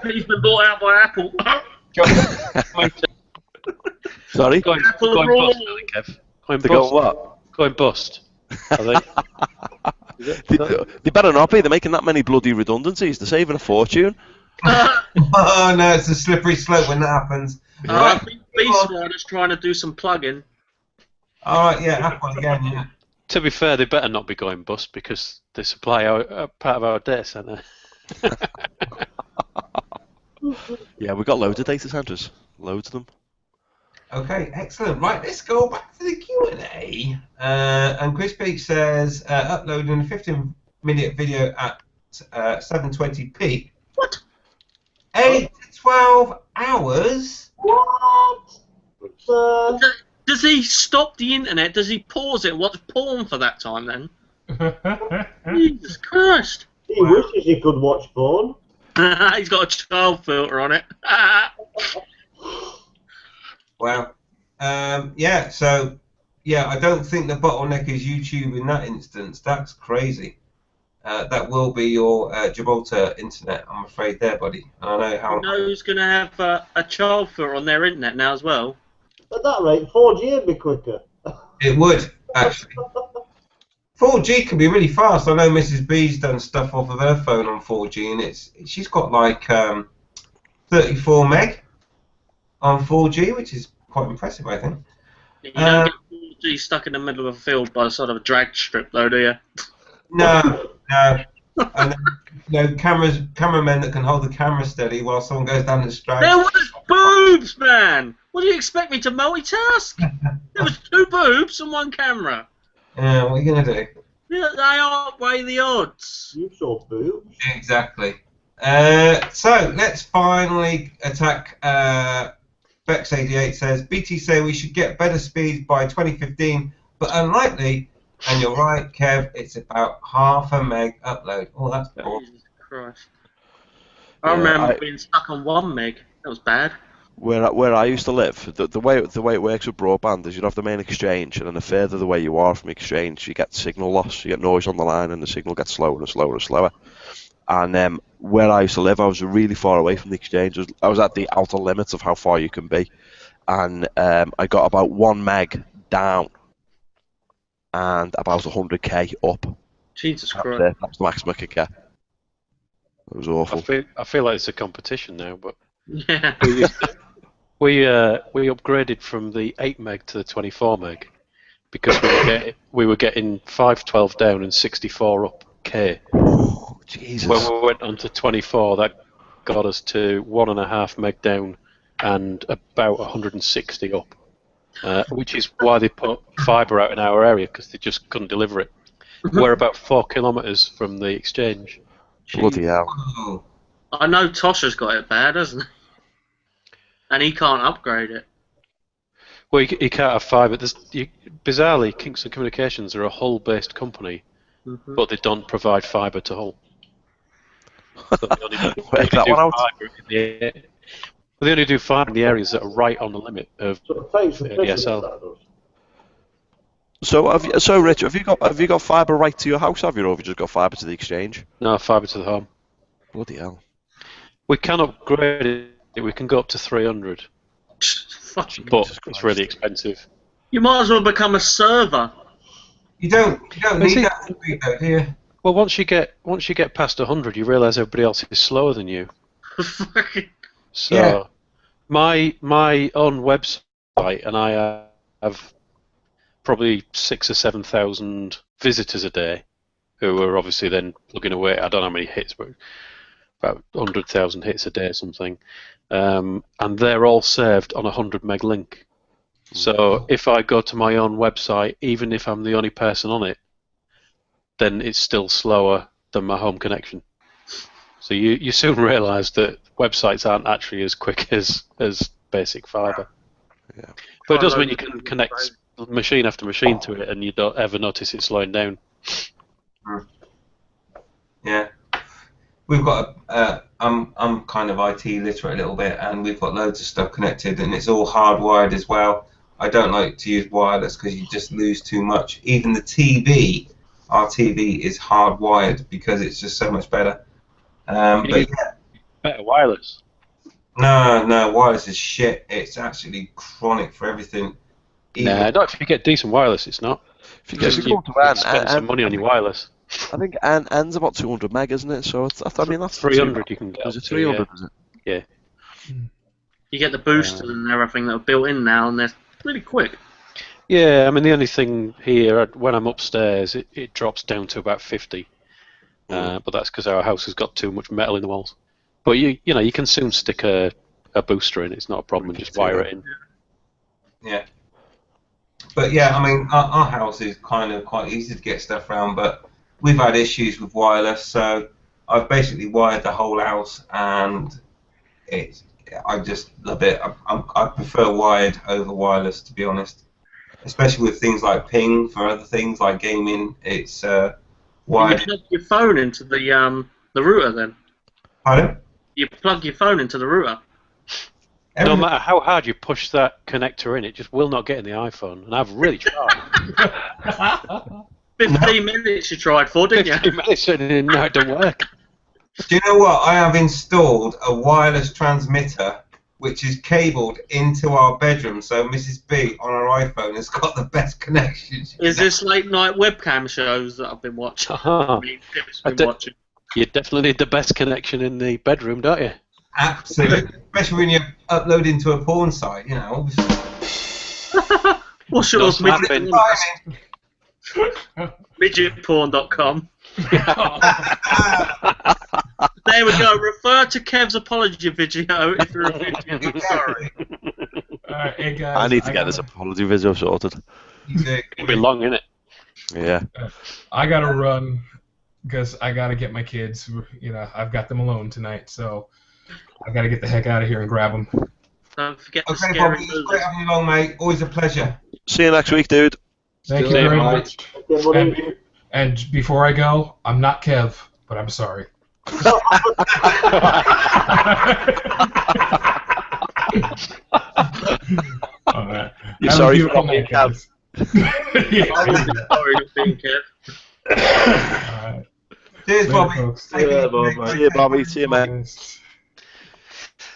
He's been bought out by Apple. Sorry. Going bust, Kev. Going what? Going bust. Are They better not be. They're making that many bloody redundancies. They're saving a fortune. Oh no, it's a slippery slope when that happens. I think Beast Rider's trying to do some plugging. Alright, yeah, Apple again, yeah. To be fair, they better not be going bust because they supply part of our data centre. Yeah, we've got loads of data centres. Loads of them. Okay, excellent. Right, let's go back to the Q&A. And Chris Beach says, uploading a 15-minute video at 720p. What? 8 to 12 hours? What? Does he stop the internet? Does he pause it and watch porn for that time then? Jesus Christ. He wishes he could watch porn. He's got a child filter on it. Well, yeah, so, yeah, I don't think the bottleneck is YouTube in that instance. That's crazy. That will be your Gibraltar internet, I'm afraid there, buddy. I know how... You know who's going to have a child filter on their internet now as well? At that rate, 4G would be quicker. It would, actually. 4G can be really fast. I know Mrs. B's done stuff off of her phone on 4G, and she's got like 34 meg on 4G, which is quite impressive, I think. You don't get 4G stuck in the middle of a field by sort of a drag strip, though, do you? No. And cameramen that can hold the camera steady while someone goes down the stride. There was boobs, man! What do you expect me to multitask? There was 2 boobs and 1 camera. Yeah, what are you going to do? Yeah, they outweigh the odds. You saw boobs. Exactly. So, let's finally attack... Bex88 says, BT say we should get better speeds by 2015, but unlikely. And you're right, Kev, it's about half a meg upload. Oh, that's poor. Jesus Christ. I remember being stuck on 1 meg. That was bad. Where I used to live, the way it works with broadband is you'd have the main exchange, and then the further the way you are from exchange, you get signal loss, you get noise on the line, and the signal gets slower and slower and slower. And where I used to live, I was really far away from the exchange. I was at the outer limits of how far you can be, and I got about 1 meg down and about 100k up. Jesus Christ. That's the maximum I could get. It was awful. I feel like it's a competition now, but Yeah. we upgraded from the 8 meg to the 24 meg because we were getting 512 down and 64 up K. Oh, Jesus. When we went on to 24, that got us to 1.5 meg down and about 160 up, which is why they put fibre out in our area, because they just couldn't deliver it. We're about 4 kilometres from the exchange. Bloody hell. Oh. I know Tosha's got it bad, hasn't he? And he can't upgrade it. Well, you can't have fibre. Bizarrely, Kingston Communications are a Hull-based company, but they don't provide fibre to Hull. So they only do fibre in the areas that are right on the limit of DSL. So Rich, have you got fibre right to your house? Have you, or have you just got fibre to the exchange? No, fibre to the home. Bloody hell. We can upgrade it. We can go up to 300, but it's really expensive. You might as well become a server. You don't need that speed though, do you? Well, once you get past 100, you realise everybody else is slower than you. So, Yeah. my own website, and I have probably 6,000 or 7,000 visitors a day, who are obviously then plugging away. I don't know how many hits, but about 100,000 hits a day or something. And they're all saved on a 100 meg link. So if I go to my own website, even if I'm the only person on it, then it's still slower than my home connection. So you soon realise that websites aren't actually as quick as basic fibre. Yeah. But it does mean you can connect machine after machine to it, and you don't ever notice it slowing down. Yeah. We've got I'm kind of IT literate a little bit, and we've got loads of stuff connected, and it's all hardwired as well. I don't like to use wireless because you just lose too much. Even the TV, our TV is hardwired because it's just so much better. But yeah. Better wireless. No, wireless is shit. It's actually chronic for everything. Nah, not if you get decent wireless. It's not. If you Just go you to Anne, spend some money on your wireless. I think Anne's about 200 meg, isn't it? So I mean that's 300 you can get. Is it up to, 300? Is it? Yeah. You get the boosters and everything that are built in now, and they're really quick. Yeah, I mean, the only thing here, when I'm upstairs, it drops down to about 50. But that's because our house has got too much metal in the walls. But you know, you can soon stick a booster in. It's not a problem, and just wire it in. Yeah. But yeah, I mean, our house is kind of quite easy to get stuff around, but we've had issues with wireless, so I've basically wired the whole house, and I just love it. I prefer wired over wireless, to be honest, especially with things like ping for other things like gaming. It's wired. You plug your phone into the router, then. Pardon? You plug your phone into the router. No matter how hard you push that connector in, it just will not get in the iPhone. And I've really tried. 15 minutes you tried for, didn't you? 15 minutes and now it don't work. Do you know what? I have installed a wireless transmitter which is cabled into our bedroom, so Mrs. B on her iPhone has got the best connection. Is this late night webcam shows that I've been watching? You definitely need the best connection in the bedroom, don't you? Absolutely, especially when you're uploading to a porn site, you know. What's yours? Midgetporn.com. There we go. Refer to Kev's apology video if you're a video. Sorry. Hey guys, I need to get this apology video sorted. It'll be long, innit? Yeah. I gotta run because I gotta get my kids. You know, I've got them alone tonight, so I gotta get the heck out of here and grab them. Don't forget the Okay, scary Bobby, it's great having you along, mate. Always a pleasure. See you next week, dude. Thank you very much. And before I go, I'm not Kev, but I'm sorry. You're sorry for not being Kev. Sorry for being Kev. Cheers, Bobby. See you, Bobby. See you, mate.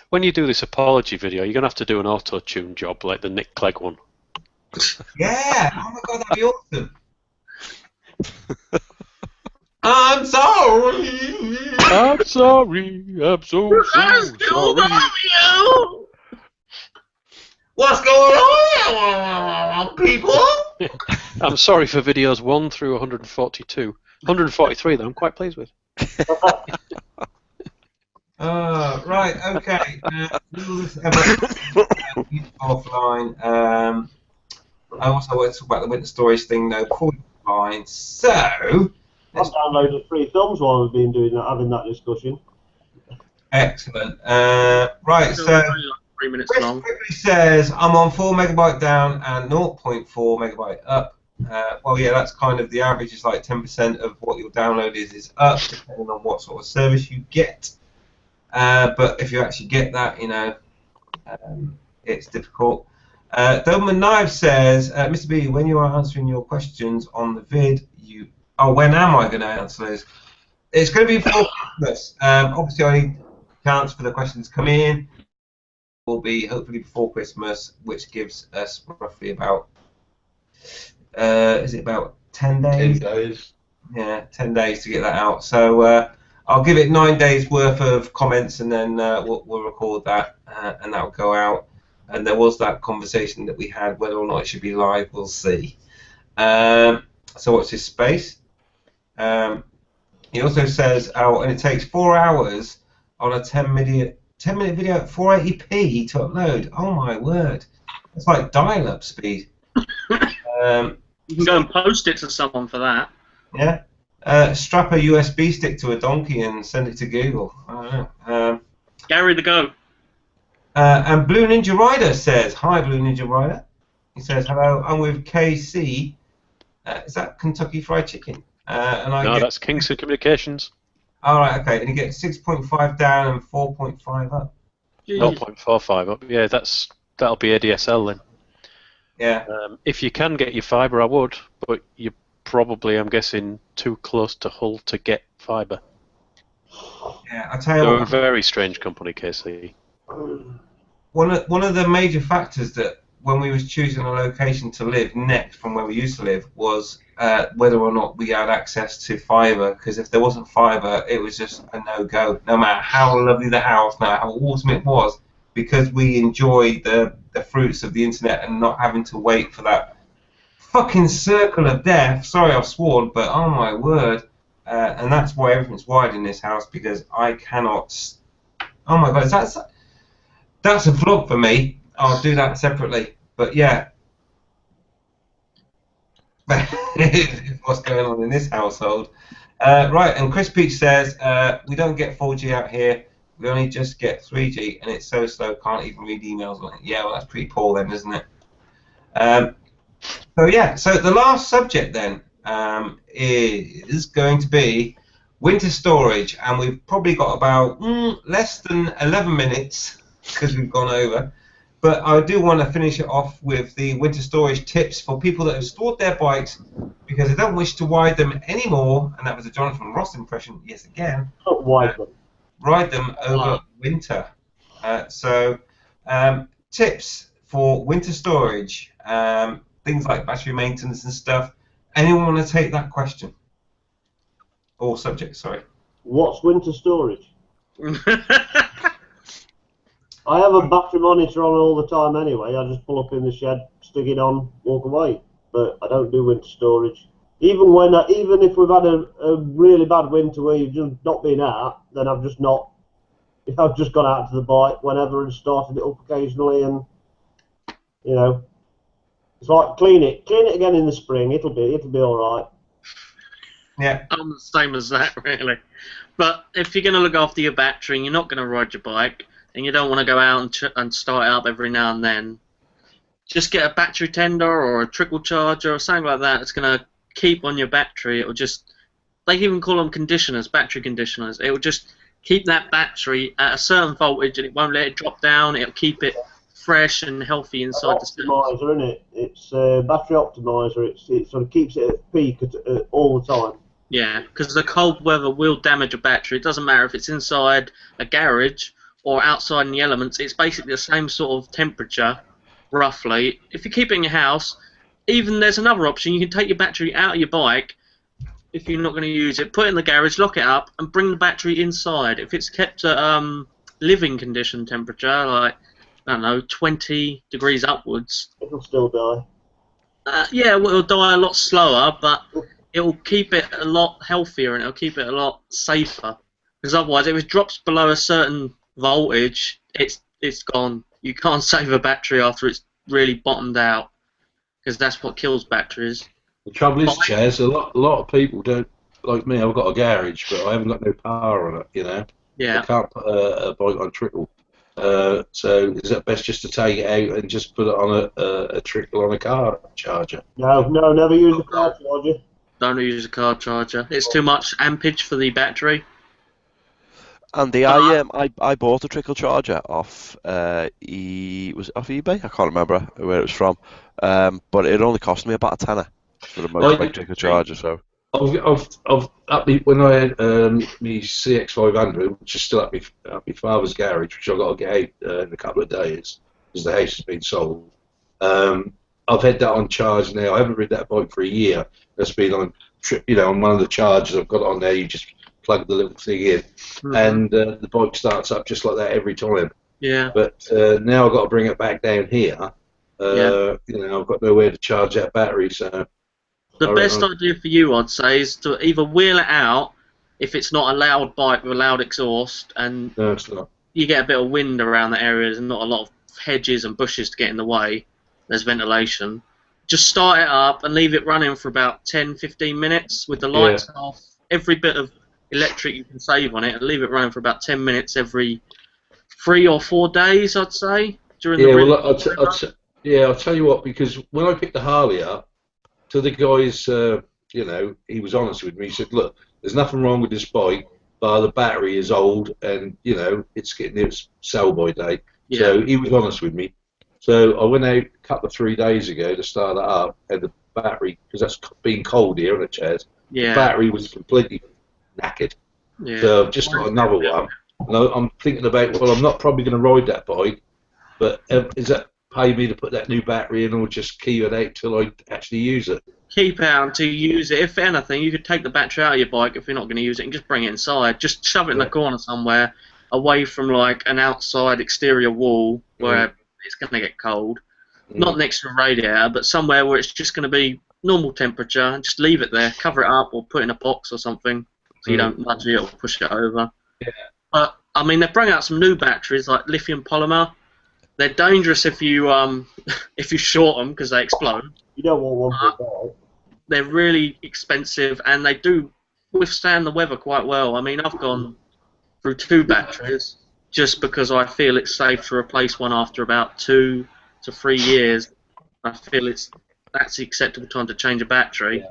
When you do this apology video, you're going to have to do an auto-tune job like the Nick Clegg one. Yeah, oh my god, that'd be awesome. I'm sorry. I'm sorry. I'm so sorry. You. What's going on, people? I'm sorry for videos 1 through 142. 143, though, I'm quite pleased with. Right, okay. We'll just have offline. I also want to talk about the winter storage thing, though, before we go offline. So, I've downloaded 3 films while we've been doing that, having that discussion. Excellent. Right, so Like 3 minutes Chris long. quickly says, I'm on 4 megabyte down and 0.4 megabyte up. Well, yeah, that's kind of the average is like 10% of what your download is up, depending on what sort of service you get. But if you actually get that, you know, it's difficult. Doberman Knives says, Mr. B, when you are answering your questions on the vid, when am I going to answer those? It's going to be before Christmas. Obviously, I need chance for the questions to come in. Will be hopefully before Christmas, which gives us roughly about, is it about 10 days? 10 days. Yeah, 10 days to get that out. So I'll give it 9 days worth of comments, and then we'll record that, and that'll go out. And there was that conversation that we had, whether or not it should be live, we'll see. So what's his space? He also says, and it takes 4 hours on a 10-minute video at 480p to upload. Oh my word. It's like dial-up speed. You can go and post it to someone for that. Yeah. Strap a USB stick to a donkey and send it to Google. I don't know. Gary the Go. And Blue Ninja Rider says, hi Blue Ninja Rider. He says, hello, I'm with KC. Is that Kentucky Fried Chicken? No, that's Kingston Communications. All right, okay. And you get 6.5 down and 4.5 up. 0.45 up. Yeah, that'll be ADSL then. Yeah. If you can get your fibre, I would, but you're probably, I'm guessing, too close to Hull to get fibre. Yeah, I tell you They're what. a very strange company, KC. One of the major factors that when we was choosing a location to live next from where we used to live was whether or not we had access to fibre, because if there wasn't fibre, it was just a no-go, no matter how lovely the house, no matter how awesome it was, because we enjoy the fruits of the internet and not having to wait for that fucking circle of death. Sorry I've sworn, but oh my word. And that's why everything's wired in this house, because I cannot... Oh my god, that's a vlog for me. I'll do that separately. But yeah, what's going on in this household. Right, and Chris Peach says, we don't get 4G out here, we only just get 3G, and it's so slow, can't even read emails on it. Yeah, well, that's pretty poor then, isn't it? So yeah, so the last subject then is going to be winter storage, and we've probably got about less than 11 minutes because we've gone over. But I do want to finish it off with the winter storage tips for people that have stored their bikes because they don't wish to ride them anymore. And that was a Jonathan Ross impression, yes again. Not wide them. Ride them over winter. Tips for winter storage, things like battery maintenance and stuff. Anyone want to take that question? Or subject, sorry. What's winter storage? I have a battery monitor on all the time anyway. I just pull up in the shed, stick it on, walk away. But I don't do winter storage. Even if we've had a really bad winter where you've just not been out, then I've just gone out to the bike whenever and started it up occasionally, and you know, it's like clean it again in the spring. It'll be all right. Yeah, I'm the same as that, really. But if you're going to look after your battery and you're not going to ride your bike, and you don't want to go out and start it up every now and then, just get a battery tender or a trickle charger or something like that. It's going to keep on your battery. It will just, they even call them conditioners, battery conditioners. It will just keep that battery at a certain voltage and it won't let it drop down. It'll keep it fresh and healthy inside the cells. Optimizer, isn't it? It's a battery optimizer. It sort of keeps it at peak all the time. Yeah, because the cold weather will damage a battery. It doesn't matter if it's inside a garage or outside in the elements. It's basically the same sort of temperature, roughly. If you keep it in your house, even there's another option. You can take your battery out of your bike if you're not going to use it, put it in the garage, lock it up, and bring the battery inside. If it's kept at living condition temperature, like, I don't know, 20 degrees upwards, it'll still die. Yeah, well, it'll die a lot slower, but it'll keep it a lot healthier and it'll keep it a lot safer. Because otherwise, if it drops below a certain voltage, it's gone. You can't save a battery after it's really bottomed out, because that's what kills batteries. The trouble is, Chaz, a lot of people don't, like me, I've got a garage, but I haven't got no power on it, you know? Yeah. I can't put a bike on trickle. So is it best just to take it out and just put it on a trickle on a car charger? No, never use a car charger. Don't use a car charger. It's too much ampage for the battery. Andy, I bought a trickle charger off was it off eBay? I can't remember where it was from. But it only cost me about a tenner for a motorbike trickle charger. So when I had my CX500, which is still at my father's garage, which I've got to get out in a couple of days because the house has been sold. I've had that on charge now. I haven't ridden that bike for a year. It's been on on one of the chargers. I've got it on there. You just plug the little thing in, and the bike starts up just like that every time. Yeah. But now I've got to bring it back down here. I've got nowhere to charge that battery, so. The best idea for you, I'd say, is to either wheel it out if it's not a loud bike with a loud exhaust, and no, it's not. You get a bit of wind around the areas and not a lot of hedges and bushes to get in the way. There's ventilation. Just start it up and leave it running for about 10-15 minutes with the lights off. Every bit of electric you can save on it, and leave it running for about 10 minutes every 3 or 4 days, I'd say. During the I'll tell you what, because when I picked the Harley up, to the guys, he was honest with me. He said, "Look, there's nothing wrong with this bike, but the battery is old, and it's getting its sell-by date." Yeah. So he was honest with me. So I went out a couple of 3 days ago to start it up, and the battery, because that's been cold here on the chairs, the battery was completely knackered. Yeah. So I've just got another one. And I'm thinking about, well, I'm not probably going to ride that bike, but is that pay me to put that new battery in, or just keep it out till I actually use it? Keep out until you use it. If anything, you could take the battery out of your bike if you're not going to use it and just bring it inside. Just shove it in the corner somewhere, away from like an outside exterior wall where it's going to get cold. Not next to a radiator, but somewhere where it's just going to be normal temperature, and just leave it there, cover it up, or put it in a box or something, so you don't nudge it or push it over. Yeah. But I mean, they bring out some new batteries like lithium polymer. They're dangerous if you if you short them because they explode. You don't want one for a bike. They're really expensive, and they do withstand the weather quite well. I mean, I've gone through 2 batteries just because I feel it's safe to replace one after about 2 to 3 years. I feel that's the acceptable time to change a battery. Yeah.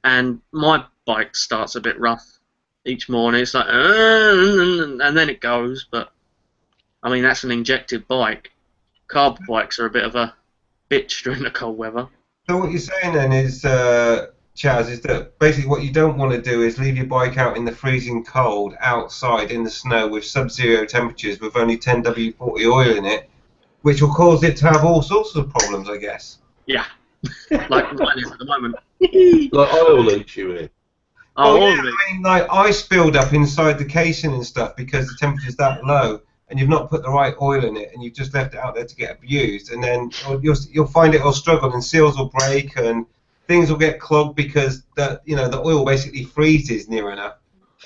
And my bike starts a bit rough each morning. It's like, and then it goes. But I mean, that's an injected bike. Carb bikes are a bit of a bitch during the cold weather. So what you're saying then is, Chaz, is that basically what you don't want to do is leave your bike out in the freezing cold outside in the snow with sub-zero temperatures with only 10W40 oil in it, which will cause it to have all sorts of problems, I guess. Yeah, like mine is at the moment. Like oil leaks you in. Oh, yeah, really? I mean, like ice build up inside the casing and stuff because the temperature's that low, and you've not put the right oil in it, and you've just left it out there to get abused, and then you'll find it'll struggle, and seals will break, and things will get clogged because the oil basically freezes near enough,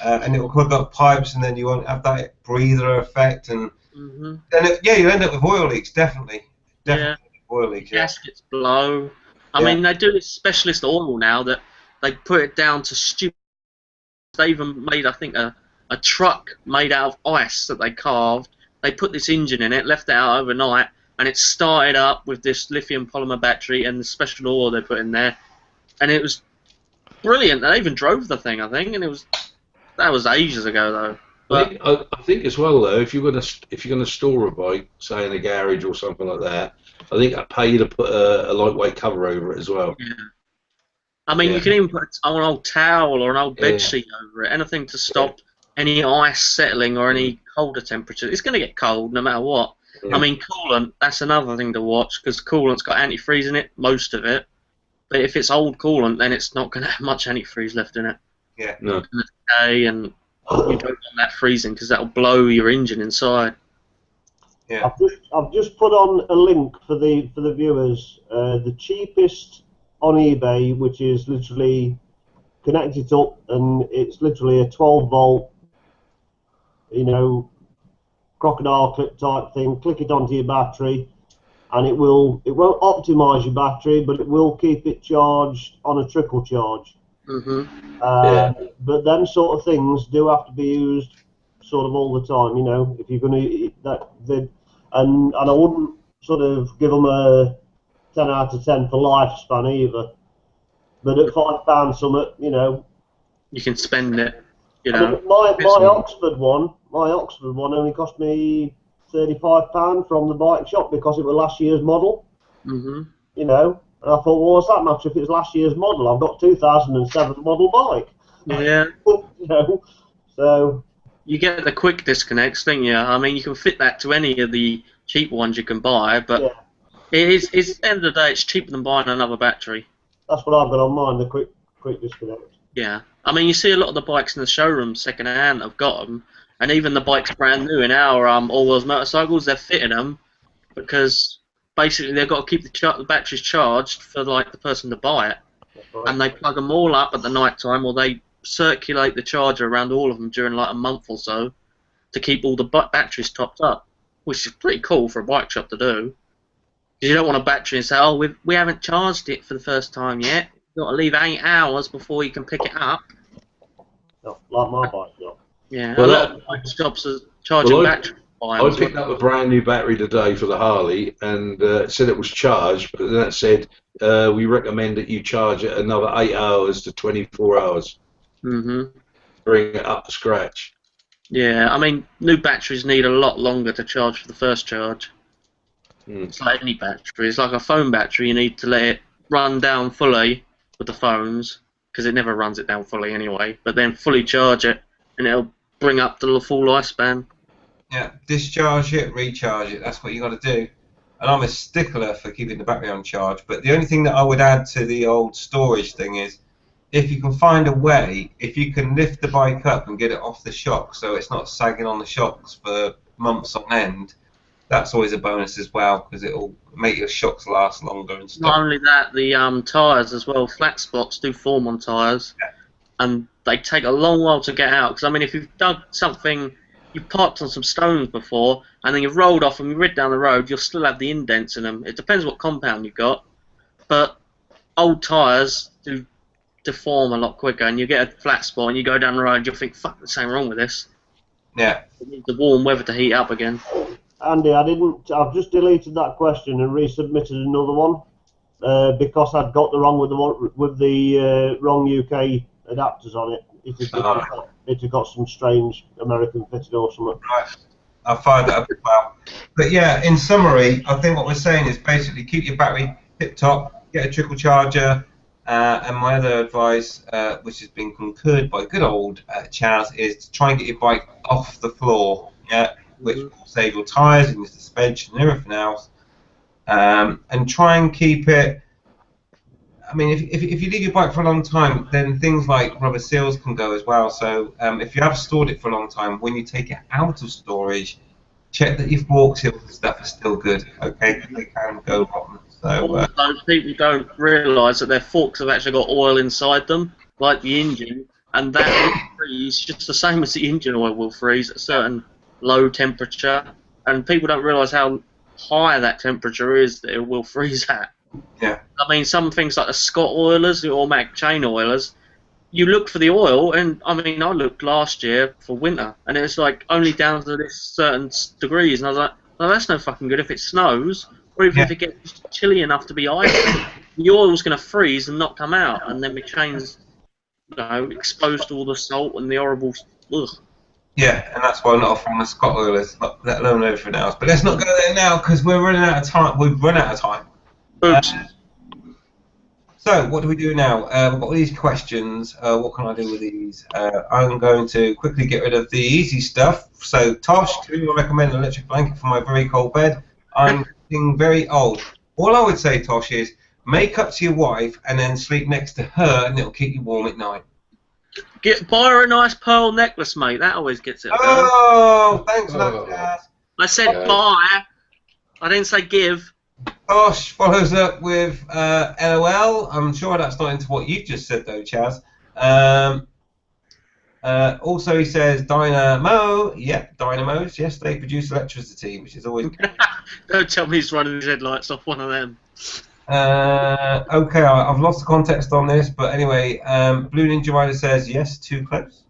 and it will clog up pipes, and then you won't have that breather effect, and then you'll end up with oil leaks, definitely. Yeah. Oil leaks. Yeah. Gaskets blow. I mean, they do this specialist oil now that they put it down to stupid. They even made, I think, a truck made out of ice that they carved. They put this engine in it, left it out overnight, and it started up with this lithium polymer battery and the special oil they put in there, and it was brilliant. They even drove the thing, I think, and that was ages ago though. But I think as well though, if you're gonna store a bike, say in a garage or something like that, I think I'd pay you to put a lightweight cover over it as well. yeah. I mean, you can even put an old towel or an old bed sheet over it, anything to stop any ice settling or any colder temperature. It's going to get cold no matter what. I mean, coolant, that's another thing to watch, because coolant's got antifreeze in it, most of it. But if it's old coolant, then it's not going to have much antifreeze left in it. Yeah. No. And you don't want that freezing, because that'll blow your engine inside. Yeah. I've just put on a link for the viewers. The cheapest on eBay, which is literally connect it up, and it's literally a 12-volt, crocodile clip type thing. Click it onto your battery, and it won't optimize your battery, but it will keep it charged on a trickle charge. But them sort of things do have to be used sort of all the time. If you're going to and I wouldn't sort of give them a 10 out of 10 for lifespan either. But at £5 something, You can spend it, My Oxford one only cost me £35 from the bike shop because it was last year's model. And I thought, well, what's that matter if it's last year's model? I've got 2007 model bike. Yeah. So. You get the quick disconnects, don't you? I mean, you can fit that to any of the cheap ones you can buy, but it's at the end of the day, it's cheaper than buying another battery. That's what I've got on mine, the quick disconnect. Yeah. I mean, you see a lot of the bikes in the showroom second hand have got them, and even the bikes brand new in our all-wheels motorcycles, they're fitting them because basically they've got to keep the batteries charged for like the person to buy it, and they plug them all up at the night time, or they circulate the charger around all of them during like a month or so to keep all the batteries topped up, which is pretty cool for a bike shop to do. Because you don't want a battery and say, oh, we haven't charged it for the first time yet. You've got to leave 8 hours before you can pick it up. No, like my bike shop. Yeah, Well, a lot of bike shops are charging batteries. I picked up a brand new battery today for the Harley, and it said it was charged, but then it said we recommend that you charge it another 8 hours to 24 hours. Bring it up to scratch. Yeah, I mean, new batteries need a lot longer to charge for the first charge. It's like any battery. It's like a phone battery. You need to let it run down fully with the phones, because it never runs it down fully anyway, but then fully charge it, and it'll bring up the full lifespan. Yeah, discharge it, recharge it. That's what you got to do. and I'm a stickler for keeping the battery on charge. But the only thing that I would add to the old storage thing is, if you can find a way, if you can lift the bike up and get it off the shock so it's not sagging on the shocks for months on end, that's always a bonus as well, because it'll make your shocks last longer and stuff. Not only that, the tyres as well, flat spots do form on tyres, and they take a long while to get out. Because, I mean, if you've dug something, you've parked on some stones before, and then you've rolled off and you rid down the road, you'll still have the indents in them. It depends what compound you've got, but old tyres do deform a lot quicker, and you get a flat spot and you go down the road, you'll think, fuck, there's something wrong with this. Yeah. It needs the warm weather to heat up again. Andy, I've just deleted that question and resubmitted another one because I'd got the wrong with the wrong UK adapters on it. It had got some strange American fitted or something. Right. I'll fired that up as well. But yeah, in summary, I think what we're saying is basically keep your battery tip top, get a trickle charger, and my other advice, which has been concurred by good old Chaz, is to try and get your bike off the floor, which will save your tyres and your suspension and everything else. And try and keep it. I mean, if you leave your bike for a long time, then things like rubber seals can go as well. So if you have stored it for a long time, when you take it out of storage, check that your fork seals and stuff are still good, okay? Because they can go rotten. So also, people don't realise that their forks have actually got oil inside them, like the engine, and that will freeze just the same as the engine oil will freeze at a certain low temperature. And people don't realise how high that temperature is that it will freeze at. Yeah. I mean, some things like the Scott oilers, the automatic chain oilers, you look for the oil, and I mean, I looked last year for winter, and it was like only down to this certain degrees, and I was like, well, that's no fucking good if it snows, or even if it gets chilly enough to be icy. The oil's going to freeze and not come out, and then the chain's, exposed to all the salt and the horrible. Ugh. yeah, and that's why I'm not a fan of Scott oilers, let alone everything else. But let's not go there now because we're running out of time. We've run out of time. Oops. So what do we do now? We've got all these questions. What can I do with these? I'm going to quickly get rid of the easy stuff. So Tosh, do you recommend an electric blanket for my very cold bed? I'm getting very old. All I would say, Tosh, is make up to your wife and then sleep next to her, and it'll keep you warm at night. Buy her a nice pearl necklace, mate. That always gets it. Oh, thanks for that, Jazz. I said buy. I didn't say give. Tosh follows up with LOL. I'm sure that's not into what you've just said, though, Chaz. Also, he says Dynamo. Yep, dynamos. Yes, they produce electricity, which is always good. Don't tell me he's running his headlights off one of them. Okay, I've lost the context on this, but anyway, Blue Ninja Rider says yes, too close.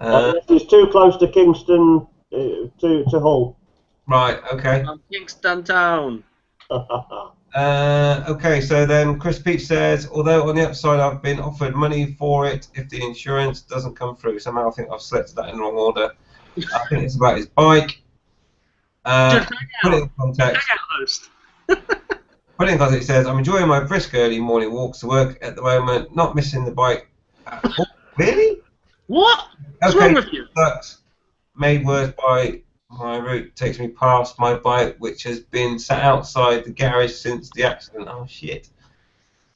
It's too close to Kingston to Hull. Right, okay. Kingston Town. Okay, so then Chris Peach says, although on the upside I've been offered money for it if the insurance doesn't come through. Somehow I think I've selected that in the wrong order. I think it's about his bike. Put it in context. Put it in context, it says, I'm enjoying my brisk early morning walks to work at the moment, not missing the bike. Oh, really? What? What's okay, wrong with you? Sucks. Made worse by my route takes me past my bike, which has been sat outside the garage since the accident. Oh, shit.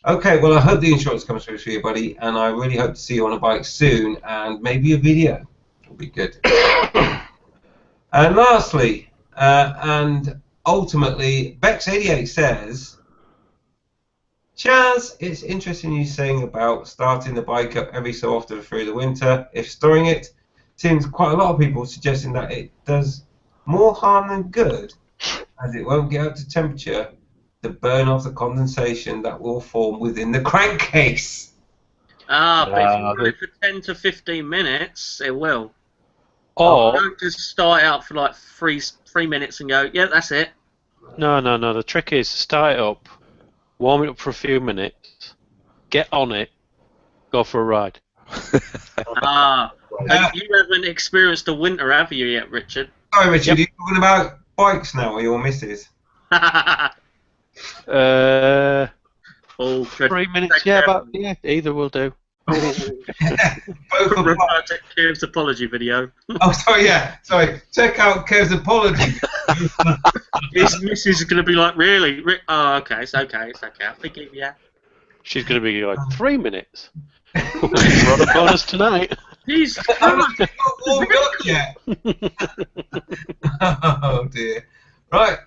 Okay, well, I hope the insurance comes through for you, buddy, and I really hope to see you on a bike soon, and maybe a video. It'll be good. And lastly, and ultimately, Bex88 says, Chaz, it's interesting you saying about starting the bike up every so often through the winter. If storing it, seems quite a lot of people suggesting that it does more harm than good, as it won't get up to temperature to burn off the condensation that will form within the crankcase. But if you do it for 10 to 15 minutes, it will. Or don't just start out for like three minutes and go, yeah, that's it. no. The trick is start it up, warm it up for a few minutes, get on it, go for a ride. You haven't experienced the winter, have you yet, Richard? Sorry, Richard, are you talking about bikes now, or your missus? 3 minutes, yeah, either will do. Both are Refer to Kev's apology video. Oh, sorry, yeah, sorry. Check out Kev's apology. His missus is going to be like, really? Oh, okay, it's okay, I forgive you. She's going to be like, 3 minutes. We're on a bonus tonight. He's I'm not warmed up yet. Oh dear. Right.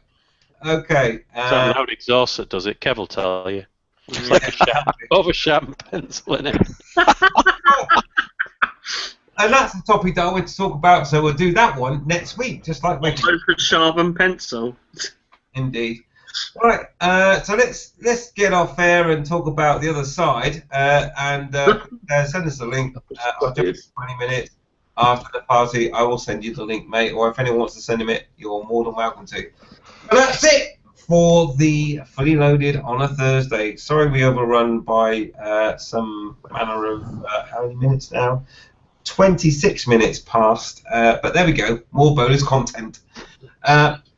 Okay. It's that loud exhaust that does it. Kev will tell you. It's like a sham pencil in it. And that's the topic that I want to talk about, so we'll do that one next week, just like making. Open sharpened pencil. Indeed. Right. So let's get off air and talk about the other side, and send us a link. I'll do it for 20 minutes after the party. I will send you the link, mate. Or if anyone wants to send him it, you're more than welcome to. But that's it for the Fully Loaded on a Thursday. Sorry we overrun by some manner of how many minutes now? 26 minutes past. But there we go. More bonus content.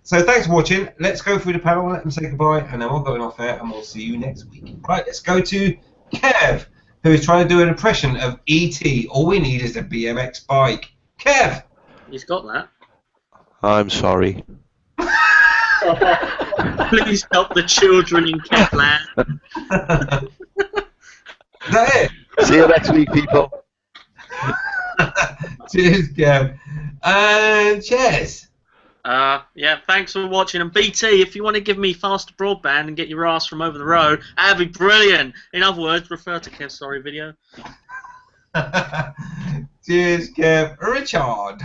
So thanks for watching. Let's go through the panel, let them say goodbye, and then we'll go off air, and we'll see you next week. Right, let's go to Kev, who is trying to do an impression of E.T. All we need is a BMX bike. Kev! He's got that. I'm sorry. Please help the children in Kevland. Is that it? See you next week, people. Cheers, Kev. And cheers. Yeah, thanks for watching. And BT, if you want to give me faster broadband and get your ass from over the road, that'd be brilliant. In other words, refer to Kev's sorry video. Cheers, Kev. Richard.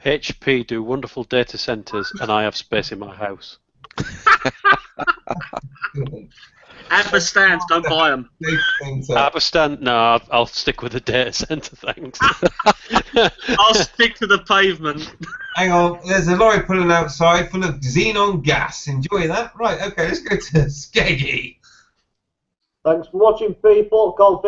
HP do wonderful data centers, and I have space in my house. Amber stands, don't buy them. Aberstand, no, I'll stick with the data center, thanks. I'll stick to the pavement. Hang on, there's a lorry pulling outside full of xenon gas. Enjoy that. Right, okay, let's go to Skeggy. Thanks for watching, people. Can't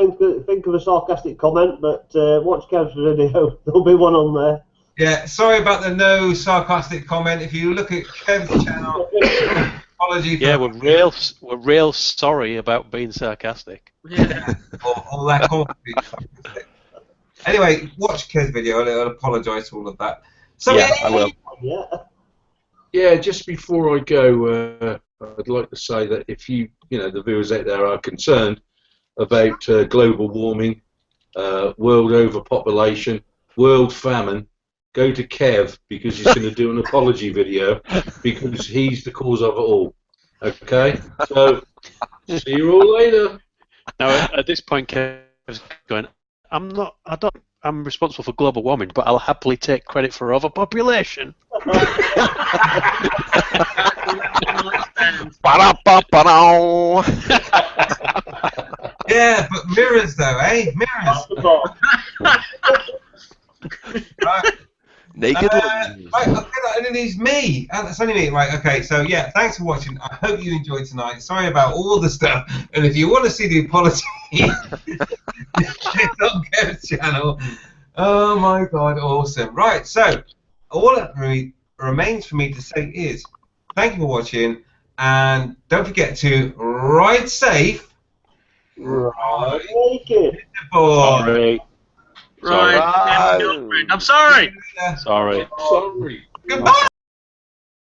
think of a sarcastic comment, but watch Kev's video. There'll be one on there. Yeah, sorry about the no sarcastic comment. If you look at Kev's channel, apology for... Yeah, we're real sorry about being sarcastic. Yeah. or that of being sarcastic. Anyway, watch Kev's video and I'll apologise for all of that. So Yeah, I will. Yeah. Yeah, just before I go, I'd like to say that if the viewers out there are concerned about global warming, world overpopulation, world famine, go to Kev because he's going to do an apology video because he's the cause of it all. Okay? So, see you all later. Now, at this point, Kev's going, I'm responsible for global warming, but I'll happily take credit for overpopulation. Yeah, but mirrors though, eh? Mirrors. Right. Naked Right, okay, that only needs me. That's only me. Right, okay, so yeah, thanks for watching. I hope you enjoyed tonight. Sorry about all the stuff. And if you want to see the apology, it's on Kev's channel. Oh my god, awesome. Right, so all that remains for me to say is thank you for watching, and don't forget to ride safe. Right. Naked. Sorry. Right. I'm sorry. Sorry. Sorry. Goodbye.